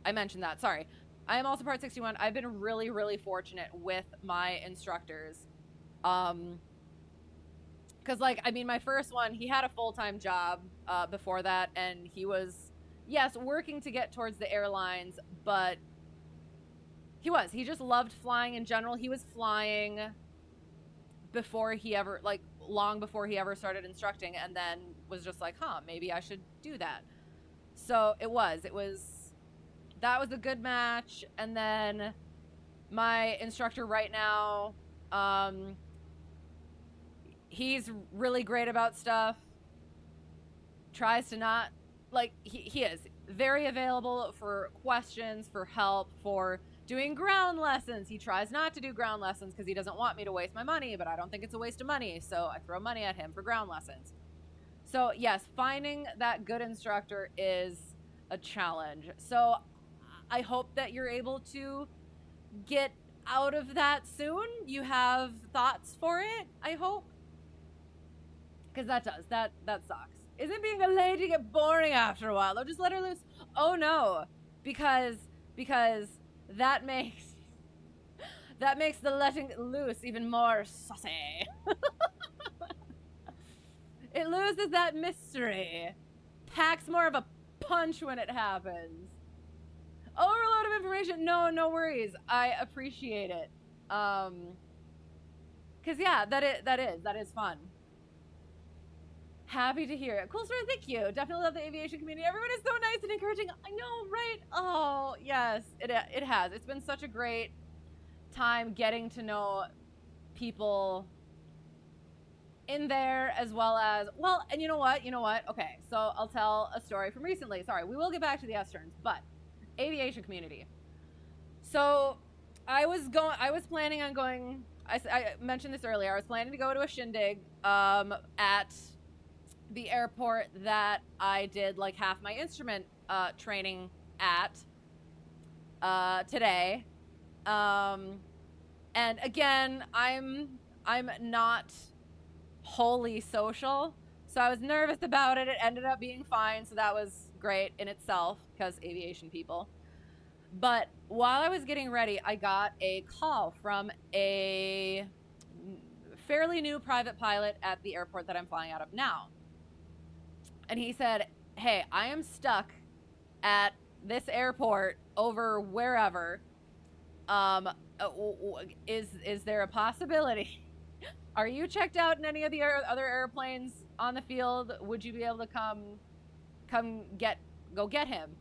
I mentioned that. Sorry. I am also part 61. I've been really fortunate with my instructors. Cause like, I mean, my first one, he had a full-time job before that, and he was, yes, working to get towards the airlines, but he just loved flying in general. He was flying before he ever, like, long before he ever started instructing, and then was just like, maybe I should do that. So that was a good match. And then my instructor right now, he's really great about stuff. Tries to not, like, he is very available for questions, for help, for doing ground lessons. He tries not to do ground lessons because he doesn't want me to waste my money, but I don't think it's a waste of money, so I throw money at him for ground lessons. So yes, finding that good instructor is a challenge. So I hope that you're able to get out of that soon. You have thoughts for it, I hope. Because that sucks. Isn't being a lady get boring after a while? They'll just let her loose. Oh no, because that makes the letting loose even more saucy. It loses that mystery. Packs more of a punch when it happens. Overload of information. No worries. I appreciate it. Cause yeah, that is fun. Happy to hear it. Cool story. Thank you. Definitely love the aviation community. Everyone is so nice and encouraging. I know, right? Oh yes, it has. It's been such a great time getting to know people in there, as well as, well, and you know what? Okay, so I'll tell a story from recently. Sorry, we will get back to the S-turns, but aviation community. So I was planning on going, I mentioned this earlier, I was planning to go to a shindig at the airport that I did like half my instrument training at today. And again, I'm not wholly social, so I was nervous about it. It ended up being fine, so that was great in itself because aviation people. But while I was getting ready, I got a call from a fairly new private pilot at the airport that I'm flying out of now. And he said, hey, I am stuck at this airport over wherever. Is there a possibility? Are you checked out in any of the other airplanes on the field? Would you be able to go get him?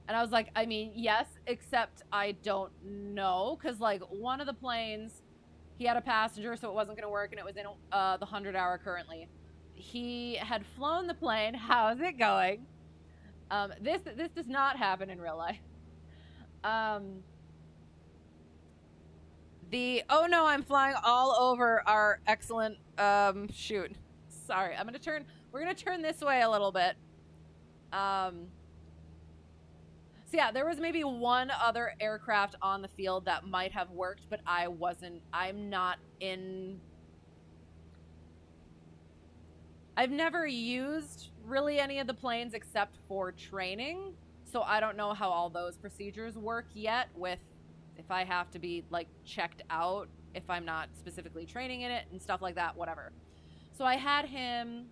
And I was like, I mean, yes, except I don't know. Cause like one of the planes, he had a passenger, so it wasn't going to work. And it was in the 100-hour currently. He had flown the plane. How's it going? This does not happen in real life. Oh no, I'm flying all over our excellent, shoot. Sorry, we're gonna turn this way a little bit. So yeah, there was maybe one other aircraft on the field that might have worked, but I'm not in, I've never used really any of the planes except for training, so I don't know how all those procedures work yet with if I have to be like checked out if I'm not specifically training in it and stuff like that, whatever. So I had him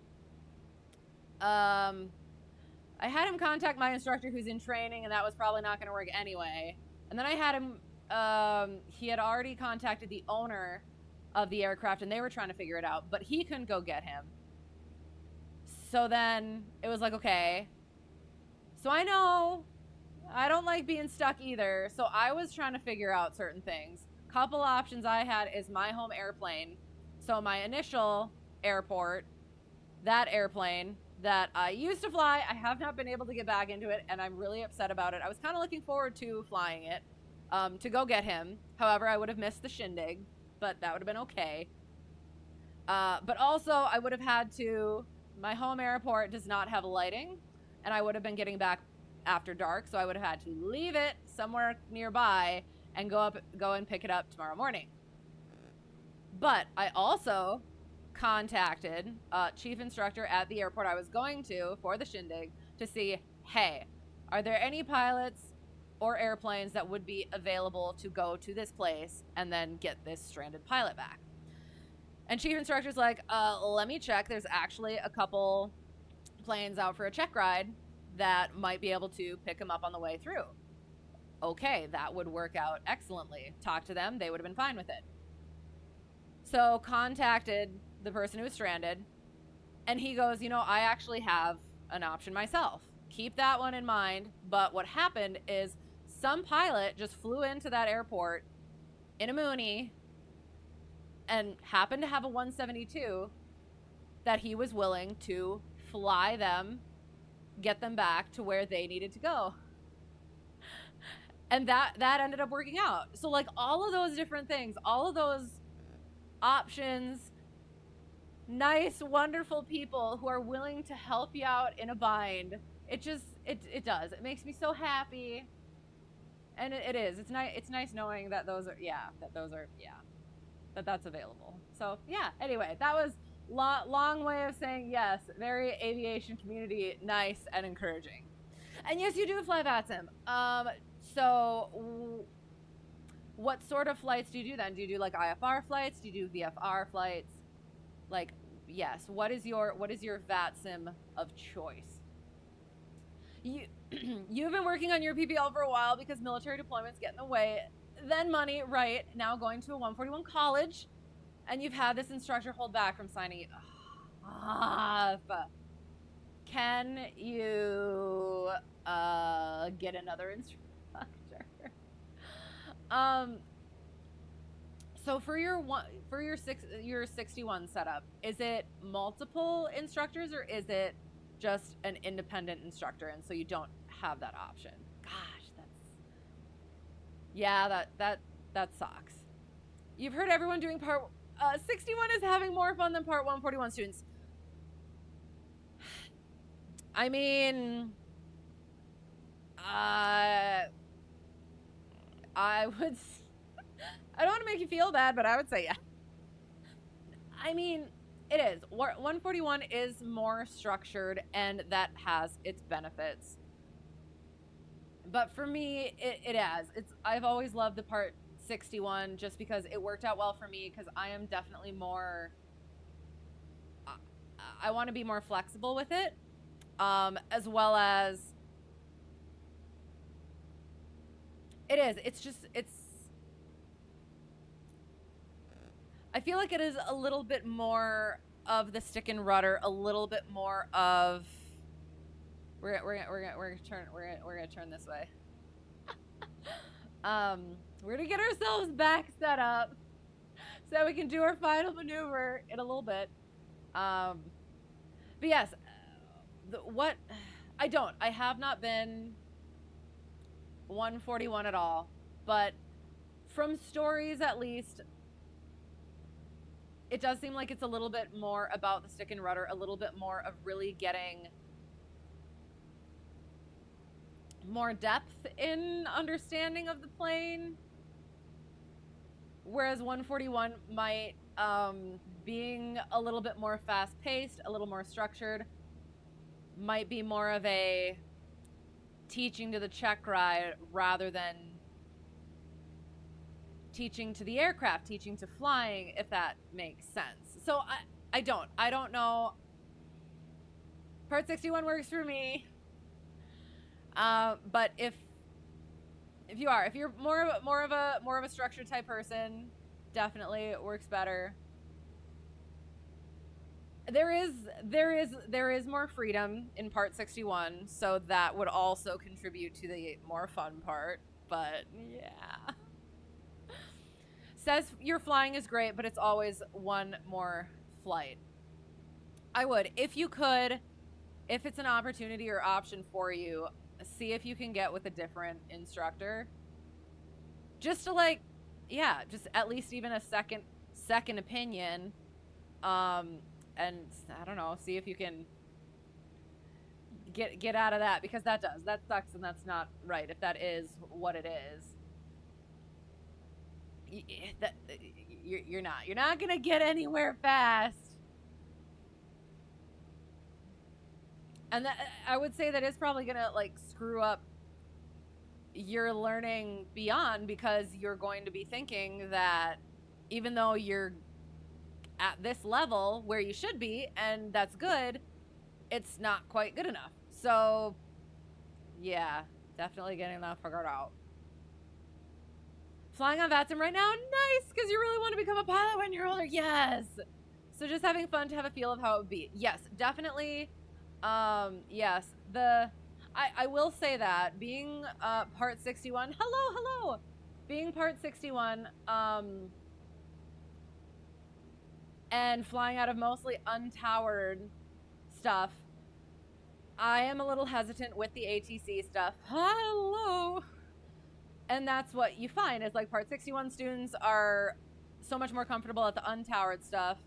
contact my instructor who's in training, and that was probably not going to work anyway. And then I had him he had already contacted the owner of the aircraft and they were trying to figure it out, but he couldn't go get him. So then it was like, okay. So I know I don't like being stuck either. So I was trying to figure out certain things. Couple options I had is my home airplane. So my initial airport, that airplane that I used to fly, I have not been able to get back into it, and I'm really upset about it. I was kind of looking forward to flying it to go get him. However, I would have missed the shindig, but that would have been okay. But also, I would have had to, my home airport does not have lighting, and I would have been getting back after dark, so I would have had to leave it somewhere nearby and go and pick it up tomorrow morning. But I also contacted chief instructor at the airport I was going to for the shindig to see, hey, are there any pilots or airplanes that would be available to go to this place and then get this stranded pilot back? And chief instructor's like, let me check. There's actually a couple planes out for a check ride that might be able to pick him up on the way through. Okay, that would work out excellently. Talk to them, they would have been fine with it. So contacted the person who was stranded, and he goes, you know, I actually have an option myself. Keep that one in mind. But what happened is some pilot just flew into that airport in a Mooney and happened to have a 172 that he was willing to fly them, get them back to where they needed to go. And that ended up working out. So like all of those different things, all of those options, nice, wonderful people who are willing to help you out in a bind. It does. It makes me so happy. And it is. It's nice knowing that that's available. So yeah, anyway, that was long way of saying yes, very aviation community, nice and encouraging. And yes, you do fly VATSIM. So what sort of flights do you do then? Do you do like IFR flights? Do you do VFR flights? Like, yes, what is your VATSIM of choice? You've been working on your PPL for a while because military deployments get in the way. Then money, right? Now going to a 141 college, and you've had this instructor hold back from signing you off. Can you get another instructor? So for your 61 setup, is it multiple instructors or is it just an independent instructor, and so you don't have that option? Gosh, that sucks. You've heard everyone doing part 61 is having more fun than part 141 students. I mean, I would. I don't want to make you feel bad, but I would say yeah. I mean, it is. 141 is more structured, and that has its benefits. But for me, it has. I've always loved the part 61 just because it worked out well for me, because I am definitely more. I want to be more flexible with it, as well as. It is. It's. I feel like it is a little bit more of the stick and rudder, a little bit more of. We're gonna turn this way. We're gonna get ourselves back set up so we can do our final maneuver in a little bit. But yes, I have not been 141 at all, but from stories at least, it does seem like it's a little bit more about the stick and rudder, a little bit more of really getting more depth in understanding of the plane. Whereas 141 might, being a little bit more fast-paced, a little more structured, might be more of a teaching to the check ride rather than teaching to the aircraft, teaching to flying, if that makes sense. So I don't know. Part 61 works for me. But if if you're more of a structured type person, definitely it works better. There is more freedom in part 61, so that would also contribute to the more fun part, but yeah. Says your flying is great, but it's always one more flight. I would, if you could, if it's an opportunity or option for you, see if you can get with a different instructor. Just to like, yeah, just at least even a second opinion. And I don't know, see if you can get out of that, because that sucks and that's not right if that is what it is. You're not gonna get anywhere fast. And that, I would say that is probably gonna like screw up your learning beyond, because you're going to be thinking that even though you're at this level where you should be, and that's good, it's not quite good enough. So yeah, definitely getting that figured out. Flying on VATSIM right now, nice, because you really want to become a pilot when you're older. Yes. So just having fun to have a feel of how it would be. Yes, definitely. Yes, I will say that being part 61, hello, being part 61, and flying out of mostly untowered stuff, I am a little hesitant with the ATC stuff. Hello. And that's what you find is like part 61 students are so much more comfortable at the untowered stuff,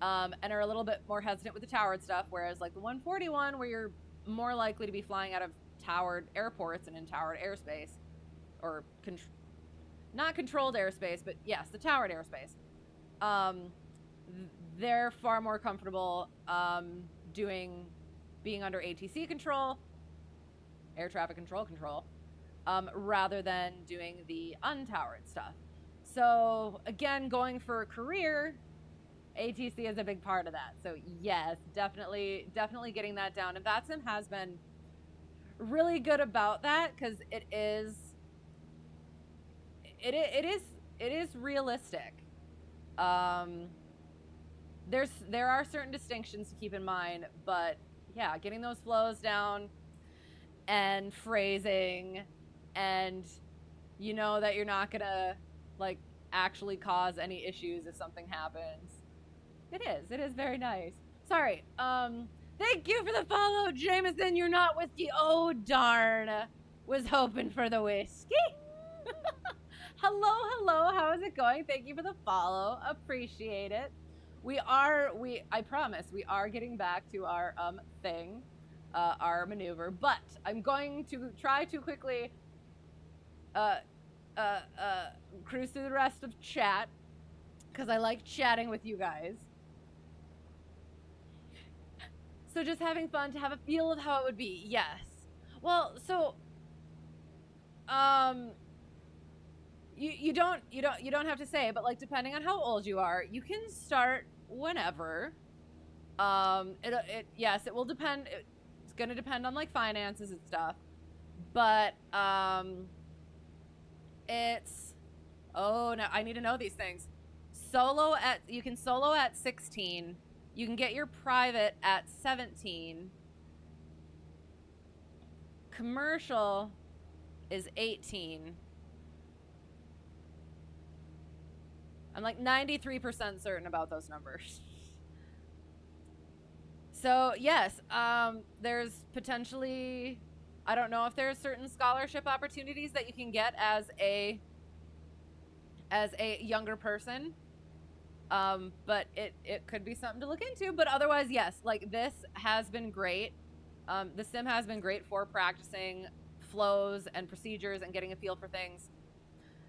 and are a little bit more hesitant with the towered stuff, whereas like the 141, where you're more likely to be flying out of towered airports and in towered airspace, or not controlled airspace, but yes, the towered airspace. They're far more comfortable being under ATC control, air traffic control, rather than doing the untowered stuff. So again, going for a career, ATC is a big part of that. So yes, definitely getting that down. And VATSIM has been really good about that, because it is realistic. There are certain distinctions to keep in mind, but yeah, getting those flows down and phrasing, and you know that you're not gonna like actually cause any issues if something happens. It is very nice. Sorry. Thank you for the follow, Jameson. You're not whiskey. Oh darn. Was hoping for the whiskey. Hello. How is it going? Thank you for the follow. Appreciate it. I promise we are getting back to our thing, our maneuver, but I'm going to try to quickly cruise through the rest of chat, because I like chatting with you guys. So just having fun to have a feel of how it would be. Yes. Well, so you don't have to say, but like depending on how old you are, you can start whenever. Yes, it will depend. It's going to depend on like finances and stuff. But no, I need to know these things. You can solo at 16. You can get your private at 17. Commercial is 18. I'm like 93% certain about those numbers. So yes, there's potentially, I don't know if there's certain scholarship opportunities that you can get as a younger person. But it could be something to look into. But otherwise, yes, like this has been great. The sim has been great for practicing flows and procedures and getting a feel for things.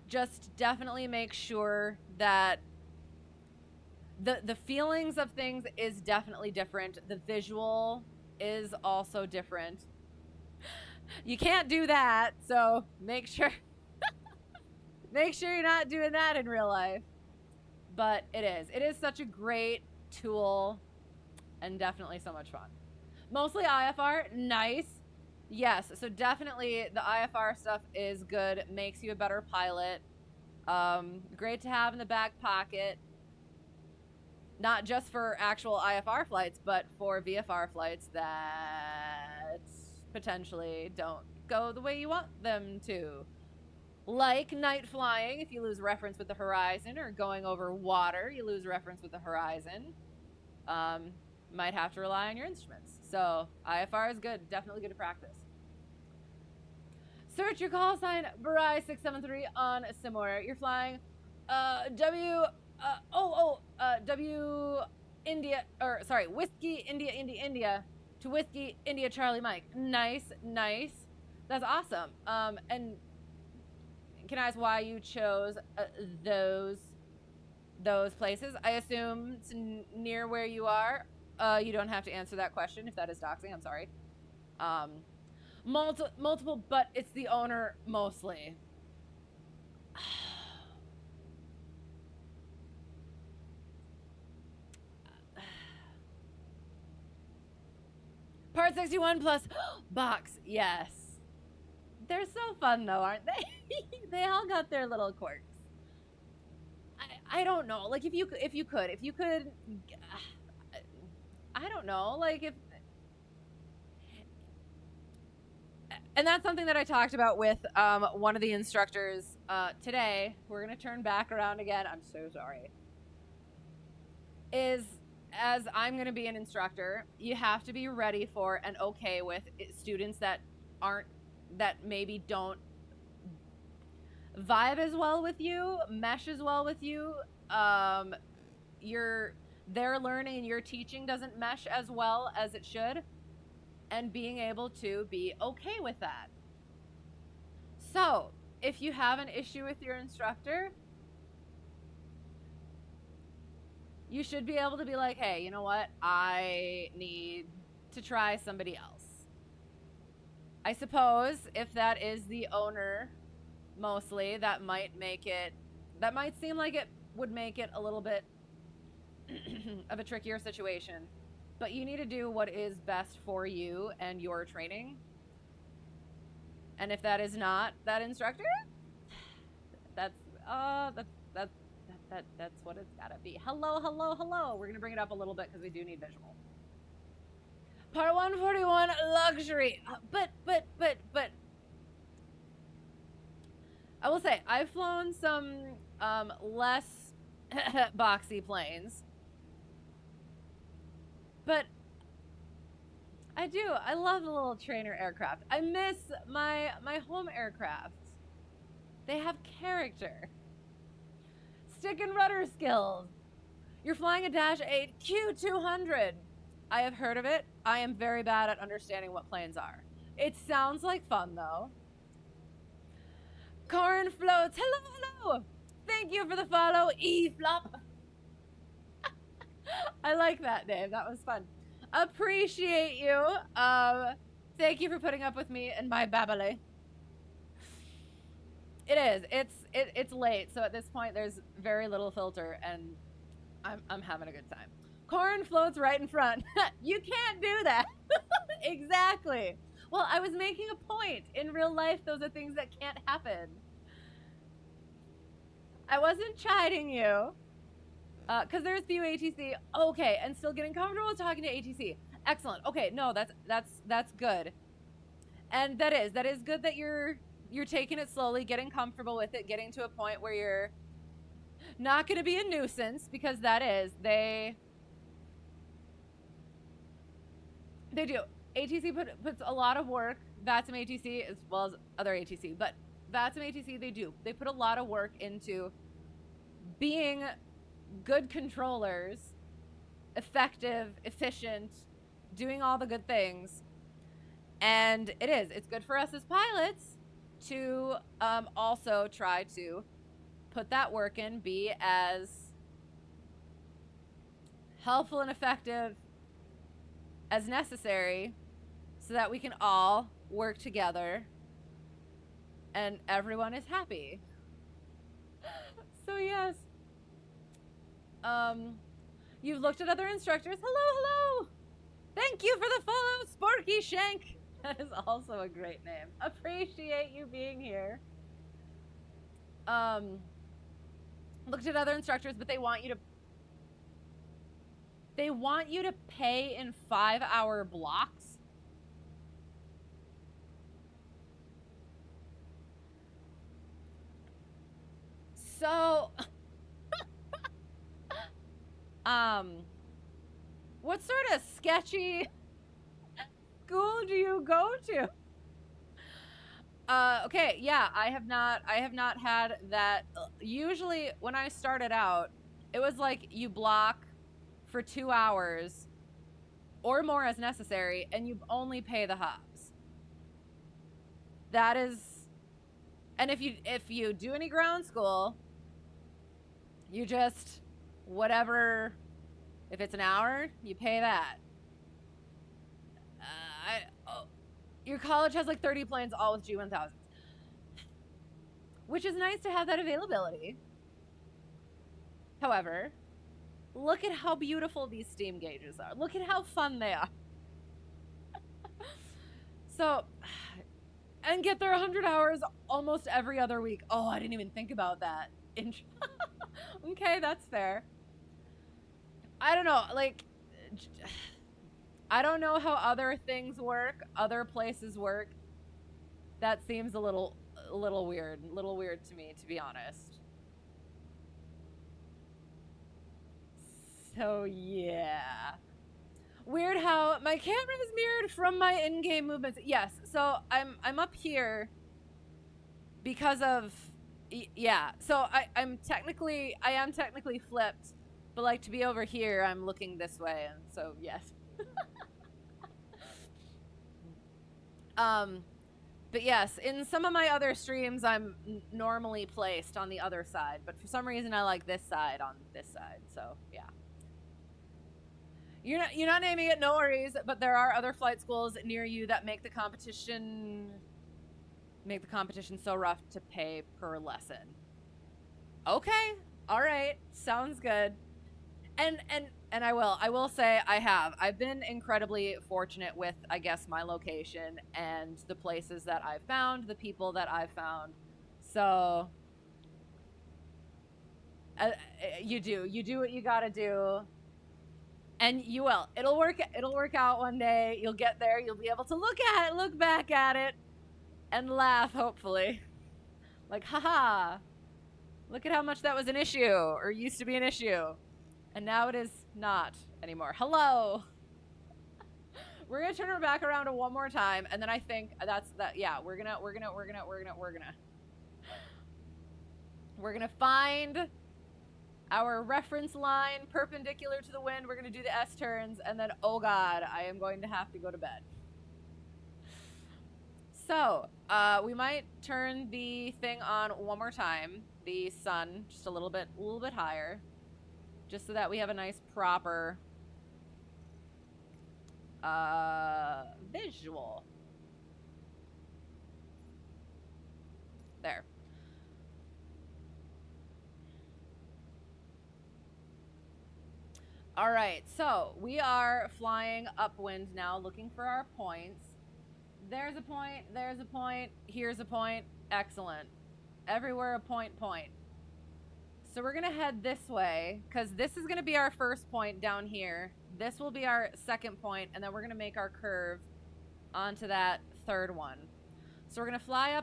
Just definitely make sure that the feelings of things is definitely different. The visual is also different. You can't do that, so make sure you're not doing that in real life. But it is such a great tool, and definitely so much fun. Mostly IFR, nice. Yes, so definitely the IFR stuff is good. Makes you a better pilot. Great to have in the back pocket. Not just for actual IFR flights, but for VFR flights that potentially don't go the way you want them to. Like night flying, if you lose reference with the horizon, or going over water, you lose reference with the horizon. Might have to rely on your instruments. So IFR is good, definitely good to practice. Search your call sign, Barai 673 on Simor. You're flying W India, or sorry, Whiskey India to Whiskey India Charlie Mike. Nice. That's awesome. And can I ask why you chose those places? I assume it's near where you are. You don't have to answer that question if that is doxing. I'm sorry. Multiple, but it's the owner mostly. Part 61 plus box, yes. They're so fun though, aren't they? They all got their little quirks. I don't know, like if you could, I don't know, like if, and that's something that I talked about with one of the instructors today. We're gonna turn back around again. I'm so sorry. Is, as I'm gonna be an instructor, you have to be ready for and okay with students that maybe don't vibe as well with you, mesh as well with you. Their learning and your teaching doesn't mesh as well as it should. And being able to be okay with that. So, if you have an issue with your instructor, you should be able to be like, hey, you know what? I need to try somebody else. I suppose if that is the owner, mostly, that might seem like it would make it a little bit of a trickier situation. But you need to do what is best for you and your training. And if that is not that instructor, that's what it's gotta be. Hello. We're gonna bring it up a little bit because we do need visual. Part 141, luxury. But I will say, I've flown some less boxy planes. But I love the little trainer aircraft. I miss my home aircraft. They have character. Stick and rudder skills. You're flying a Dash 8 Q200. I have heard of it. I am very bad at understanding what planes are. It sounds like fun though. Corn floats. Hello. Thank you for the follow, E-Flop. I like that, Dave. That was fun. Appreciate you. Thank you for putting up with me and my babbling. It is. It's late, so at this point there's very little filter, and I'm having a good time. Corn floats right in front. You can't do that. Exactly. Well, I was making a point. In real life, those are things that can't happen. I wasn't chiding you. Because there's few ATC. Okay, and still getting comfortable talking to ATC. Excellent. Okay, no, that's good. And that is good that you're taking it slowly, getting comfortable with it, getting to a point where you're not going to be a nuisance, because they do. ATC puts a lot of work, VATSIM ATC as well as other ATC, but VATSIM ATC, they put a lot of work into being good controllers, effective, efficient, doing all the good things. And it's good for us as pilots to also try to put that work in, be as helpful and effective as necessary, so that we can all work together and everyone is happy. So yes. You've looked at other instructors. Hello. Thank you for the follow, Sporky Shank. That is also a great name. Appreciate you being here. Looked at other instructors, but they want you to pay in 5-hour blocks. So, what sort of sketchy school do you go to? Okay, yeah, I have not had that. Usually when I started out, it was like you block for 2 hours or more as necessary, and you only pay the hubs. That is, and if you do any ground school, you just, whatever, if it's an hour, you pay that. Your college has like 30 planes, all with G1000s. Which is nice to have that availability. However, look at how beautiful these steam gauges are. Look at how fun they are. So, and get their 100 hours almost every other week. Oh, I didn't even think about that. Okay, that's fair. I don't know, like, I don't know how other things work, other places work. That seems a little weird to me, to be honest. So yeah. Weird how my camera is mirrored from my in-game movements. Yes, so I'm up here because of, yeah. So I am technically flipped, but like to be over here, I'm looking this way, and so yes. But yes, in some of my other streams, I'm normally placed on the other side, but for some reason I like this side on this side, so yeah. You're not naming it, no worries, but there are other flight schools near you that make the competition so rough to pay per lesson. Okay, all right, sounds good. And I will say I've been incredibly fortunate with, I guess, my location and the places that I've found, the people that I've found. So you do what you gotta do, and you will. It'll work out one day. You'll get there. You'll be able to look back at it, and laugh. Hopefully, like, haha, look at how much that was an issue or used to be an issue. And now it is not anymore. Hello. We're gonna turn her back around one more time, and then I think that's that. Yeah, we're gonna find our reference line perpendicular to the wind. We're gonna do the S turns, and then oh god, I am going to have to go to bed. So we might turn the thing on one more time. The sun just a little bit higher. Just so that we have a nice proper visual. There. All right, so we are flying upwind now, looking for our points. There's a point, here's a point. Excellent. Everywhere a point. So we're gonna head this way, because this is gonna be our first point down here. This will be our second point, and then we're gonna make our curve onto that third one. So we're gonna fly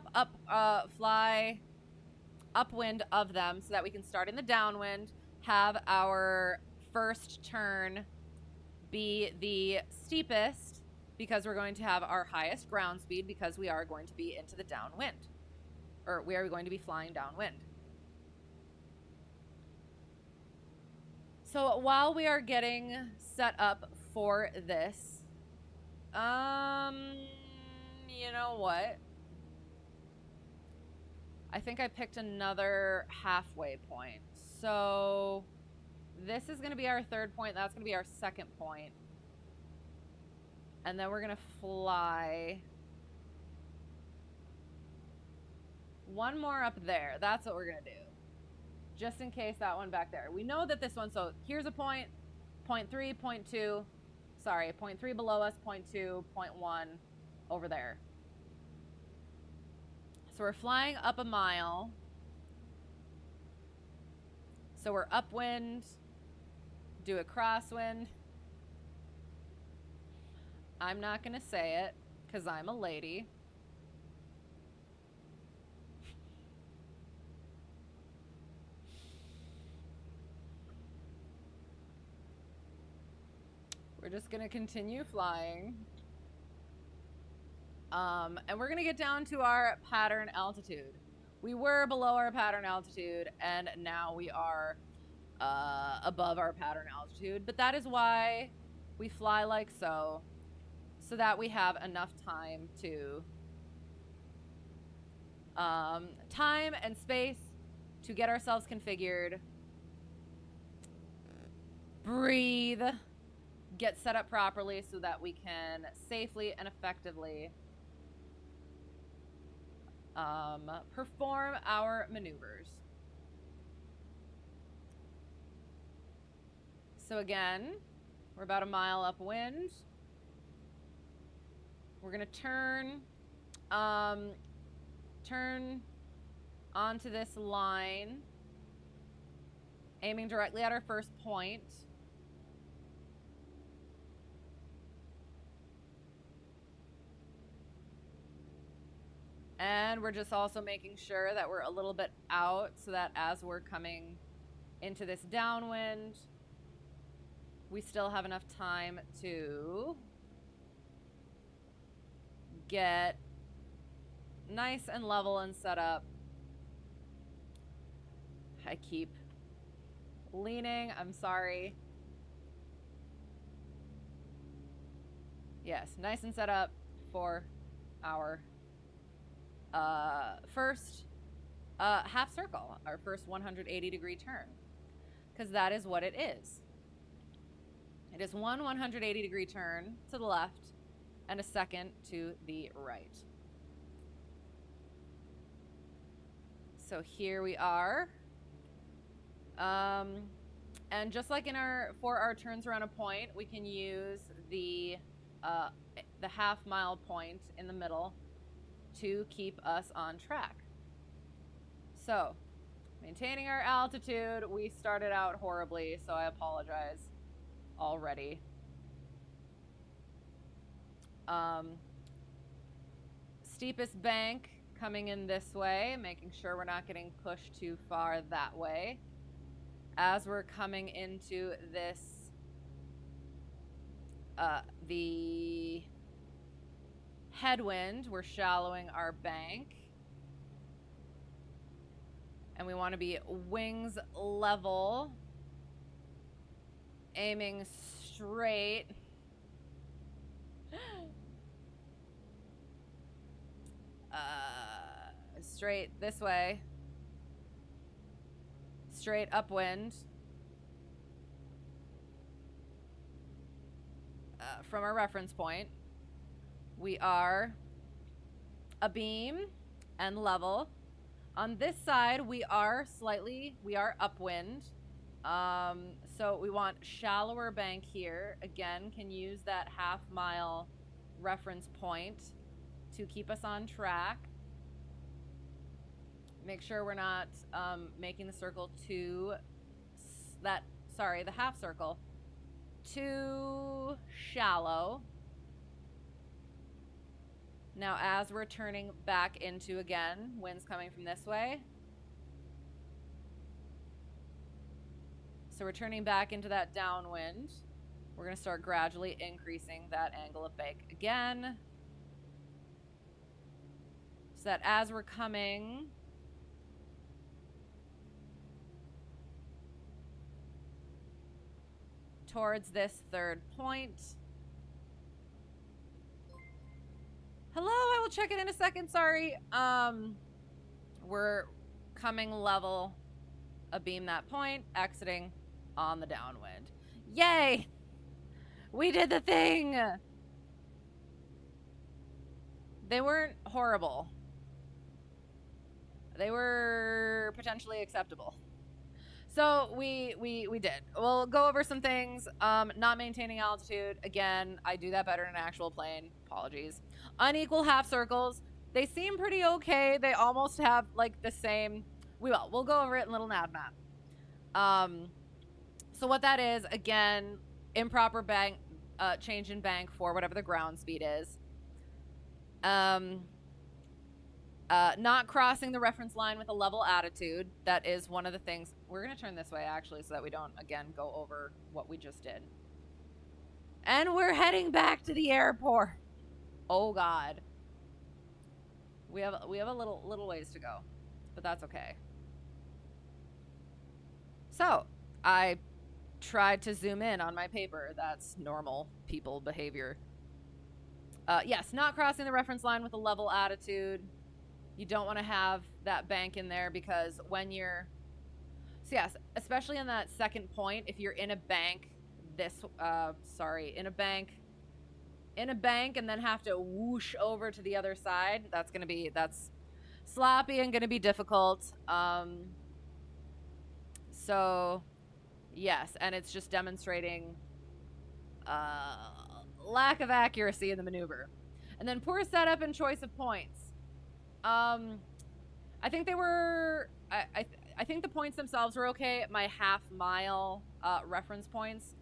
upwind of them so that we can start in the downwind, have our first turn be the steepest, because we're going to have our highest ground speed, because we are going to be into the downwind. Or we are going to be flying downwind. So while we are getting set up for this, you know what? I think I picked another halfway point. So this is going to be our third point. That's going to be our second point. And then we're going to fly one more up there. That's what we're going to do. Just in case that one back there. We know that this one, so here's a point, point 3, point 2, sorry, point 3 below us, point 2, point 1, over there. So we're flying up a mile. So we're upwind, do a crosswind. I'm not going to say it because I'm a lady. We're just going to continue flying. And we're going to get down to our pattern altitude. We were below our pattern altitude, and now we are above our pattern altitude. But that is why we fly like so that we have enough time to time and space to get ourselves configured, breathe, get set up properly so that we can safely and effectively perform our maneuvers. So again, we're about a mile upwind. We're gonna turn onto this line, aiming directly at our first point. And we're just also making sure that we're a little bit out so that as we're coming into this downwind, we still have enough time to get nice and level and set up. I keep leaning, I'm sorry. Yes, nice and set up for our first half circle, our first 180-degree turn, because that is what it is. It is one 180-degree turn to the left and a second to the right. So here we are. And just like for our turns around a point, we can use the half-mile point in the middle to keep us on track. So, maintaining our altitude, we started out horribly, so I apologize already. Steepest bank coming in this way, making sure we're not getting pushed too far that way. As we're coming into this, the headwind, we're shallowing our bank. And we want to be wings level, aiming straight. Straight this way. Straight upwind. From our reference point. We are abeam and level. On this side, we are upwind. So we want shallower bank here. Again, can use that half-mile reference point to keep us on track. Make sure we're not making the circle the half circle too shallow. Now, as we're turning back into, again, winds coming from this way. So we're turning back into that downwind. We're going to start gradually increasing that angle of bank again. So that as we're coming towards this third point. Hello, I will check it in a second, sorry. We're coming level, abeam that point, exiting on the downwind. Yay! We did the thing! They weren't horrible. They were potentially acceptable. So we did. We'll go over some things. Not maintaining altitude. Again, I do that better in an actual plane. Apologies. Unequal half circles. They seem pretty okay. They almost have like the same. We'll go over it in LittleNavMap. So what that is, again, improper bank, change in bank for whatever the ground speed is. Not crossing the reference line with a level attitude. That is one of the things. We're going to turn this way, actually, so that we don't, again, go over what we just did. And we're heading back to the airport. Oh, God. We have a little ways to go, but that's okay. So, I tried to zoom in on my paper. That's normal people behavior. Yes, not crossing the reference line with a level attitude. You don't want to have that bank in there because when you're... So yes, especially in that second point, if you're in a bank, in a bank and then have to whoosh over to the other side, that's sloppy and going to be difficult. So, yes, and it's just demonstrating lack of accuracy in the maneuver. And then poor setup and choice of points. I think they were... I think the points themselves were okay. My half-mile reference points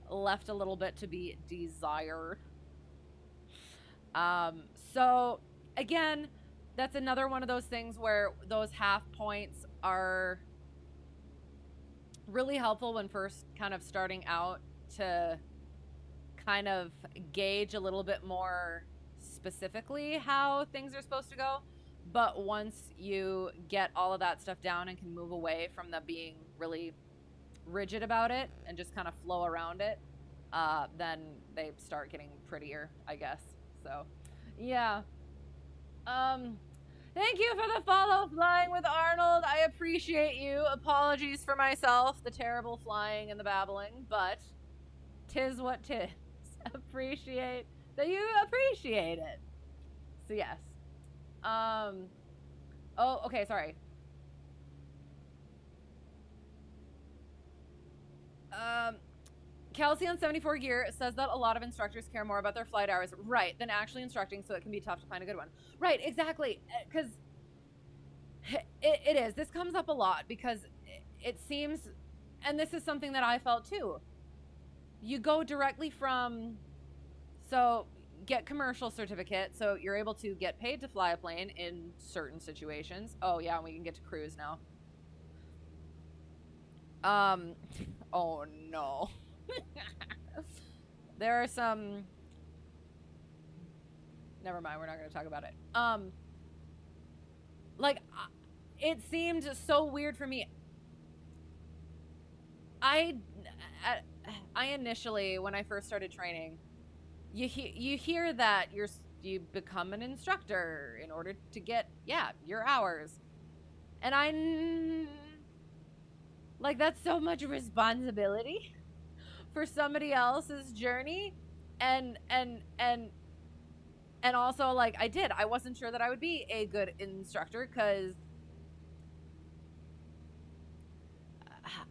left a little bit to be desired. So, again, that's another one of those things where those half points are really helpful when first kind of starting out to kind of gauge a little bit more specifically how things are supposed to go. But once you get all of that stuff down and can move away from the being really rigid about it and just kind of flow around it, then they start getting prettier, I guess. So, yeah. Thank you for the follow, Flying with Arnold. I appreciate you. Apologies for myself, the terrible flying and the babbling, but 'tis what 'tis. Appreciate that you appreciate it. So, yes. Oh, okay, sorry. Kelsey on 74 Gear says that a lot of instructors care more about their flight hours, right, than actually instructing, so it can be tough to find a good one. Right, exactly, because it is. This comes up a lot because it seems, and this is something that I felt too. You go directly from, so get commercial certificate, so you're able to get paid to fly a plane in certain situations. Oh yeah, we can get to cruise now. Oh no. There are some... Never mind, we're not going to talk about it. Like, it seemed so weird for me. I initially, when I first started training, you hear that you become an instructor in order to get, your hours. And like, that's so much responsibility for somebody else's journey. And also, like, I wasn't sure that I would be a good instructor because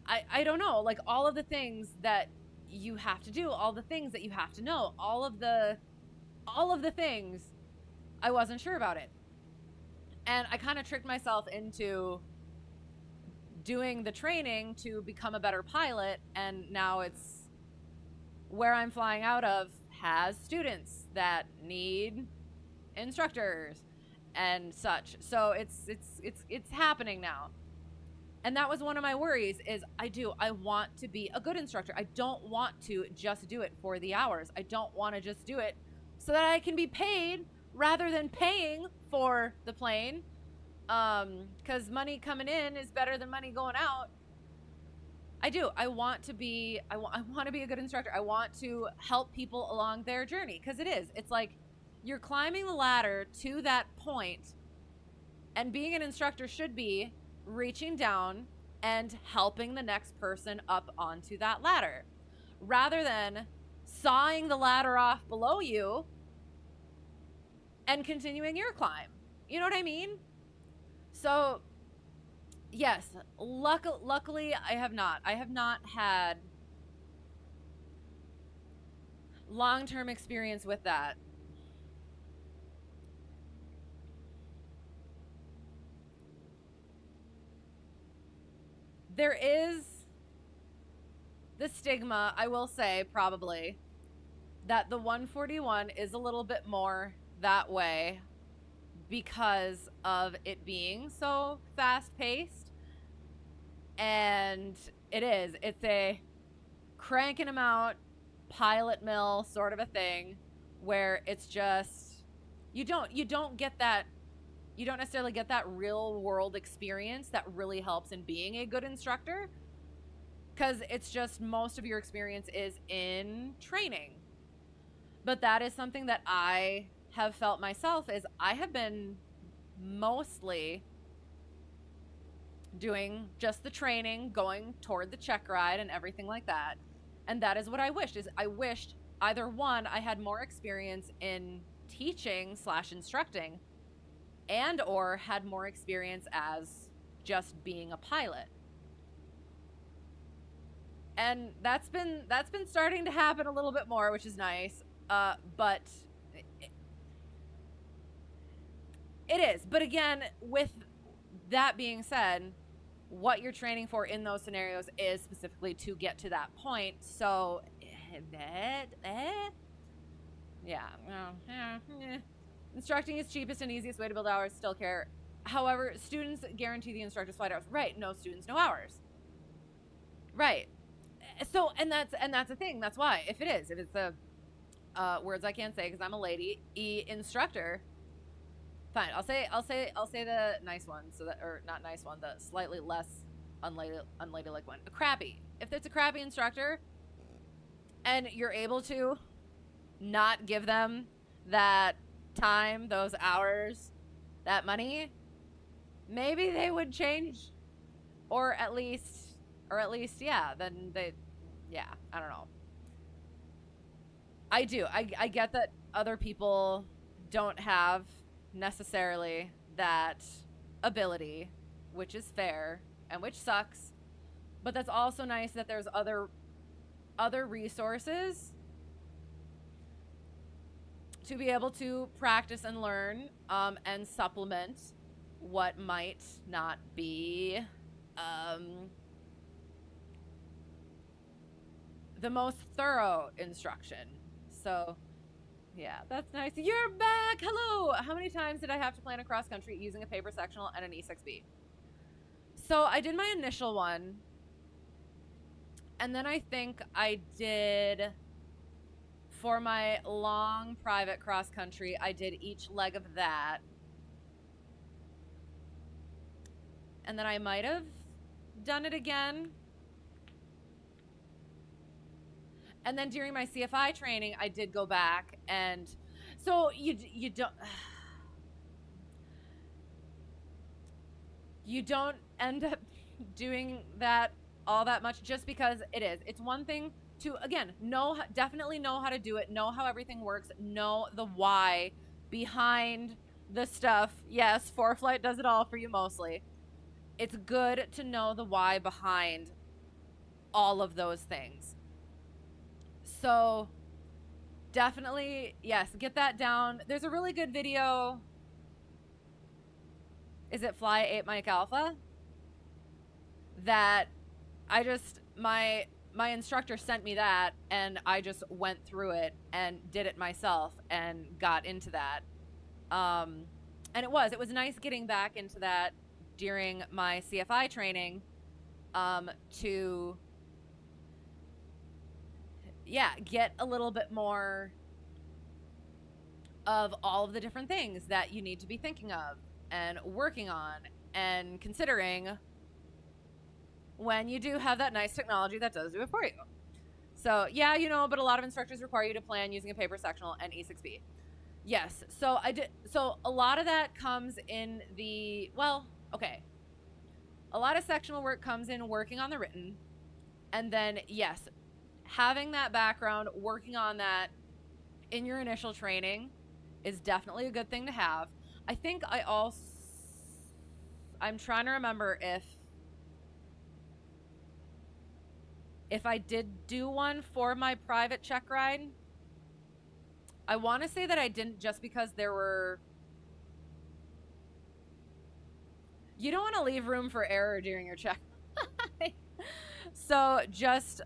I don't know, like, all of the things that you have to do, all the things that you have to know, all of the things, I wasn't sure about it. And I kind of tricked myself into doing the training to become a better pilot, and now it's where I'm flying out of has students that need instructors and such. So it's happening now. And that was one of my worries is I want to be a good instructor. I don't want to just do it for the hours. I don't want to just do it so that I can be paid rather than paying for the plane. Because money coming in is better than money going out. I want to be a good instructor. I want to help people along their journey, because it's like you're climbing the ladder to that point, and being an instructor should be reaching down and helping the next person up onto that ladder, rather than sawing the ladder off below you and continuing your climb. You know what I mean? So yes, luckily I have not. I have not had long-term experience with that. There is the stigma, I will say, probably, that the 141 is a little bit more that way because of it being so fast-paced. And it's a cranking them out pilot mill sort of a thing, where it's just you don't get that, you don't necessarily get that real world experience that really helps in being a good instructor, because it's just most of your experience is in training. But that is something that I have felt myself, is I have been mostly doing just the training, going toward the check ride and everything like that. And that is what I wished, is I wished either one, I had more experience in teaching / instructing, and or had more experience as just being a pilot. And that's been starting to happen a little bit more, which is nice. But it is. But again, with that being said, what you're training for in those scenarios is specifically to get to that point. So, instructing is cheapest and easiest way to build hours, still care. However, students guarantee the instructor's flight hours. Right. No students, no hours. Right. So, and that's the thing. That's why, if it's the words I can't say because I'm a lady, instructor, fine. I'll say the nice one, so that, or not nice one, the slightly less unladylike one. Crappy. If it's a crappy instructor, and you're able to not give them that time, those hours, that money, maybe they would change, or at least, yeah. Then I don't know. I do. I get that other people don't have necessarily that ability, which is fair and which sucks, but that's also nice that there's other resources to be able to practice and learn, and supplement what might not be the most thorough instruction. So yeah, that's nice. You're back. Hello. How many times did I have to plan a cross country using a paper sectional and an E6B? So I did my initial one, and then I think I did, for my long private cross country, I did each leg of that. And then I might have done it again. And then during my CFI training, I did go back, and so you don't end up doing that all that much, just because it's one thing to, again, definitely know how to do it, know how everything works, know the why behind the stuff. Yes, Preflight does it all for you mostly. It's good to know the why behind all of those things. So definitely, yes, get that down. There's a really good video. Is it Fly 8 Mike Alpha? That my instructor sent me that, and I just went through it and did it myself and got into that. And it was nice getting back into that during my CFI training, to get a little bit more of all of the different things that you need to be thinking of and working on and considering when you do have that nice technology that does do it for you. So yeah, but a lot of instructors require you to plan using a paper sectional and E6B. Yes, so I did. So a lot of that comes in the, a lot of sectional work comes in working on the written, and then yes, having that background, working on that in your initial training is definitely a good thing to have. I think I'm trying to remember if If I did do one for my private check ride, I want to say that I didn't just because there were... You don't want to leave room for error during your check. So just,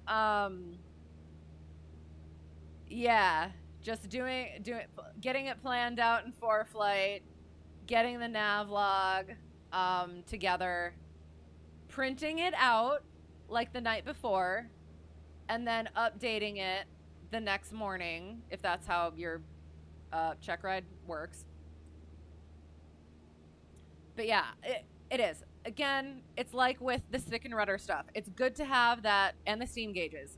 yeah, just getting it planned out in ForeFlight, getting the nav log together, printing it out like the night before, and then updating it the next morning, if that's how your check ride works. But yeah, it is. Again, it's like with the stick and rudder stuff. It's good to have that, and the steam gauges.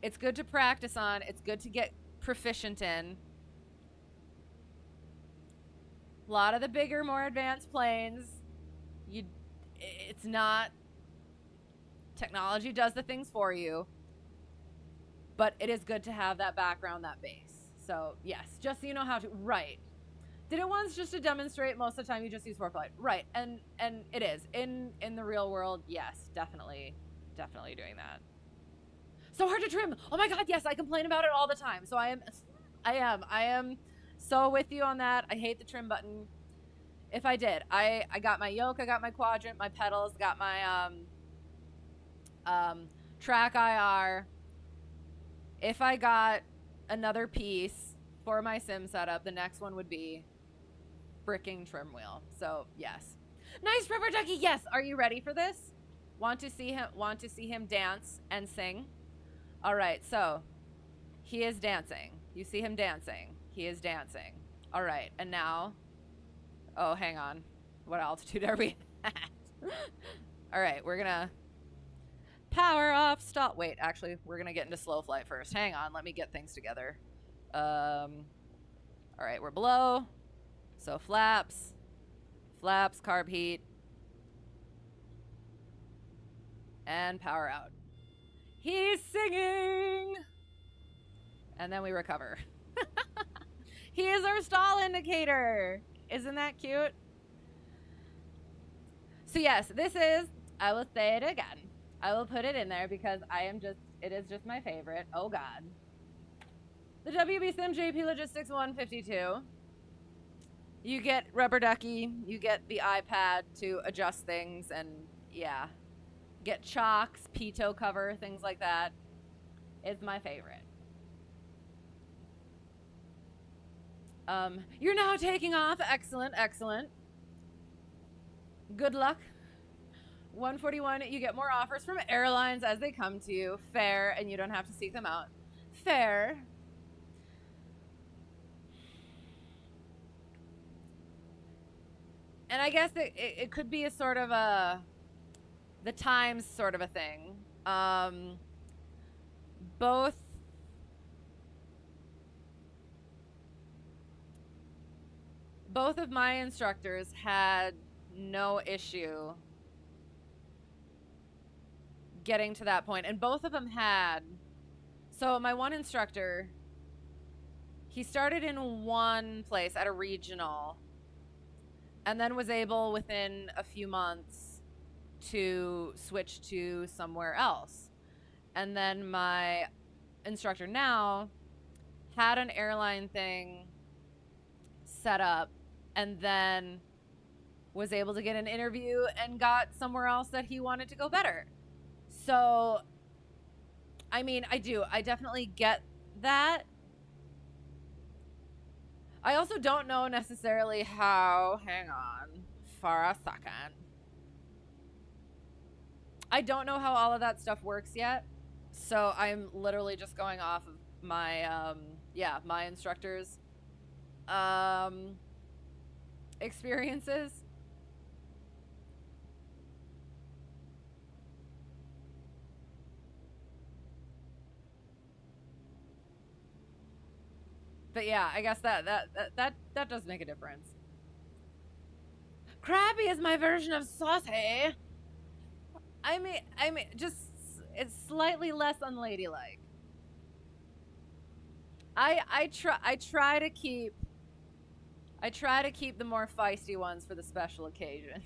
It's good to practice on. It's good to get proficient in. A lot of the bigger, more advanced planes, it's not... Technology does the things for you. But it is good to have that background, that base. So, yes, just so you know how to... Right. Did it once just to demonstrate. Most of the time you just use ForeFlight. Right. And it is. In the real world, yes, definitely doing that. So hard to trim. Oh my god, yes, I complain about it all the time. So I am so with you on that. I hate the trim button. If I did, I got my yoke, I got my quadrant, my pedals, got my track IR. If I got another piece for my sim setup, the next one would be bricking trim wheel. So yes, nice rubber ducky. Yes, are you ready for this? Want to see him dance and sing? All right, so he is dancing. You see him dancing. He is dancing. All right, and now, oh, hang on. What altitude are we at? All right, we're gonna power off, stop. Wait, actually, we're gonna get into slow flight first. Hang on, let me get things together. All right, we're below. So flaps, carb heat, and power out. He's singing! And then we recover. He is our stall indicator. Isn't that cute? So yes, this is, I will say it again. I will put it in there because it is just my favorite. Oh God. The WB Sim JP Logistics 152. You get rubber ducky, you get the iPad to adjust things, and yeah. Get chocks, pitot cover, things like that. It's my favorite. You're now taking off. Excellent, excellent. Good luck. 141, you get more offers from airlines as they come to you. Fair, and you don't have to seek them out. Fair. And I guess it could be a sort of the times sort of a thing. Both of my instructors had no issue getting to that point, and both of them had. So my one instructor, he started in one place at a regional, and then was able within a few months to switch to somewhere else. And then my instructor now had an airline thing set up, and then was able to get an interview and got somewhere else that he wanted to go better. So, I mean, I definitely get that. I also don't know necessarily how, hang on for a second. I don't know how all of that stuff works yet. So I'm literally just going off of my, my instructor's experiences. But yeah, I guess that does make a difference. Crabby is my version of saucy. I mean, just it's slightly less unladylike. I try to keep the more feisty ones for the special occasions.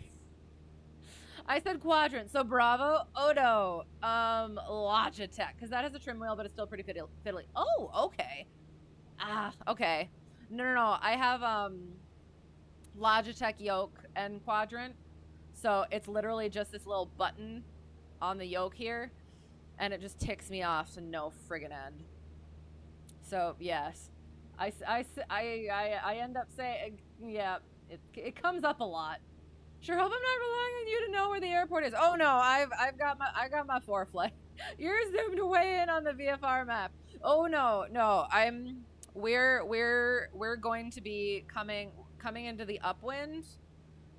I said quadrant. So Bravo, Odo, Logitech, because that has a trim wheel, but it's still pretty fiddly. Oh, okay. Okay. No. I have Logitech yoke and quadrant. So it's literally just this little button on the yoke here, and it just ticks me off to no friggin' end. So yes, I end up saying, yeah, it comes up a lot. Sure hope I'm not relying on you to know where the airport is. Oh no, I got my foreflight. You're zoomed way in on the VFR map. Oh no, we're going to be coming into the upwind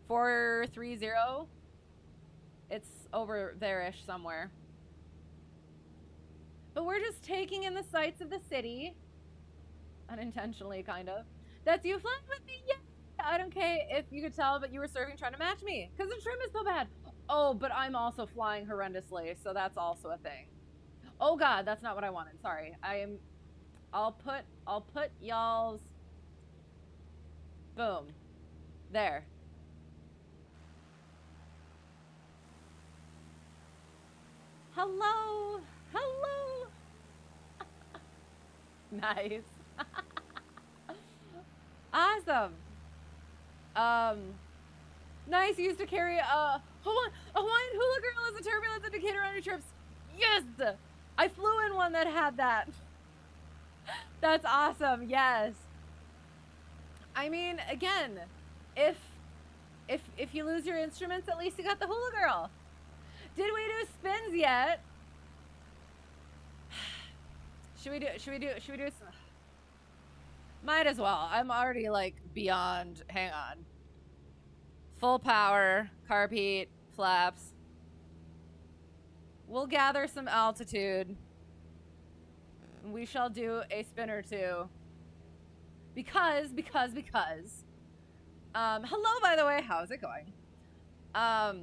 430. It's over there-ish somewhere. But we're just taking in the sights of the city. Unintentionally, kind of. That's you flying with me? Yeah. I don't care if you could tell, but you were surfing trying to match me. Because the trim is so bad. Oh, but I'm also flying horrendously, so that's also a thing. Oh god, that's not what I wanted. Sorry. I'll put y'all's... Boom. There. Hello. Hello. Nice. Awesome. Nice. You used to carry a Hawaiian hula girl as a turbulence indicator on your trips. Yes. I flew in one that had that. That's awesome. Yes. I mean, again, if you lose your instruments, at least you got the hula girl. Did we do spins yet? Should we do some... Might as well. I'm already like beyond. Hang on. Full power, carpet, flaps. We'll gather some altitude. We shall do a spin or two. Because. Hello, by the way. How's it going? I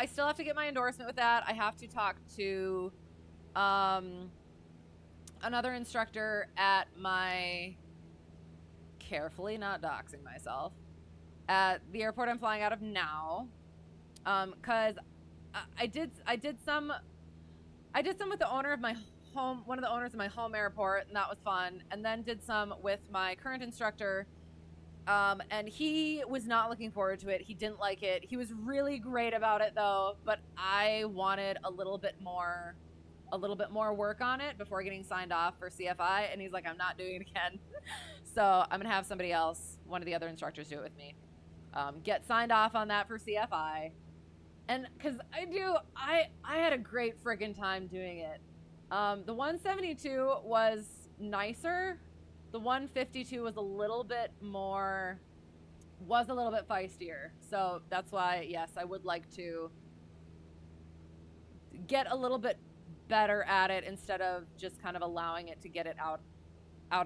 still have to get my endorsement with that. I have to talk to another instructor at my, carefully not doxing myself, at the airport I'm flying out of now, because I did some with the owner of my home, one of the owners of my home airport, and that was fun, and then did some with my current instructor, and he was not looking forward to it. He didn't like it. He was really great about it though, but I wanted a little bit more work on it before getting signed off for CFI, and he's like, I'm not doing it again. So I'm gonna have somebody else, one of the other instructors, do it with me, get signed off on that for CFI. And because I had a great friggin' time doing it. The 172 was nicer. The 152 was a little bit feistier. So that's why, yes, I would like to get a little bit better at it instead of just kind of allowing it to get it out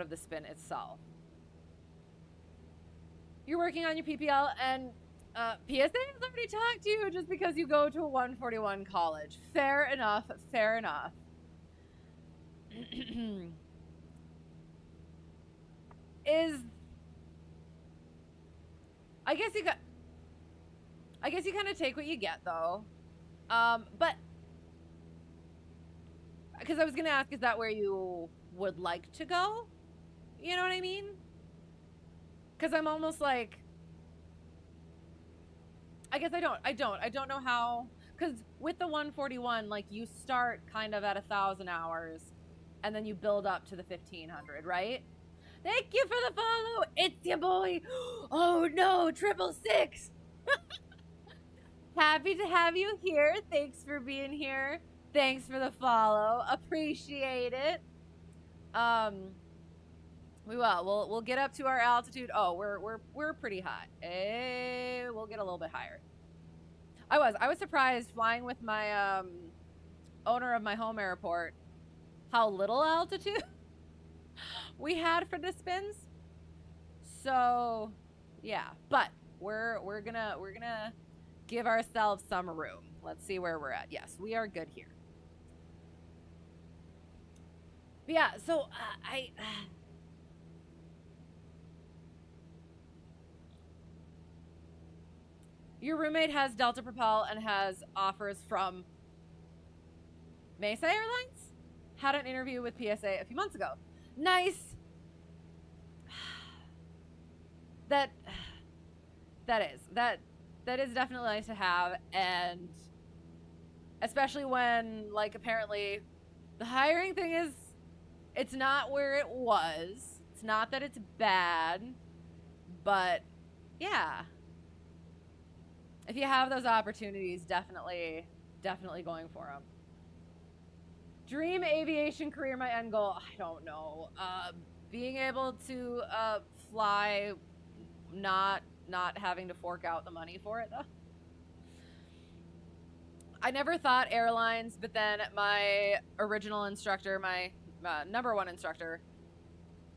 of the spin itself. You're working on your PPL, and PSA has already talked to you just because you go to a 141 college. Fair enough. I guess you kind of take what you get though. But because I was gonna ask, is that where you would like to go? You know what I mean? Because I'm almost like, I guess I don't know how, because with the 141, like, you start kind of at 1,000 hours and then you build up to the 1,500, right? Thank you for the follow. It's your boy. Oh no, 666. Happy to have you here. Thanks for being here. Thanks for the follow. Appreciate it. We will. We'll get up to our altitude. Oh, we're pretty high. We'll get a little bit higher. I was surprised flying with my owner of my home airport how little altitude we had for the spins. So yeah, but we're gonna give ourselves some room. Let's see where we're at. Yes, we are good here. But yeah, so Your roommate has Delta Propel and has offers from Mesa Airlines? Had an interview with PSA a few months ago. Nice. That is definitely nice to have, and especially when, like, apparently the hiring thing is, it's not where it was. It's not that it's bad, but yeah. If you have those opportunities, definitely going for them. Dream aviation career, my end goal, I don't know. Being able to fly, not having to fork out the money for it, though. I never thought airlines, but then my original instructor, my number one instructor,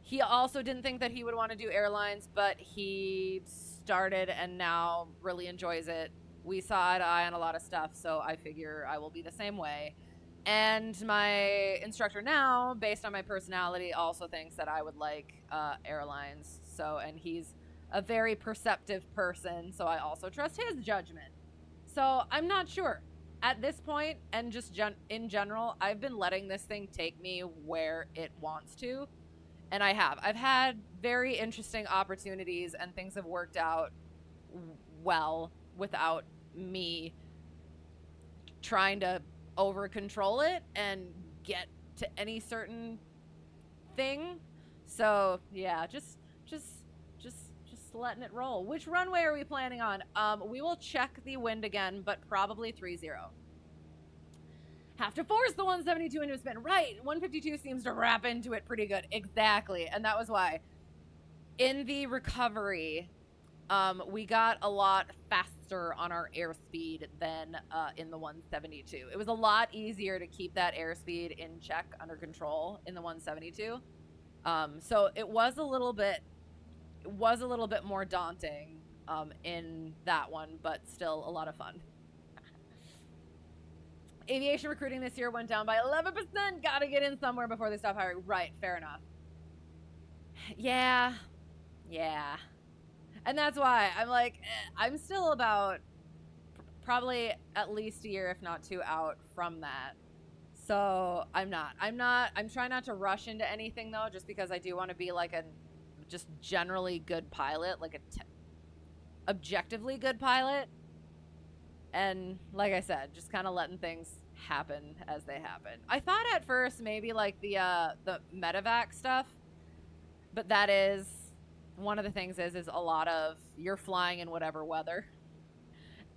he also didn't think that he would want to do airlines, but he started and now really enjoys it. We saw eye to eye on a lot of stuff, so I figure I will be the same way. And my instructor now, based on my personality, also thinks that I would like airlines. So, and he's a very perceptive person, so I also trust his judgment. So I'm not sure. At this point, and just in general, I've been letting this thing take me where it wants to. And I have. I've had very interesting opportunities, and things have worked out well without me trying to over control it and get to any certain thing. So yeah, just letting it roll. Which runway are we planning on? We will check the wind again, but probably 30. Have to force the 172 into a spin. Right, 152 seems to wrap into it pretty good. Exactly, and that was why. In the recovery, we got a lot faster on our airspeed than in the 172. It was a lot easier to keep that airspeed in check, under control in the 172. So it was a little bit more daunting in that one, but still a lot of fun. Aviation recruiting this year went down by 11%. Gotta get in somewhere before they stop hiring. Right, fair enough. Yeah. And that's why I'm like, I'm still about probably at least a year, if not two, out from that. So I'm trying not to rush into anything, though, just because I do want to be like a just generally good pilot, like a objectively good pilot. And like I said, just kind of letting things happen as they happen. I thought at first maybe like the medevac stuff, but that is one of the things is a lot of you're flying in whatever weather,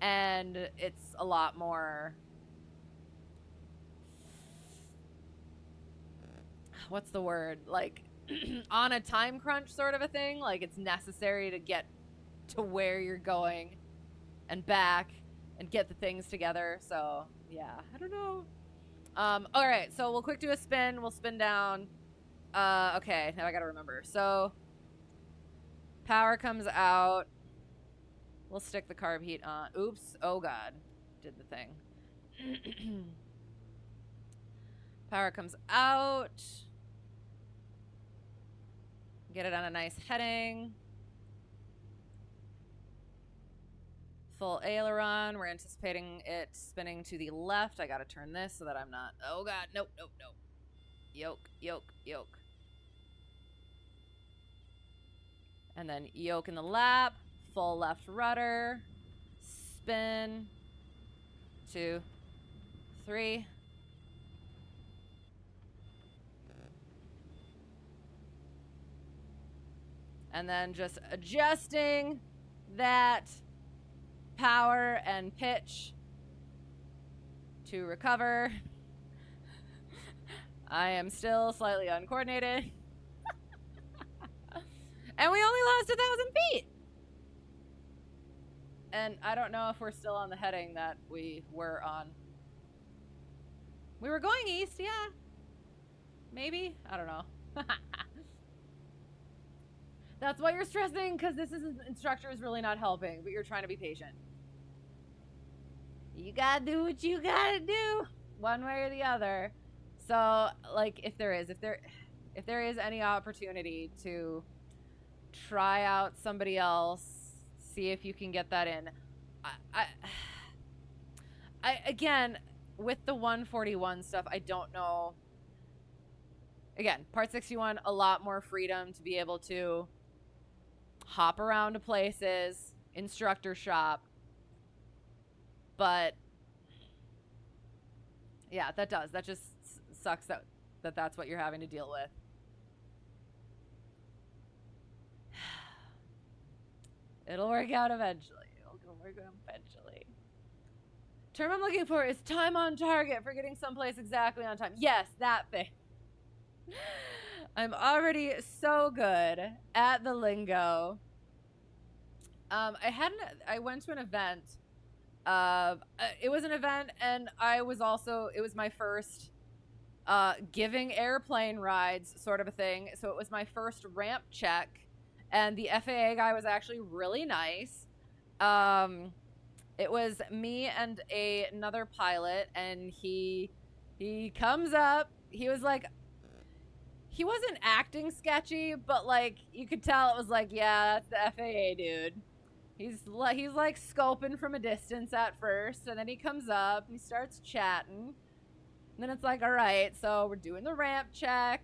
and it's a lot more, what's the word, like on a time crunch sort of a thing. Like it's necessary to get to where you're going and back and get the things together. So yeah, I don't know. All right, so we'll quick do a spin. We'll spin down. Okay, now I gotta remember. So power comes out. We'll stick the carb heat on. Oops. Oh god, did the thing. Power comes out. Get it on a nice heading. Full aileron. We're anticipating it spinning to the left. I gotta turn this so that I'm not. Oh god, nope. Yoke. And then yoke in the lap. Full left rudder. Spin. 2, 3. And then just adjusting that power and pitch to recover. I am still slightly uncoordinated. And we only lost 1,000 feet. And I don't know if we're still on the heading that we were on. We were going east, yeah. Maybe? I don't know. That's why you're stressing, because this instructor is really not helping, but you're trying to be patient. You gotta do what you gotta do, one way or the other. So, like, if there is any opportunity to try out somebody else, see if you can get that in. I again, with the 141 stuff, I don't know. Again, Part 61, a lot more freedom to be able to hop around to places, instructor shop. But yeah, that just sucks that's what you're having to deal with. It'll work out eventually. It'll work out eventually. Term I'm looking for is time on target for getting someplace exactly on time. Yes, that thing. I'm already so good at the lingo. I went to an event. It was an event, and it was my first giving airplane rides sort of a thing. So it was my first ramp check, and the FAA guy was actually really nice. It was me and another pilot, and he comes up. He was like, he wasn't acting sketchy, but like you could tell it was like, yeah, that's the FAA dude. He's like scoping from a distance at first, and then he comes up and he starts chatting. And then it's like, all right, so we're doing the ramp check.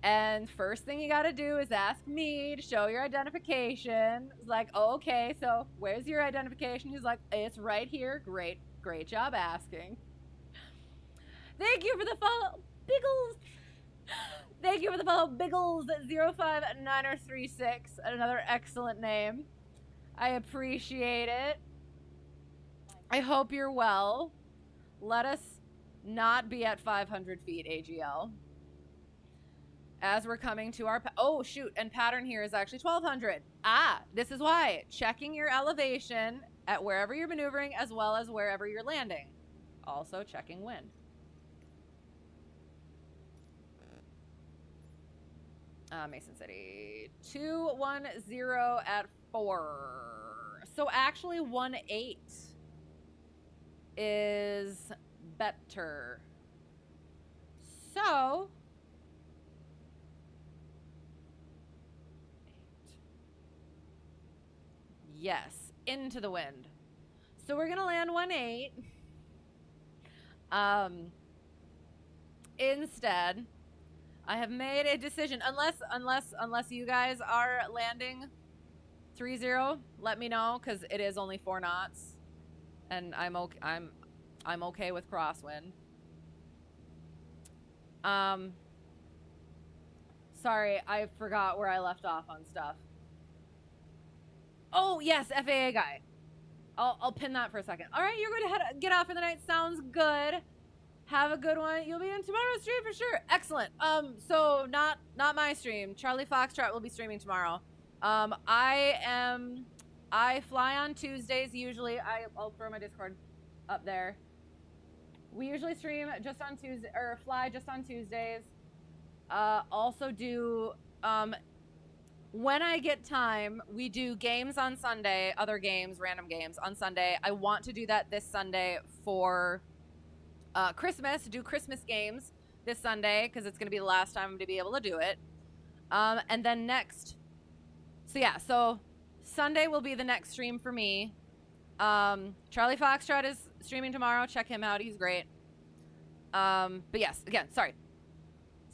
And first thing you got to do is ask me to show your identification. It's like, oh, okay, so where's your identification? He's like, it's right here. Great job asking. Thank you for the follow, Biggles. Thank you for the follow, Biggles at 059036. Another excellent name. I appreciate it. I hope you're well. Let us not be at 500 feet AGL. As we're coming to our... Oh, shoot. And pattern here is actually 1,200. This is why. Checking your elevation at wherever you're maneuvering as well as wherever you're landing. Also checking wind. Mason City. 210 at 4. So actually 18 is better. So... 8. Yes, into the wind. So we're gonna land 18. Instead, I have made a decision. Unless you guys are landing 30, let me know, because it is only 4 knots, and I'm okay with crosswind. Sorry, I forgot where I left off on stuff. Oh yes, FAA guy. I'll pin that for a second. All right, you're going to get off for the night. Sounds good. Have a good one. You'll be in tomorrow's stream for sure. Excellent. So not my stream. Charlie Foxtrot will be streaming tomorrow. I fly on Tuesdays usually. I'll throw my Discord up there. We usually stream just on Tuesday, or fly just on Tuesdays. Also do when I get time, we do games on Sunday, other games, random games on Sunday. I want to do that this Sunday for Christmas, do Christmas games this Sunday, because it's going to be the last time to be able to do it. And then so Sunday will be the next stream for me. Charlie Foxtrot is streaming tomorrow. Check him out. He's great. But yes, again, sorry.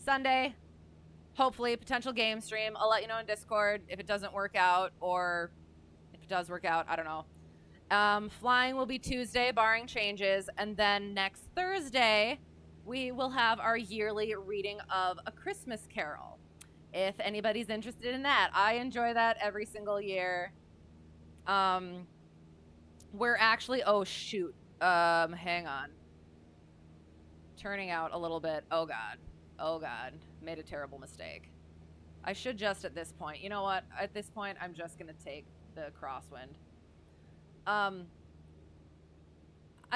Sunday, hopefully, potential game stream. I'll let you know in Discord if it doesn't work out, or if it does work out, I don't know. Flying will be Tuesday, barring changes. And then next Thursday, we will have our yearly reading of A Christmas Carol. If anybody's interested in that, I enjoy that every single year. We're actually, oh shoot, hang on. Turning out a little bit, oh God, made a terrible mistake. I should just at this point, you know what, at this point, I'm just gonna take the crosswind. I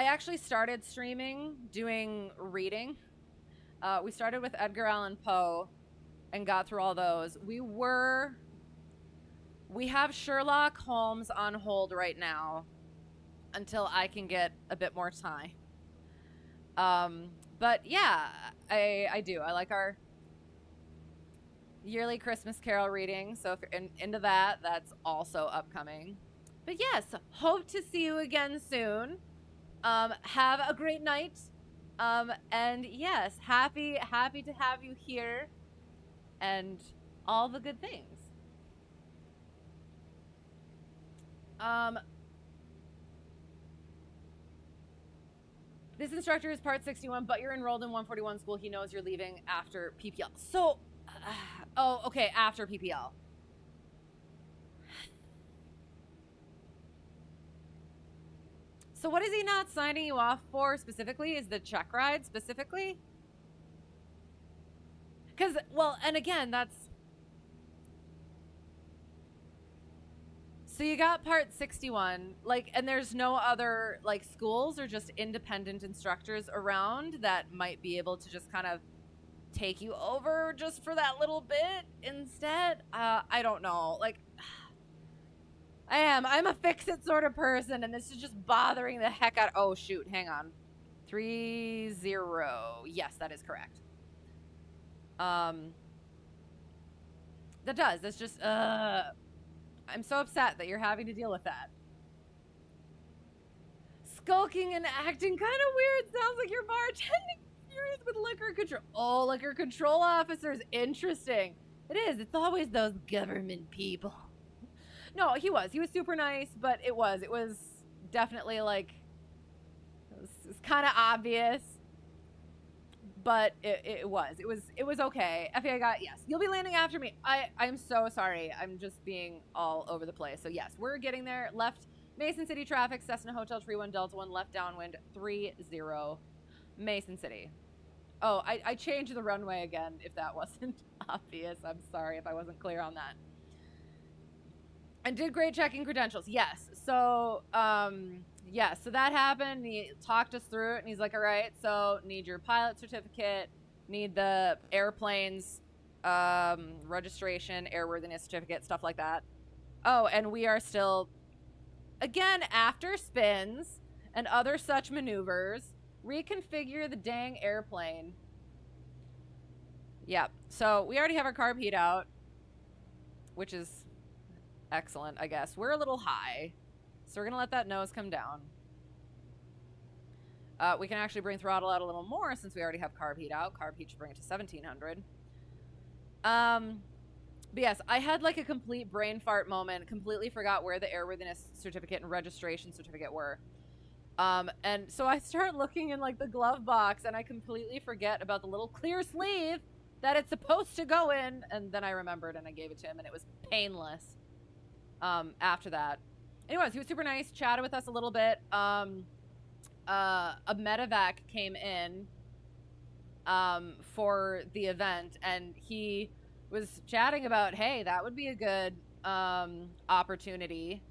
actually started streaming, doing reading. We started with Edgar Allan Poe and got through all those. We have Sherlock Holmes on hold right now until I can get a bit more time. But yeah, I do. I like our yearly Christmas Carol reading. So if you're into that, that's also upcoming. But yes, hope to see you again soon. Have a great night. And yes, happy to have you here and all the good things. This instructor is part 61, but you're enrolled in 141 school. He knows you're leaving after PPL. So, oh, okay, after PPL. So what is he not signing you off for specifically? Is the check ride specifically? Because, well, and again, that's... So you got part 61, like, and there's no other, like, schools or just independent instructors around that might be able to just kind of take you over just for that little bit instead? I don't know. Like, I'm a fix-it sort of person, and this is just bothering the heck out. Oh, shoot, hang on. 30. Yes, that is correct. That does. That's just, I'm so upset that you're having to deal with that. Skulking and acting kind of weird. Sounds like you're bartending experience with liquor control. Oh, liquor control officers. Interesting. It is. It's always those government people. No, he was super nice, but it was definitely like, it was kind of obvious, but it was okay. FAI got, yes, you'll be landing after me. I'm so sorry. I'm just being all over the place. So yes, we're getting there. Left Mason City traffic, Cessna Hotel, Tree 1, Delta 1, left downwind, 30, Mason City. Oh, I changed the runway again, if that wasn't obvious. I'm sorry if I wasn't clear on that. And did great checking credentials. Yes. So, yes. So that happened. He talked us through it, and he's like, all right, so need your pilot certificate, need the airplane's registration, airworthiness certificate, stuff like that. Oh, and we are still, again, after spins and other such maneuvers, reconfigure the dang airplane. Yep. So we already have our carb heat out, which is excellent, I guess. We're a little high, so we're going to let that nose come down. We can actually bring throttle out a little more since we already have carb heat out. Carb heat should bring it to 1700. But yes, I had like a complete brain fart moment. Completely forgot where the airworthiness certificate and registration certificate were. And so I start looking in like the glove box, and I completely forget about the little clear sleeve that it's supposed to go in. And then I remembered, and I gave it to him, and it was painless. After that. Anyways, he was super nice, chatted with us a little bit. A medevac came in for the event, and he was chatting about, hey, that would be a good opportunity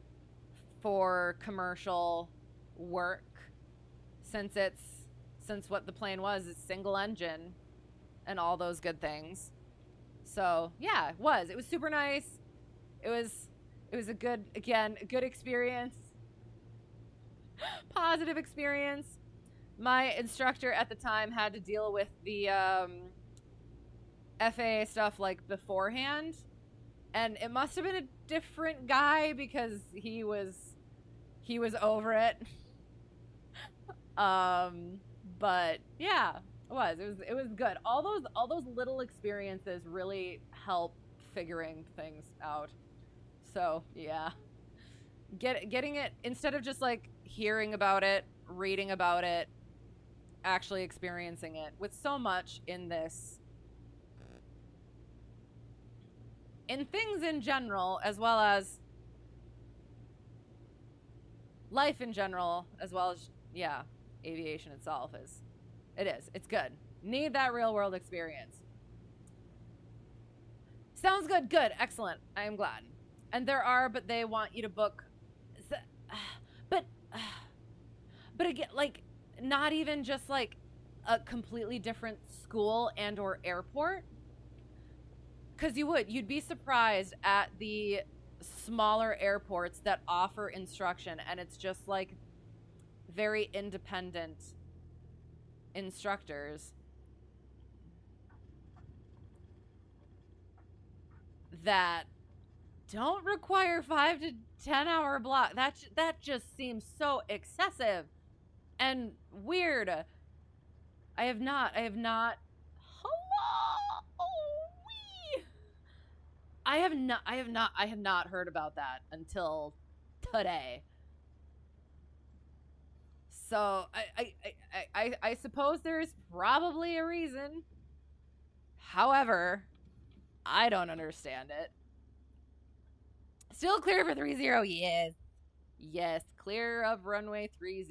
for commercial work since what the plane was is single engine and all those good things. So yeah, it was super nice. It was a good, again, a good experience. Positive experience. My instructor at the time had to deal with the FAA stuff like beforehand, and it must have been a different guy because he was over it. But yeah, it was good. All those little experiences really help figuring things out. So yeah, getting it, instead of just like hearing about it, reading about it, actually experiencing it, with so much in this, in things in general, as well as life in general, as well as, yeah, aviation itself it's good. Need that real world experience. Sounds good. Good. Excellent. I am glad. And but they want you to book, but again, like, not even just like a completely different school and or airport, because you'd be surprised at the smaller airports that offer instruction, and it's just like very independent instructors that don't require 5 to 10 hour block. That just seems so excessive and weird. I have not. Hello. I have not heard about that until today. So I suppose there's probably a reason. However, I don't understand it. Still clear for 30. Yes. Yes, clear of runway 30.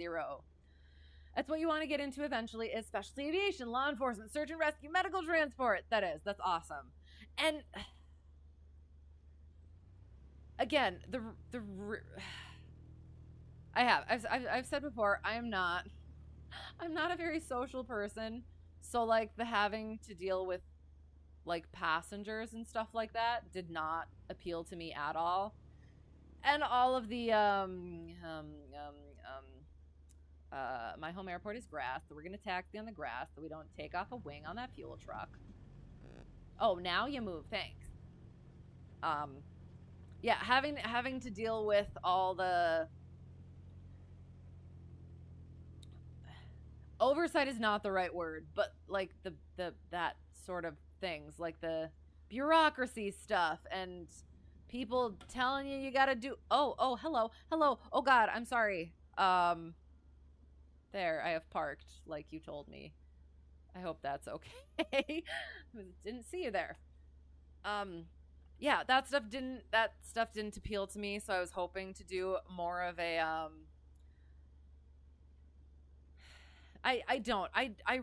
That's what you want to get into eventually, is specialty aviation, law enforcement, search and rescue, medical transport. That's awesome. And again, I've said before, I'm not a very social person. So like the having to deal with like passengers and stuff like that did not appeal to me at all. And all of the my home airport is grass, so we're gonna taxi on the grass so we don't take off a wing on that fuel truck. Oh, now you move, thanks. Yeah, having to deal with all the oversight is not the right word, but like that sort of things, like the bureaucracy stuff and people telling you gotta do. Oh, hello. Oh God, I'm sorry. There, I have parked like you told me. I hope that's okay. Didn't see you there. Yeah, that stuff didn't appeal to me, so I was hoping to do more of a I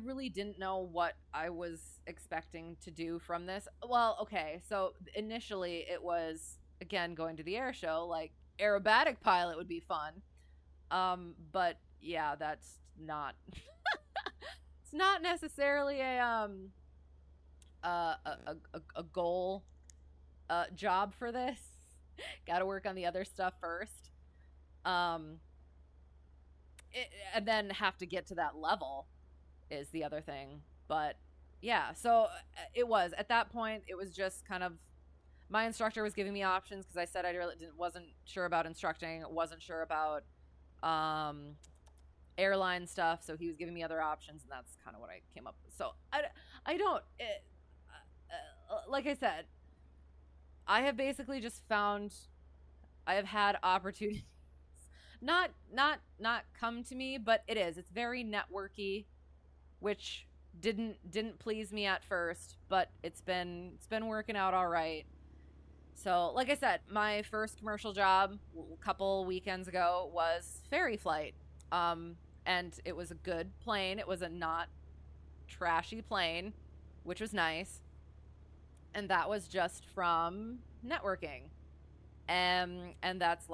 really didn't know what I was expecting to do from this. Well, okay, so initially it was, again, going to the air show, like aerobatic pilot would be fun. But yeah, that's not it's not necessarily a goal job for this. Got to work on the other stuff first. And then have to get to that level is the other thing. But yeah, so it was at that point, it was just kind of, my instructor was giving me options because I said I really wasn't sure about instructing, wasn't sure about airline stuff, so he was giving me other options, and that's kind of what I came up with. So I don't like I said, I have basically just found I have had opportunities not come to me, but it's very networky, which didn't please me at first, but it's been working out all right. So like I said, my first commercial job a couple weekends ago was ferry flight, and it was a good plane. It was a not trashy plane, which was nice, and that was just from networking, and that's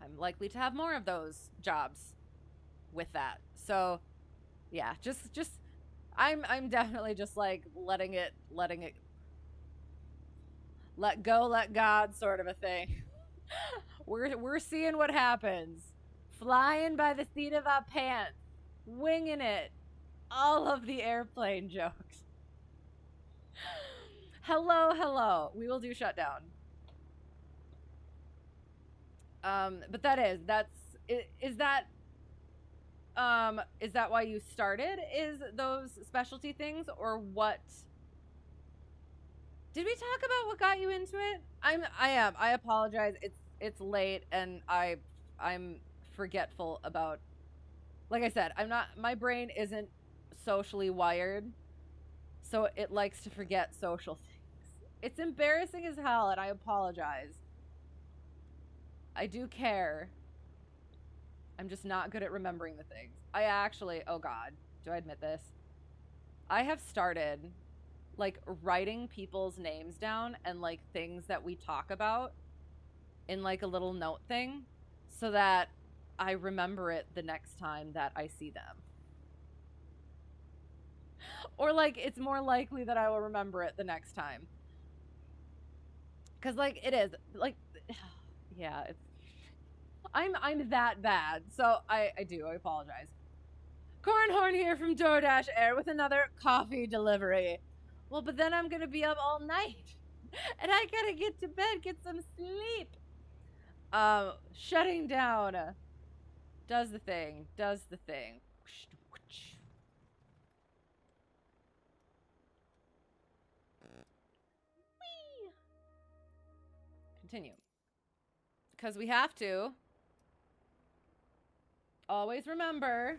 I'm likely to have more of those jobs with that. So yeah, just I'm definitely just like letting it let go, let God sort of a thing. We're seeing what happens. Flying by the seat of our pants, winging it. All of the airplane jokes. Hello. We will do Shutdown. But is that why you started? Is those specialty things, or what? Did we talk about what got you into it? I apologize. It's late and I'm forgetful about, like I said, my brain isn't socially wired, so it likes to forget social things. It's embarrassing as hell, and I apologize. I do care. I'm just not good at remembering the things. I actually, oh God, do I admit this? I have started like writing people's names down and like things that we talk about in like a little note thing so that I remember it the next time that I see them. Or like it's more likely that I will remember it the next time. Cause like it is like, yeah, it's, I'm that bad. So I apologize. Cornhorn here from DoorDash Air with another coffee delivery. Well, but then I'm gonna be up all night. And I gotta get to bed, get some sleep. Shutting down. Does the thing. Whee! Continue. Because we have to. Always remember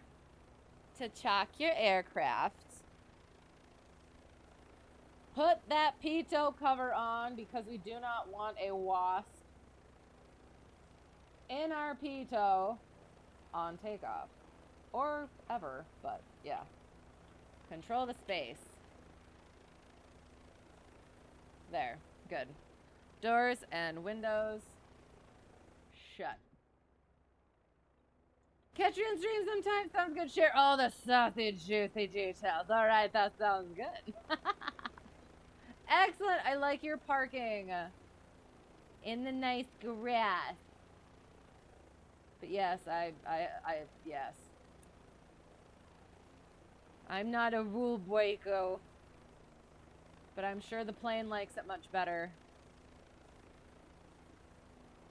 to check your aircraft. Put that pitot cover on because we do not want a wasp in our pitot on takeoff. Or ever, but yeah. Control the space. There. Good. Doors and windows shut. Catch you in stream sometime. Sounds good. Share all the saucy, juicy details. All right, that sounds good. Excellent. I like your parking in the nice grass. But yes, yes. I'm not a rule breaker, but I'm sure the plane likes it much better.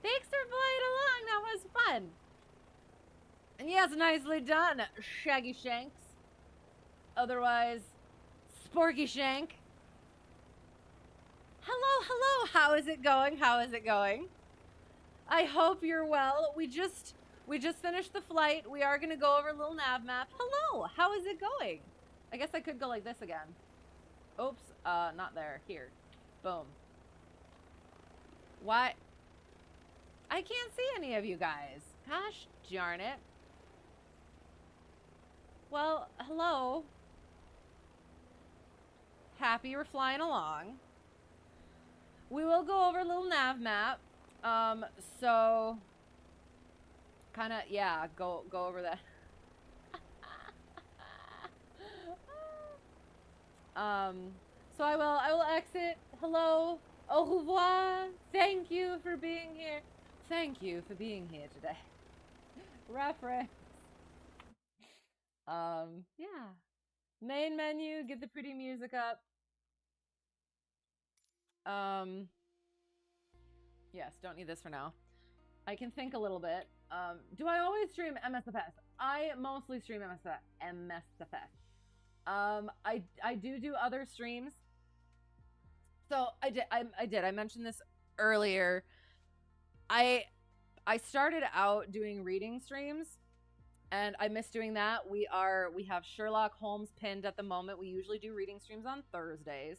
Thanks for flying along. That was fun. And yes, nicely done, Shaggy Shanks. Otherwise, Sporky Shank. Hello. How is it going? I hope you're well. We just finished the flight. We are gonna go over LittleNavMap. Hello. How is it going? I guess I could go like this again. Oops. Not there. Here. Boom. Why? I can't see any of you guys. Gosh darn it. Well, hello. Happy you're flying along. We will go over LittleNavMap. So kind of, yeah, go over that. So I will exit. Hello. Au revoir. Thank you for being here. Thank you for being here today. Reference. Yeah. Main menu, get the pretty music up. Yes, don't need this for now. I can think a little bit. Do I always stream MSFS? I mostly stream MSFS. I do other streams. So I did. I mentioned this earlier. I started out doing reading streams, and I miss doing that. We have Sherlock Holmes pinned at the moment. We usually do reading streams on Thursdays.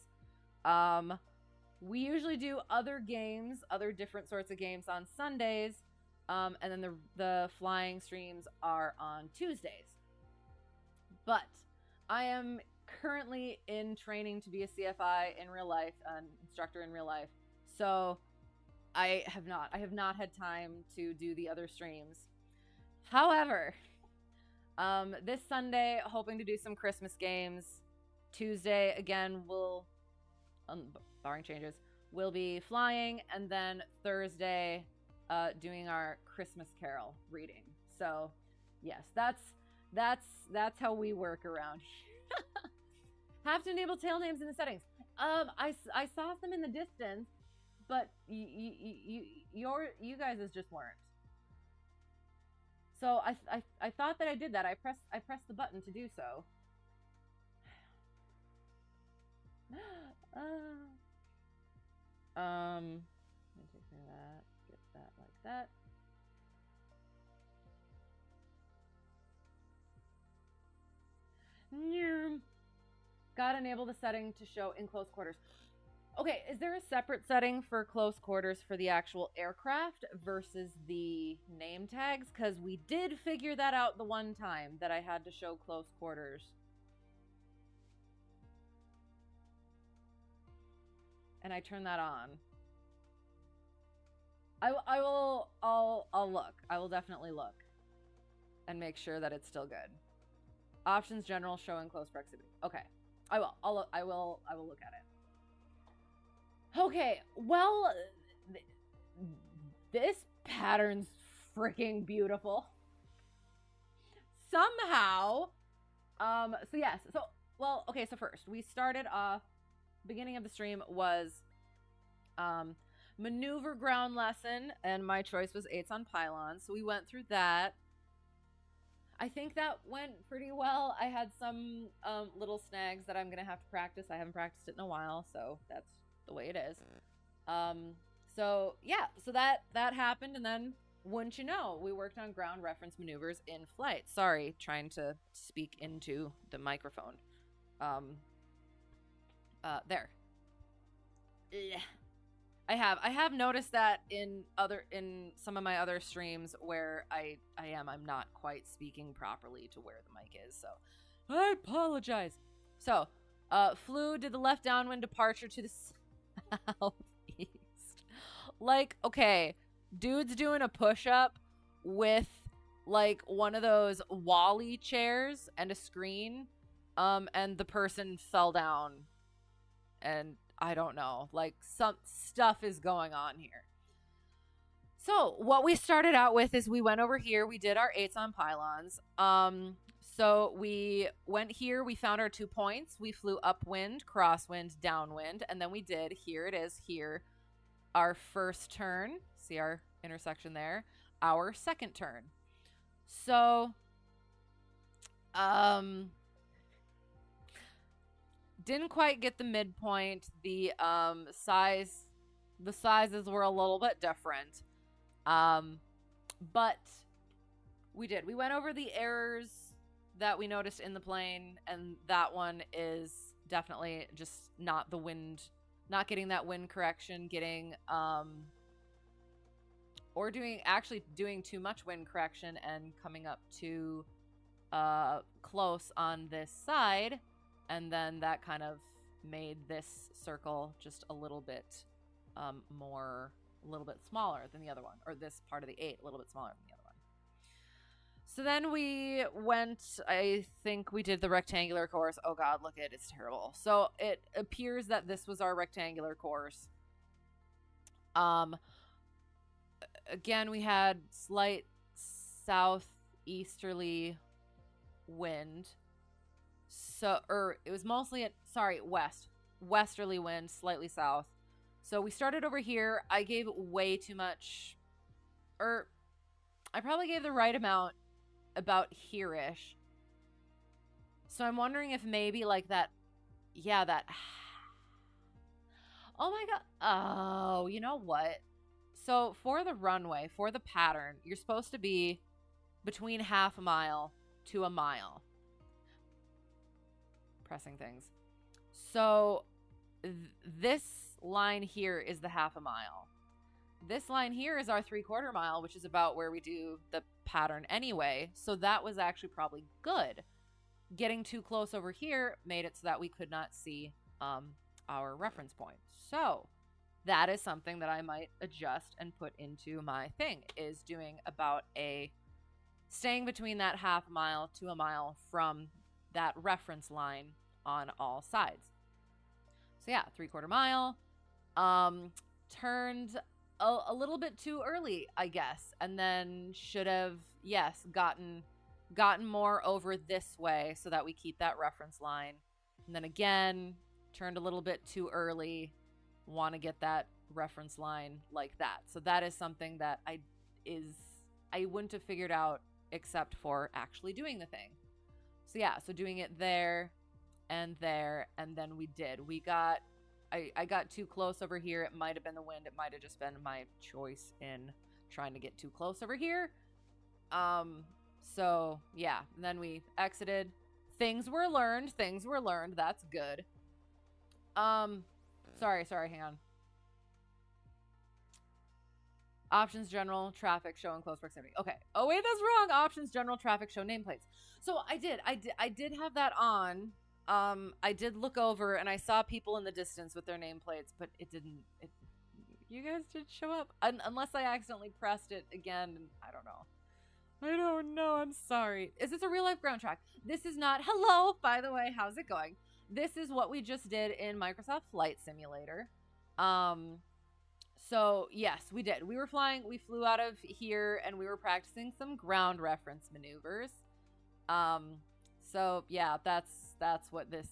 We usually do other games, other different sorts of games on Sundays, and then the flying streams are on Tuesdays. But I am currently in training to be a CFI in real life, an instructor in real life. So I have not had time to do the other streams. However, this Sunday, hoping to do some Christmas games. Tuesday, again, we'll, barring changes, we'll be flying, and then Thursday, doing our Christmas Carol reading. So, yes, that's how we work around here. Have to enable tail names in the settings. I saw them in the distance, but you guys just weren't. So I thought that I did that. I pressed the button to do so. Let me take care of that. Get that like that. Gotta enable the setting to show in close quarters. Okay, is there a separate setting for close quarters for the actual aircraft versus the name tags? Because we did figure that out the one time that I had to show close quarters. And I turned that on. I'll look. I will definitely look and make sure that it's still good. Options general show in close proximity. Okay. I will look at it. Okay, well, this pattern's freaking beautiful. Somehow, so yes, so, well, okay, so first, we started off, beginning of the stream was Maneuver ground lesson, and my choice was 8s on Pylons, so we went through that. I think that went pretty well. I had some little snags that I'm gonna have to practice. I haven't practiced it in a while, so that's the way it is. So yeah, so that happened, and then wouldn't you know, we worked on ground reference maneuvers in flight. Sorry, trying to speak into the microphone. There. Ugh. I have noticed that in some of my other streams where I'm not quite speaking properly to where the mic is, so I apologize. So, did the left downwind departure to the southeast. Like, okay, dude's doing a push-up with like one of those Wall-E chairs and a screen, and the person fell down, and I don't know, like some stuff is going on here. So what we started out with is we went over here, we did our 8s on Pylons. So we went here, we found our 2 points, we flew upwind, crosswind, downwind, and then we did, here it is, here, our first turn, see our intersection there, our second turn. So, didn't quite get the midpoint. The sizes were a little bit different. But we did. We went over the errors that we noticed in the plane, and that one is definitely just not the wind, not getting that wind correction, getting or doing too much wind correction and coming up too close on this side. And then that kind of made this circle just a little bit smaller than the other one, or this part of the 8 a little bit smaller than the other one. So then we went, I think we did the rectangular course. Oh God, look at it, it's terrible. So it appears that this was our rectangular course. Again, we had slight southeasterly wind. So, it was mostly westerly wind, slightly south. So we started over here. I gave way too much, I probably gave the right amount about here-ish. So I'm wondering if maybe like that, yeah, that, oh my God. Oh, you know what? So for the runway, for the pattern, you're supposed to be between half a mile to a mile. Pressing things. So this line here is the half a mile. This line here is our 3/4 mile, which is about where we do the pattern anyway. So that was actually probably good. Getting too close over here made it so that we could not see our reference point. So that is something that I might adjust and put into my thing, is doing about staying between that half mile to a mile from that reference line on all sides. So yeah, 3/4 mile, turned a little bit too early, I guess, and then should have, yes, gotten more over this way so that we keep that reference line. And then again, turned a little bit too early, want to get that reference line like that. So that is something that I wouldn't have figured out except for actually doing the thing. So yeah, so doing it there, and then we did. I got too close over here. It might have been the wind. It might have just been my choice in trying to get too close over here. So yeah, and then we exited. Things were learned. That's good. Sorry, hang on. Options general traffic show in close proximity. Okay. Oh wait, that's wrong. Options general traffic show nameplates. So I did have that on. I did look over and I saw people in the distance with their nameplates, but you guys did show up unless I accidentally pressed it again. I don't know. I'm sorry. Is this a real life ground track? This is not. Hello, by the way. How's it going? This is what we just did in Microsoft Flight Simulator. So yes, we did. We flew out of here and we were practicing some ground reference maneuvers. So yeah, that's what this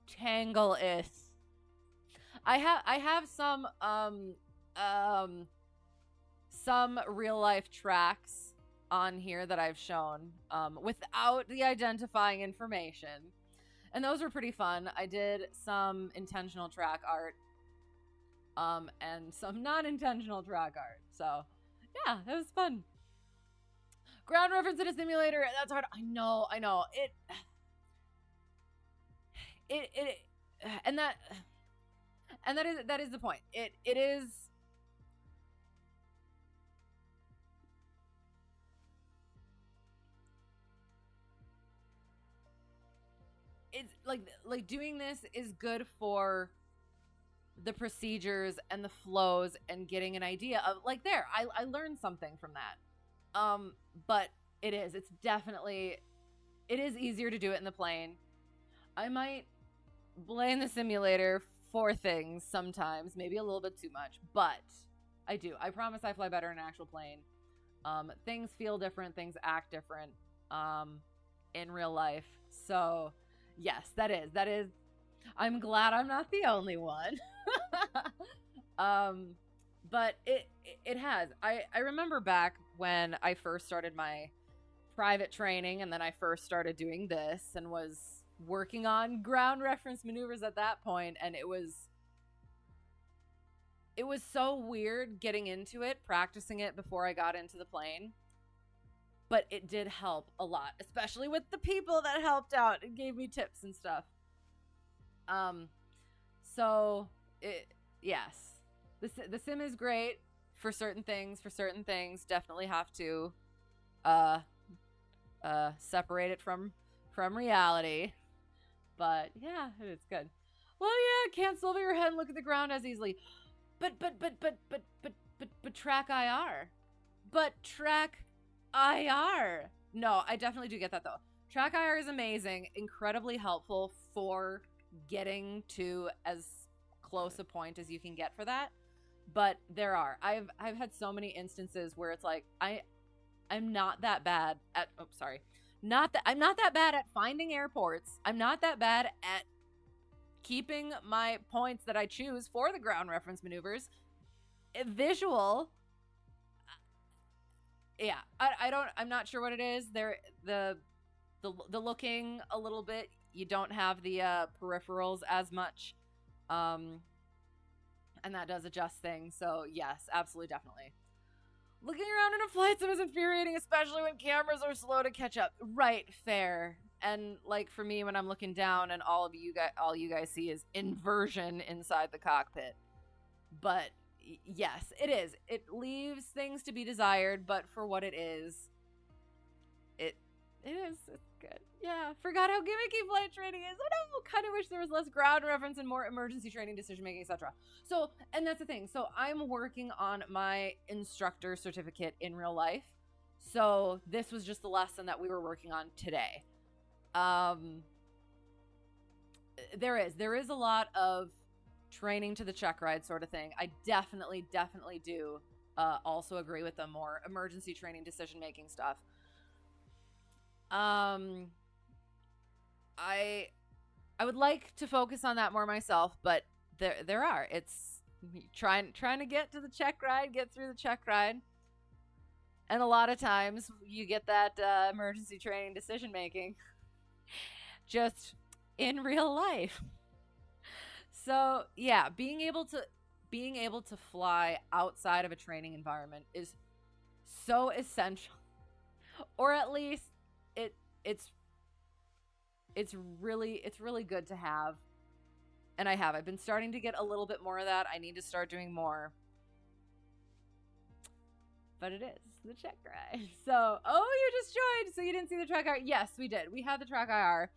tangle is. I have some real life tracks on here that I've shown without the identifying information, and those were pretty fun. I did some intentional track art and some non-intentional track art, so yeah, it was fun. Ground reference in a simulator, that's hard. I know it and that is the point. It is. It's like doing this is good for the procedures and the flows and getting an idea of like there. I learned something from that. But it's definitely easier to do it in the plane. I might blame the simulator for things sometimes, maybe a little bit too much, but I promise I fly better in an actual plane. Things feel different, things act different in real life. So yes, that is I'm glad I'm not the only one. But it has. I remember back when I first started my private training, and then I first started doing this and was working on ground reference maneuvers at that point, and it was so weird getting into it, practicing it before I got into the plane. But it did help a lot, especially with the people that helped out and gave me tips and stuff. So yes, the sim is great for certain things. Definitely have to separate it from reality. But yeah, it's good. Well, yeah, can't still over your head and look at the ground as easily. But track IR. But track IR. No, I definitely do get that though. Track IR is amazing, incredibly helpful for getting to as close a point as you can get for that. But I've had so many instances where it's like I'm not that bad at I'm not that bad at finding airports. I'm not that bad at keeping my points that I choose for the ground reference maneuvers. Visual, yeah, I'm not sure what it is. The looking a little bit. You don't have the peripherals as much, and that does adjust things. So yes, absolutely, definitely. Looking around in a flight sim is infuriating, especially when cameras are slow to catch up. Right, fair. And like for me, when I'm looking down and all you guys see is inversion inside the cockpit. But yes, it is. It leaves things to be desired, but for what it is, it's good. Yeah, forgot how gimmicky flight training is. I kind of wish there was less ground reference and more emergency training, decision making, etc. So, and that's the thing. So I'm working on my instructor certificate in real life. So this was just the lesson that we were working on today. There is a lot of training to the check ride sort of thing. I definitely do also agree with the more emergency training, decision making stuff. I would like to focus on that more myself, but it's trying to get to the check ride, get through the check ride. And a lot of times you get that emergency training decision making just in real life. So yeah, being able to fly outside of a training environment is so essential, or at least it's really good to have. And I've been starting to get a little bit more of that. I need to start doing more. But it is the check ride. So, you just joined, so you didn't see the track IR. Yes, we did. We had the track IR.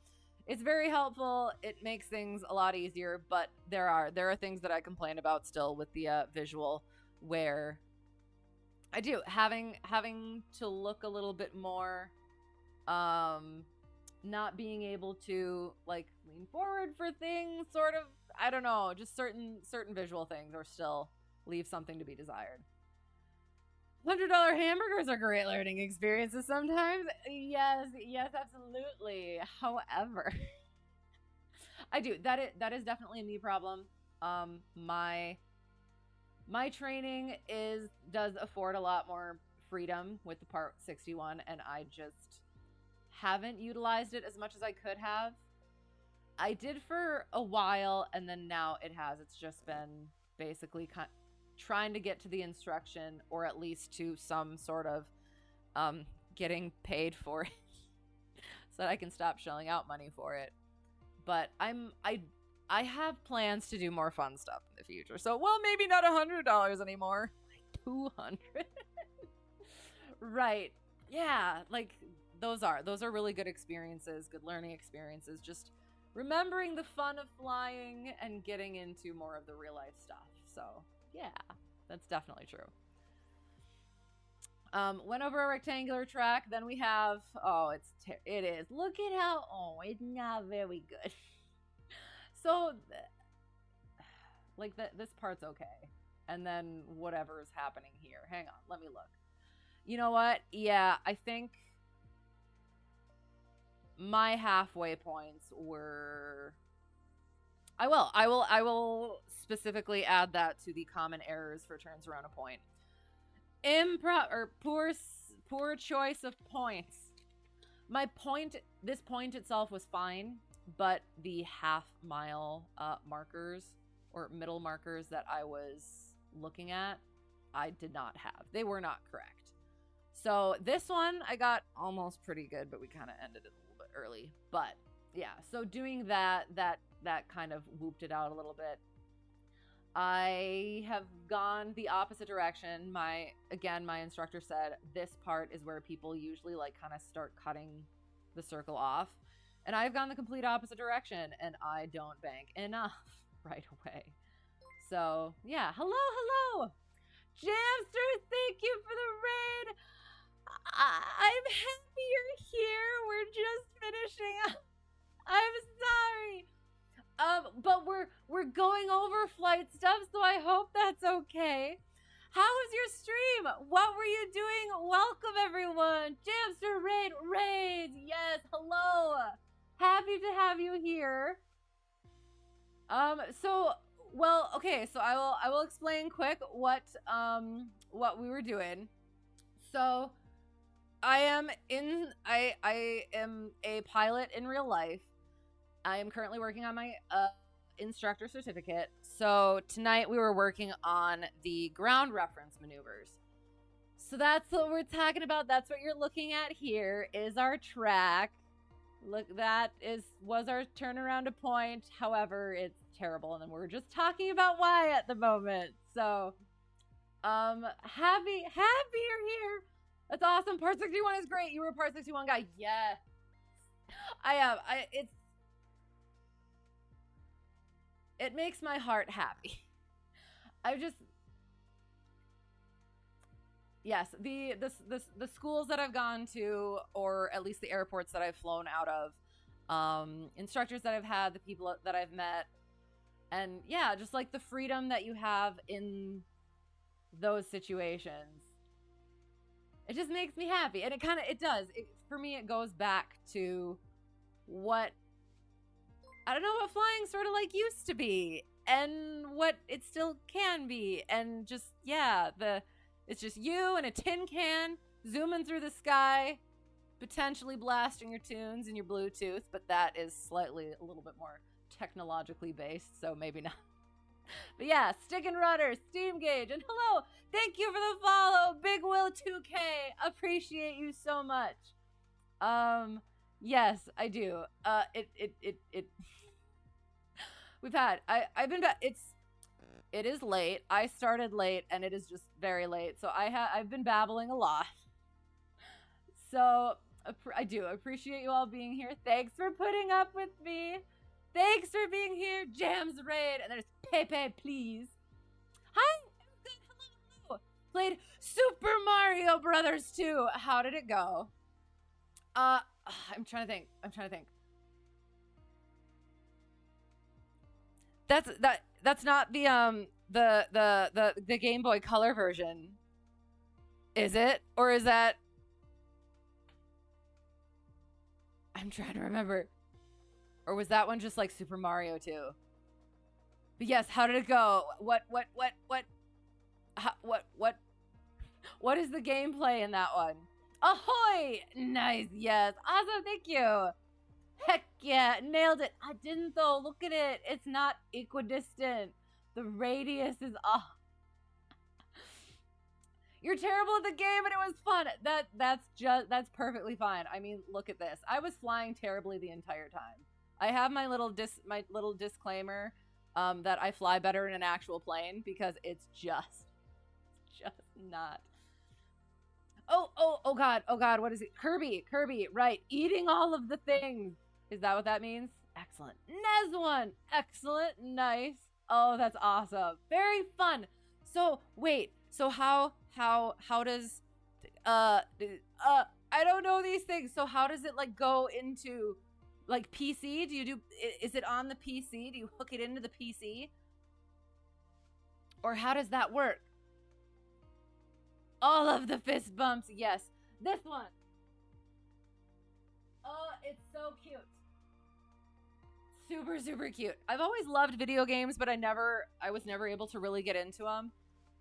It's very helpful. It makes things a lot easier, but there are things that I complain about still with the visual, where I do having to look a little bit more, not being able to like lean forward for things, sort of. I don't know, just certain visual things are still leave something to be desired. $100 hamburgers are great learning experiences sometimes. Yes, absolutely. However, I do. That is definitely a me problem. My training does afford a lot more freedom with the Part 61, and I just haven't utilized it as much as I could have. I did for a while, and then now it's just been basically trying to get to the instruction, or at least to some sort of getting paid for it so that I can stop shelling out money for it. But I have plans to do more fun stuff in the future. So, well, maybe not $100 anymore. Like 200. Right. Yeah, like those are really good experiences, good learning experiences. Just remembering the fun of flying and getting into more of the real life stuff. So, yeah, that's definitely true. Went over a rectangular track. Then we have, it is. Look at how, it's not very good. So, like, this part's okay. And then whatever's happening here. Hang on, let me look. You know what? Yeah, I think my halfway points were... I will specifically add that to the common errors for turns around a point. Poor choice of points. This point itself was fine, but the half-mile markers or middle markers that I was looking at, I did not have. They were not correct. So this one, I got almost pretty good, but we kind of ended it a little bit early. But yeah, so doing that kind of whooped it out a little bit. I have gone the opposite direction. My instructor said this part is where people usually like kind of start cutting the circle off. And I've gone the complete opposite direction, and I don't bank enough right away. So, yeah. Hello! Jamster, thank you for the raid! I'm happy you're here. We're just finishing up. I'm sorry. But we're going over flight stuff, so I hope that's okay. How was your stream? What were you doing? Welcome, everyone. Jamster raids. Yes, hello. Happy to have you here. So I will explain quick what we were doing. So I am a pilot in real life. I am currently working on my instructor certificate. So tonight we were working on the ground reference maneuvers. So that's what we're talking about. That's what you're looking at here is our track. Look, was our turnaround to point. However, it's terrible, and then we're just talking about why at the moment. So, happy you're here. That's awesome. Part 61 is great. You were a Part 61 guy. Yes, I am. It makes my heart happy. Yes, the schools that I've gone to, or at least the airports that I've flown out of, instructors that I've had, the people that I've met, and yeah, just like the freedom that you have in those situations. It just makes me happy, and it does. For me, it goes back to what flying sort of like used to be, and what it still can be, and just, yeah, it's just you and a tin can zooming through the sky, potentially blasting your tunes in your Bluetooth, but that is slightly a little bit more technologically based, so maybe not. But yeah, stick and rudder, steam gauge, and hello, thank you for the follow, Big Will 2K, appreciate you so much. Yes, I do. We've had, I've been back, it is late. I started late, and it is just very late. So I've been babbling a lot. So I do appreciate you all being here. Thanks for putting up with me. Thanks for being here. Jams raid, and there's Pepe, please. Hi. Hello. Played Super Mario Brothers 2. How did it go? I'm trying to think. That's not the Game Boy Color version, is it? Or is that? I'm trying to remember. Or was that one just like Super Mario 2? But yes, how did it go? What is the gameplay in that one? Ahoy! Nice, yes. Awesome, thank you. Heck yeah, nailed it. I didn't though, look at it. It's not equidistant. The radius is off. You're terrible at the game and it was fun. That's perfectly fine. I mean, look at this. I was flying terribly the entire time. I have my little disclaimer that I fly better in an actual plane because it's just not. Oh god, what is it? Kirby, right. Eating all of the things. Is that what that means? Excellent. Neswan, excellent, nice. Oh, that's awesome. Very fun. So, wait. So how does I don't know these things. So how does it like go into like PC? Is it on the PC? Do you hook it into the PC? Or how does that work? All of the fist bumps, yes. This one. Oh, it's so cute. Super, super cute. I've always loved video games, but I was never able to really get into them.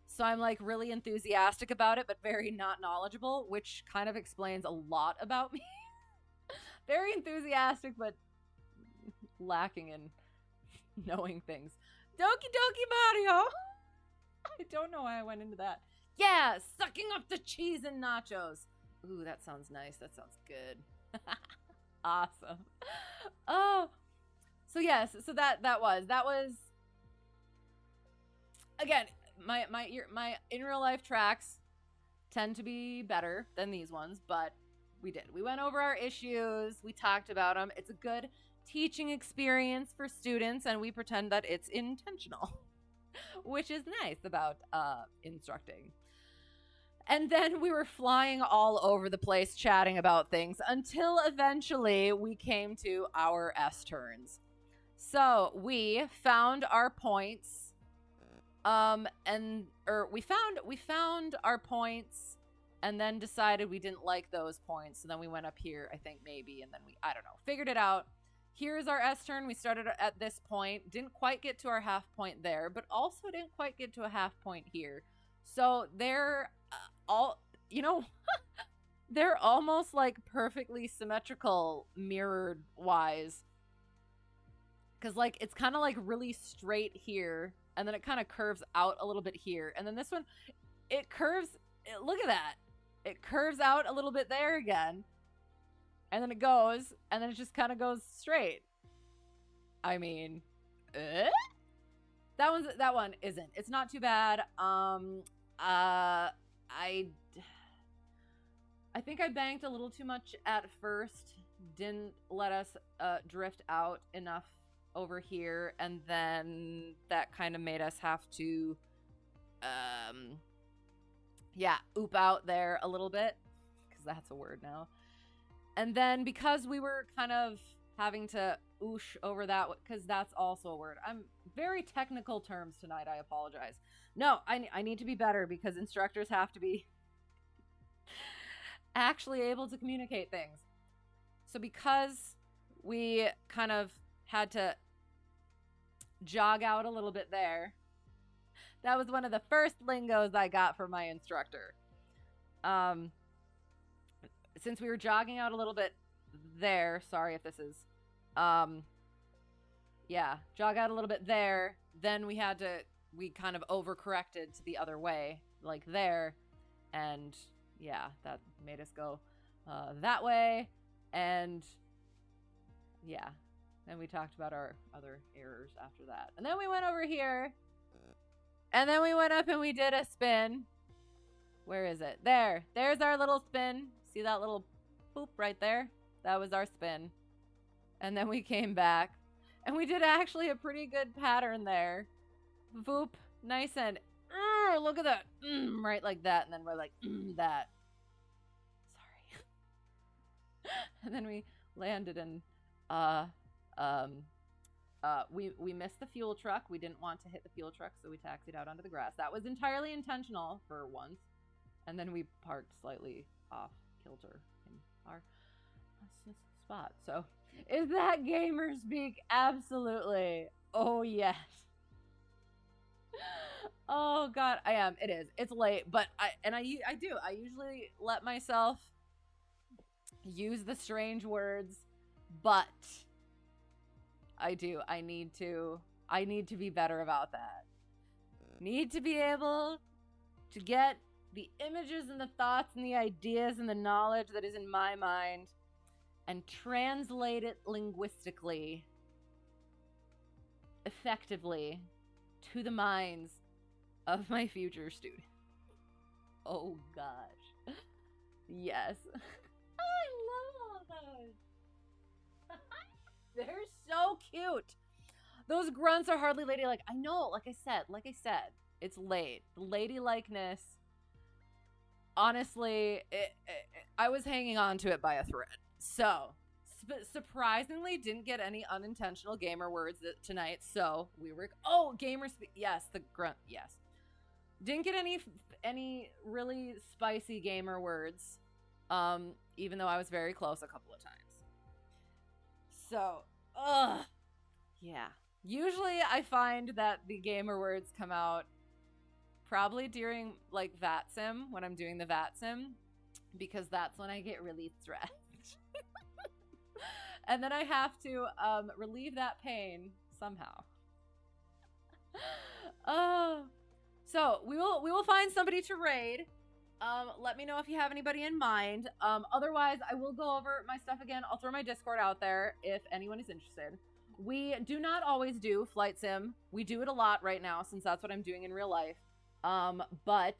So I'm like really enthusiastic about it, but very not knowledgeable, which kind of explains a lot about me. Very enthusiastic, but lacking in knowing things. Doki Doki Mario. I don't know why I went into that. Yeah, sucking up the cheese and nachos. Ooh, that sounds nice. That sounds good. Awesome. Oh, so yes, so that was again, my in real life tracks tend to be better than these ones, but we went over our issues, we talked about them. It's a good teaching experience for students, and we pretend that it's intentional, which is nice about instructing. And then we were flying all over the place chatting about things until eventually we came to our S turns. So we found our points, we found our points, and then decided we didn't like those points. So then we went up here, I think maybe, and then I don't know, figured it out. Here's our S turn. We started at this point, didn't quite get to our half point there, but also didn't quite get to a half point here. So they're all, you know, they're almost like perfectly symmetrical mirrored wise. Because like it's kind of like really straight here, and then it kind of curves out a little bit here. And then this one, it curves, look at that. It curves out a little bit there again. And then it goes, and then it just kind of goes straight. I mean, that one isn't. It's not too bad. I think I banked a little too much at first. Didn't let us drift out enough over here, and then that kind of made us have to oop out there a little bit, because that's a word now. And then because we were kind of having to oosh over that, because that's also a word. I'm very technical terms tonight, I apologize. No, I need to be better, because instructors have to be actually able to communicate things. So because we kind of had to jog out a little bit there, that was one of the first lingos I got from my instructor. Since we were jogging out a little bit there, sorry if this is, jog out a little bit there, then we kind of overcorrected to the other way, like there, and yeah, that made us go that way, and yeah, then we talked about our other errors after that. And then we went over here, and then we went up and we did a spin. Where is it? There's our little spin. See that little boop right there? That was our spin. And then we came back, and we did actually a pretty good pattern there. Boop, nice, and look at that, right like that, and then we're like that. Sorry. And then we landed, and we missed the fuel truck. We didn't want to hit the fuel truck, so we taxied out onto the grass. That was entirely intentional for once. And then we parked slightly off kilter in our spot. So, is that gamer speak? Absolutely. Oh, yes. Oh God, I am. It is. It's late, but I usually let myself use the strange words, but I do. I need to be better about that. Need to be able to get the images and the thoughts and the ideas and the knowledge that is in my mind and translate it linguistically effectively to the minds of my future students. Oh gosh. Yes. I love all those. They're so cute. Those grunts are hardly ladylike. I know, like I said, it's late. The ladylikeness, honestly, I was hanging on to it by a thread. So, surprisingly, didn't get any unintentional gamer words tonight. So, we were, gamer speak. Yes, the grunt, yes. Didn't get any really spicy gamer words, even though I was very close a couple of times. So, yeah. Usually I find that the gamer words come out probably during like VATSIM, when I'm doing the VATSIM, because that's when I get really stressed. And then I have to relieve that pain somehow. So we will find somebody to raid. Let me know if you have anybody in mind. Otherwise, I will go over my stuff again. I'll throw my Discord out there if anyone is interested. We do not always do flight sim. We do it a lot right now since that's what I'm doing in real life. But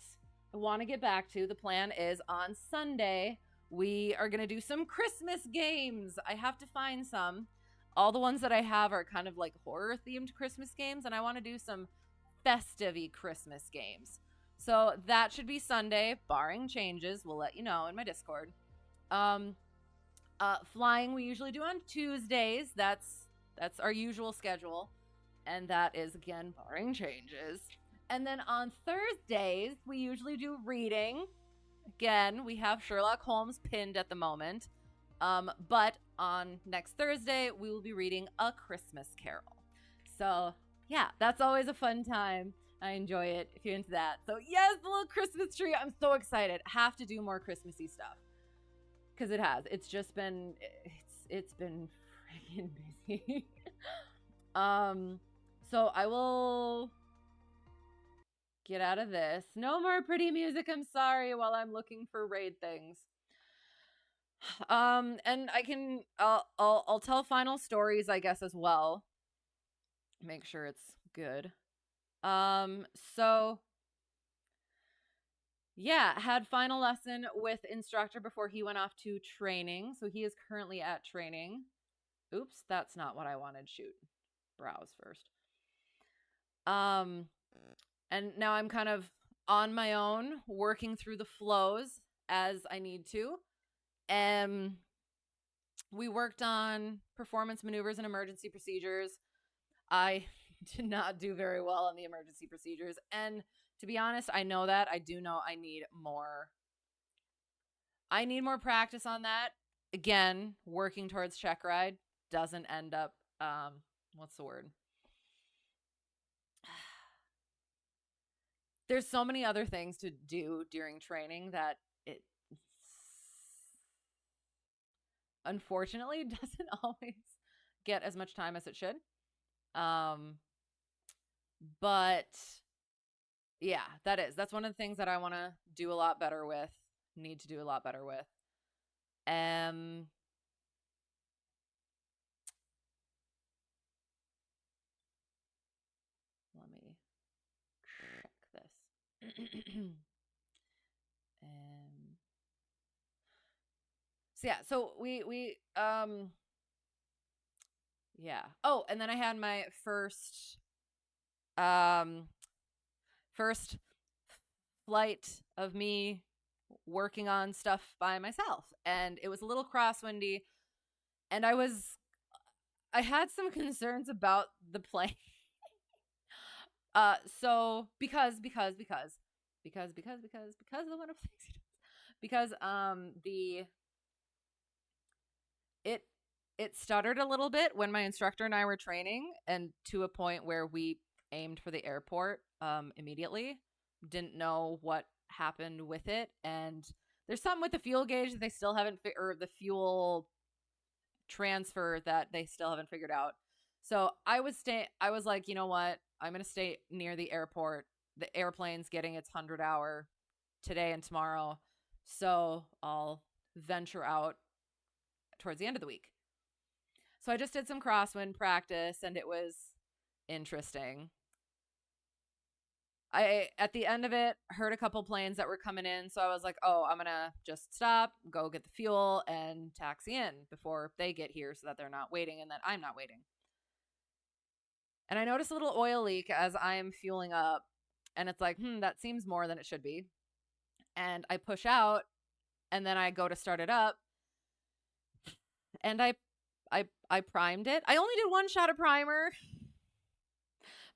I want to get back to, the plan is on Sunday, we are going to do some Christmas games. I have to find some. All the ones that I have are kind of like horror-themed Christmas games, and I want to do some festive-y Christmas games. So that should be Sunday, barring changes. We'll let you know in my Discord. Flying we usually do on Tuesdays. That's our usual schedule. And that is, again, barring changes. And then on Thursdays, we usually do reading. Again, we have Sherlock Holmes pinned at the moment. But on next Thursday, we will be reading A Christmas Carol. So, yeah, that's always a fun time. I enjoy it if you're into that. So, yes, the little Christmas tree. I'm so excited. Have to do more Christmassy stuff. Because it has. It's just been, it's been freaking busy. So I will get out of this. No more pretty music, I'm sorry, while I'm looking for raid things. And I'll tell final stories, I guess, as well. Make sure it's good. So yeah, had final lesson with Instructor before he went off to training. So he is currently at training. Oops, that's not what I wanted. Shoot. Browse first. And now I'm kind of on my own, working through the flows as I need to. We worked on performance maneuvers and emergency procedures. I did not do very well on the emergency procedures. And to be honest, I know that. I do know I need more practice on that. Again, working towards check ride doesn't end up, what's the word? There's so many other things to do during training that it unfortunately doesn't always get as much time as it should. But yeah, that's one of the things that I want to do a lot better with, need to do a lot better with. Let me check this. So yeah, so we yeah. Oh, and then I had my first flight of me working on stuff by myself, and it was a little crosswindy, and I had some concerns about the plane. So because of the wonderful things he does. Because it stuttered a little bit when my instructor and I were training, and to a point where we aimed for the airport immediately. Didn't know what happened with it, and there's something with the fuel gauge that they still haven't or the fuel transfer that they still haven't figured out. So I was like, you know what? I'm going to stay near the airport. The airplane's getting its 100-hour today and tomorrow. So I'll venture out towards the end of the week. So I just did some crosswind practice, and it was interesting. I, at the end of it, heard a couple planes that were coming in. So I was like, oh, I'm going to just stop, go get the fuel, and taxi in before they get here so that they're not waiting and that I'm not waiting. And I noticed a little oil leak as I'm fueling up. And it's like, that seems more than it should be. And I push out, and then I go to start it up. And I primed it. I only did one shot of primer.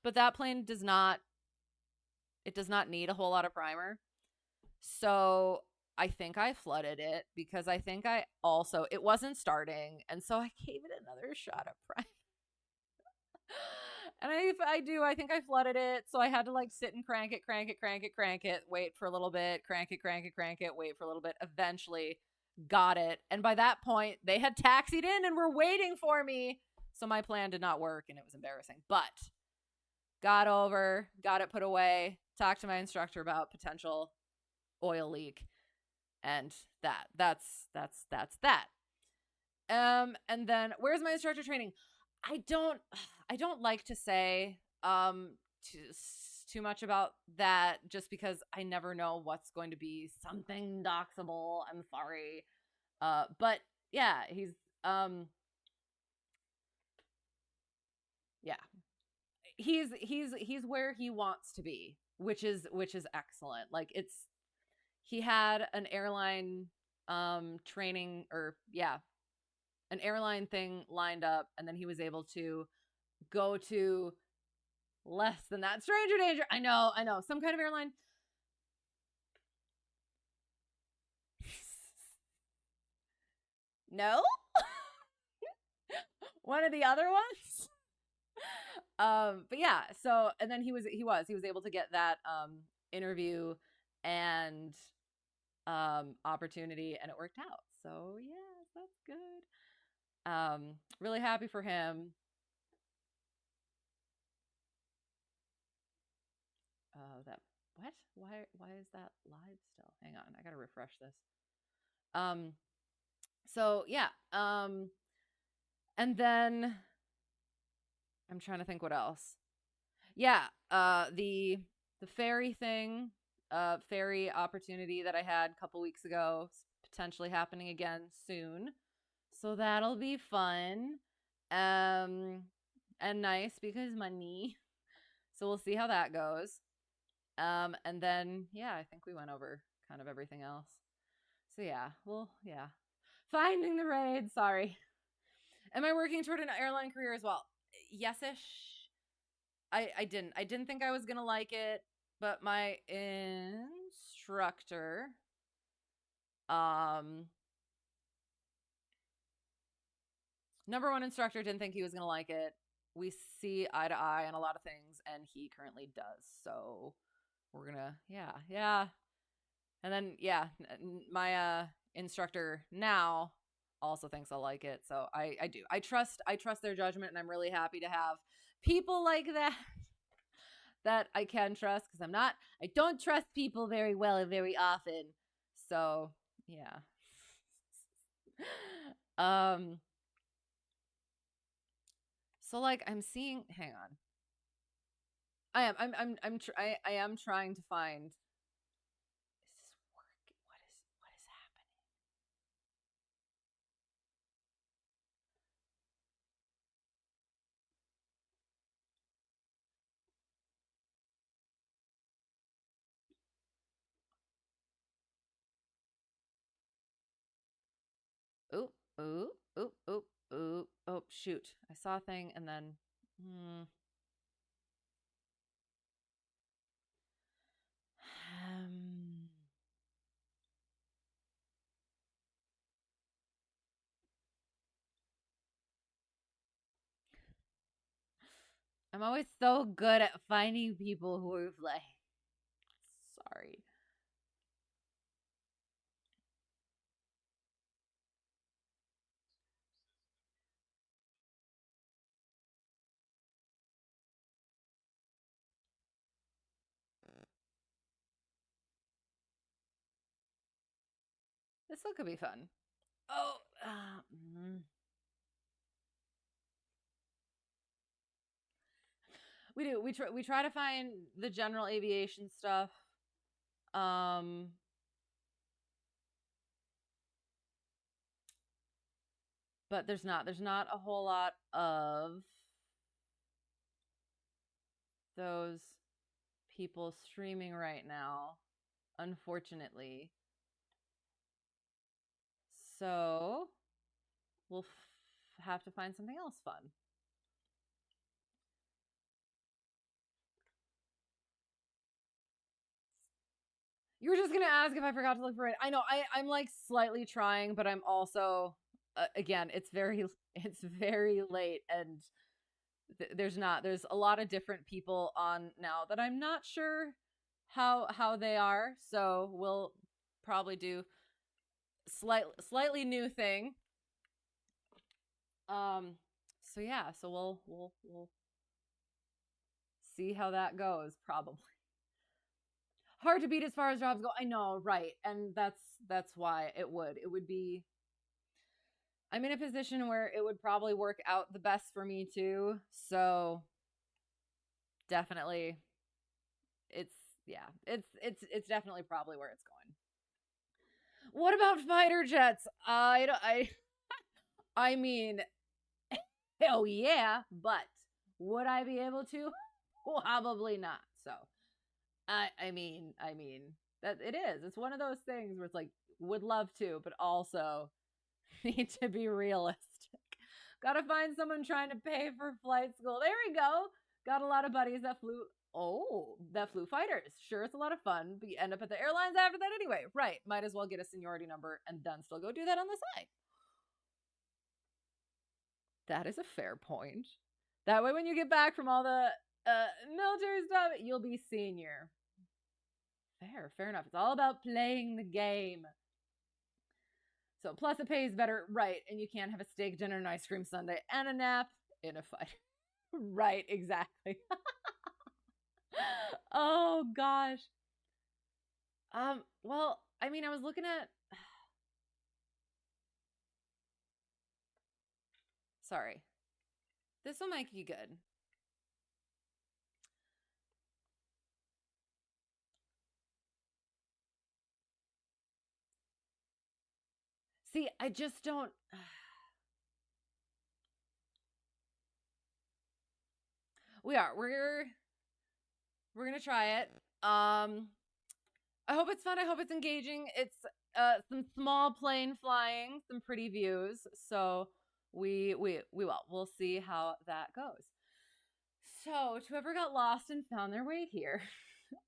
But that plane does not need a whole lot of primer. So I think I flooded it because I think it wasn't starting. And so I gave it another shot of primer. And I think I flooded it. So I had to like sit and crank it, wait for a little bit, crank it, wait for a little bit. Eventually got it. And by that point, they had taxied in and were waiting for me. So my plan did not work, and it was embarrassing. But got it put away, talked to my instructor about potential oil leak, and that's that. And then where's my instructor training? I don't like to say too much about that, just because I never know what's going to be something doxable. I'm sorry. But yeah, he's yeah. He's where he wants to be, which is excellent. Like he had an airline training, or an airline thing lined up, and then he was able to go to less than that. Stranger danger. I know. Some kind of airline. No? One of the other ones? But yeah, so, and then he was able to get that interview and opportunity, and it worked out. So yeah, that's good. Really happy for him. That what? Why is that live still? Hang on, I gotta refresh this. So yeah, and then I'm trying to think what else. Yeah, the ferry thing, ferry opportunity that I had a couple weeks ago, potentially happening again soon. So that'll be fun. And nice because money. So we'll see how that goes. And then yeah, I think we went over kind of everything else. So yeah, finding the raid. Sorry. Am I working toward an airline career as well? Yes-ish. I didn't think I was gonna like it, but my instructor, number one instructor, didn't think he was gonna like it. We see eye to eye on a lot of things, and he currently does. So we're gonna yeah. And then yeah, my instructor now also thinks I'll like it. So I do. I trust their judgment, and I'm really happy to have people like that I can trust, because I don't trust people very well very often. So yeah. So like I'm seeing, hang on. I am trying to find, is this working? What is happening? Oop, oop, oop, oop, oop. Oh, shoot. I saw a thing, and then I'm always so good at finding people who are like, sorry. This one could be fun. Oh, we do. We try to find the general aviation stuff. But there's not a whole lot of those people streaming right now, unfortunately. So we'll have to find something else fun. You were just gonna ask if I forgot to look for it. I know I'm like slightly trying, but I'm also again, it's very late, and there's a lot of different people on now that I'm not sure how they are. So we'll probably do slightly new thing. So yeah, so we'll see how that goes. Probably hard to beat as far as jobs go. I know, right? And that's why it would be. I'm in a position where it would probably work out the best for me too. So definitely, it's definitely probably where it's going. What about fighter jets? I mean, hell yeah, but would I be able to? Probably not. So, I mean, that it is. It's one of those things where it's like would love to, but also need to be realistic. Gotta find someone trying to pay for flight school. There we go. Got a lot of buddies that flew. Oh, that flew fighters. Sure, it's a lot of fun, but you end up at the airlines after that anyway. Right. Might as well get a seniority number and then still go do that on the side. That is a fair point. That way, when you get back from all the military stuff, you'll be senior. Fair enough. It's all about playing the game. So, plus it pays better, right? And you can't have a steak dinner, an ice cream sundae, and a nap in a fight. Right, exactly. Oh gosh. Well, I mean, I was looking at. Sorry. This will make you good. See, I just don't. We're gonna try it. I hope it's fun. I hope it's engaging. It's some small plane flying, some pretty views. So we'll see how that goes. So to whoever got lost and found their way here,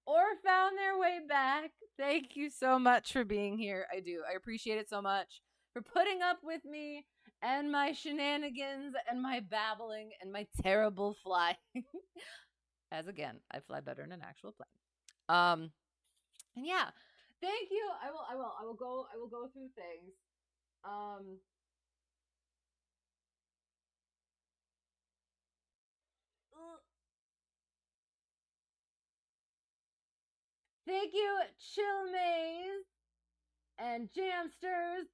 or found their way back, thank you so much for being here. I do. I appreciate it so much for putting up with me and my shenanigans and my babbling and my terrible flying. As again, I fly better in an actual plane. And yeah, thank you. I will go through things. Thank you, Chill Maze and Jamsters,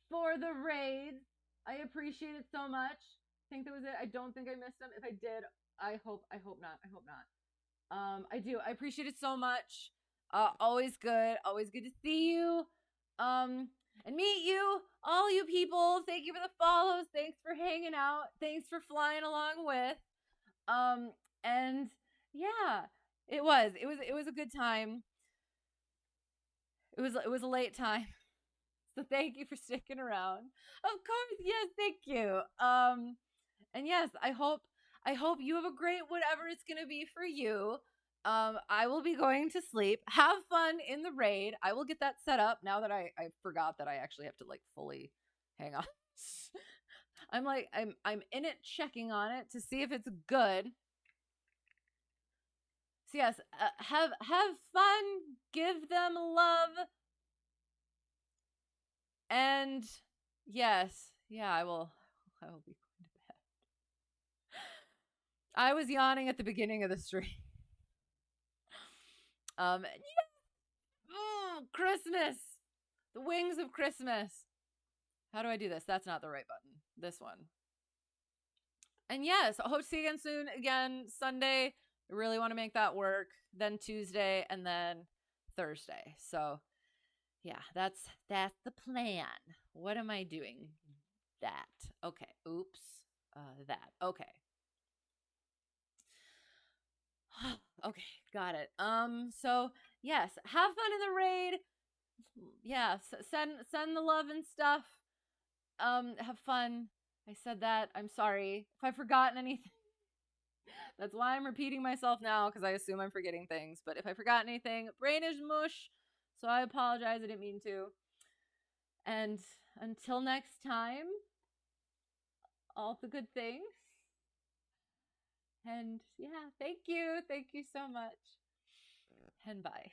for the raids. I appreciate it so much. I think that was it. I don't think I missed them. If I did, I hope not. I hope not. I do. I appreciate it so much. Always good. Always good to see you. And meet you, all you people. Thank you for the follows. Thanks for hanging out. Thanks for flying along with. And yeah, it was a good time. It was a late time. So thank you for sticking around. Of course, yes, thank you. And yes, I hope you have a great whatever it's gonna be for you. I will be going to sleep. Have fun in the raid. I will get that set up now that I forgot that I actually have to like fully hang on. I'm in it checking on it to see if it's good. So yes, have fun, give them love, and yes, yeah, I will be going to bed. I was yawning at the beginning of the stream. Christmas, the wings of Christmas. How do I do this? That's not the right button. This one. And yes, I hope to see you again soon. Again, Sunday. I really want to make that work. Then Tuesday, and then Thursday. So yeah, that's the plan. What am I doing? That. Okay. Oops. That. Okay. Okay, got it. So yes, have fun in the raid. Yeah, send the love and stuff. Have fun. I said that. I'm sorry if I've forgotten anything. That's why I'm repeating myself now, because I assume I'm forgetting things. But if I forgot anything, brain is mush. So I apologize. I didn't mean to. And until next time, all the good things. And yeah, thank you. Thank you so much. And bye.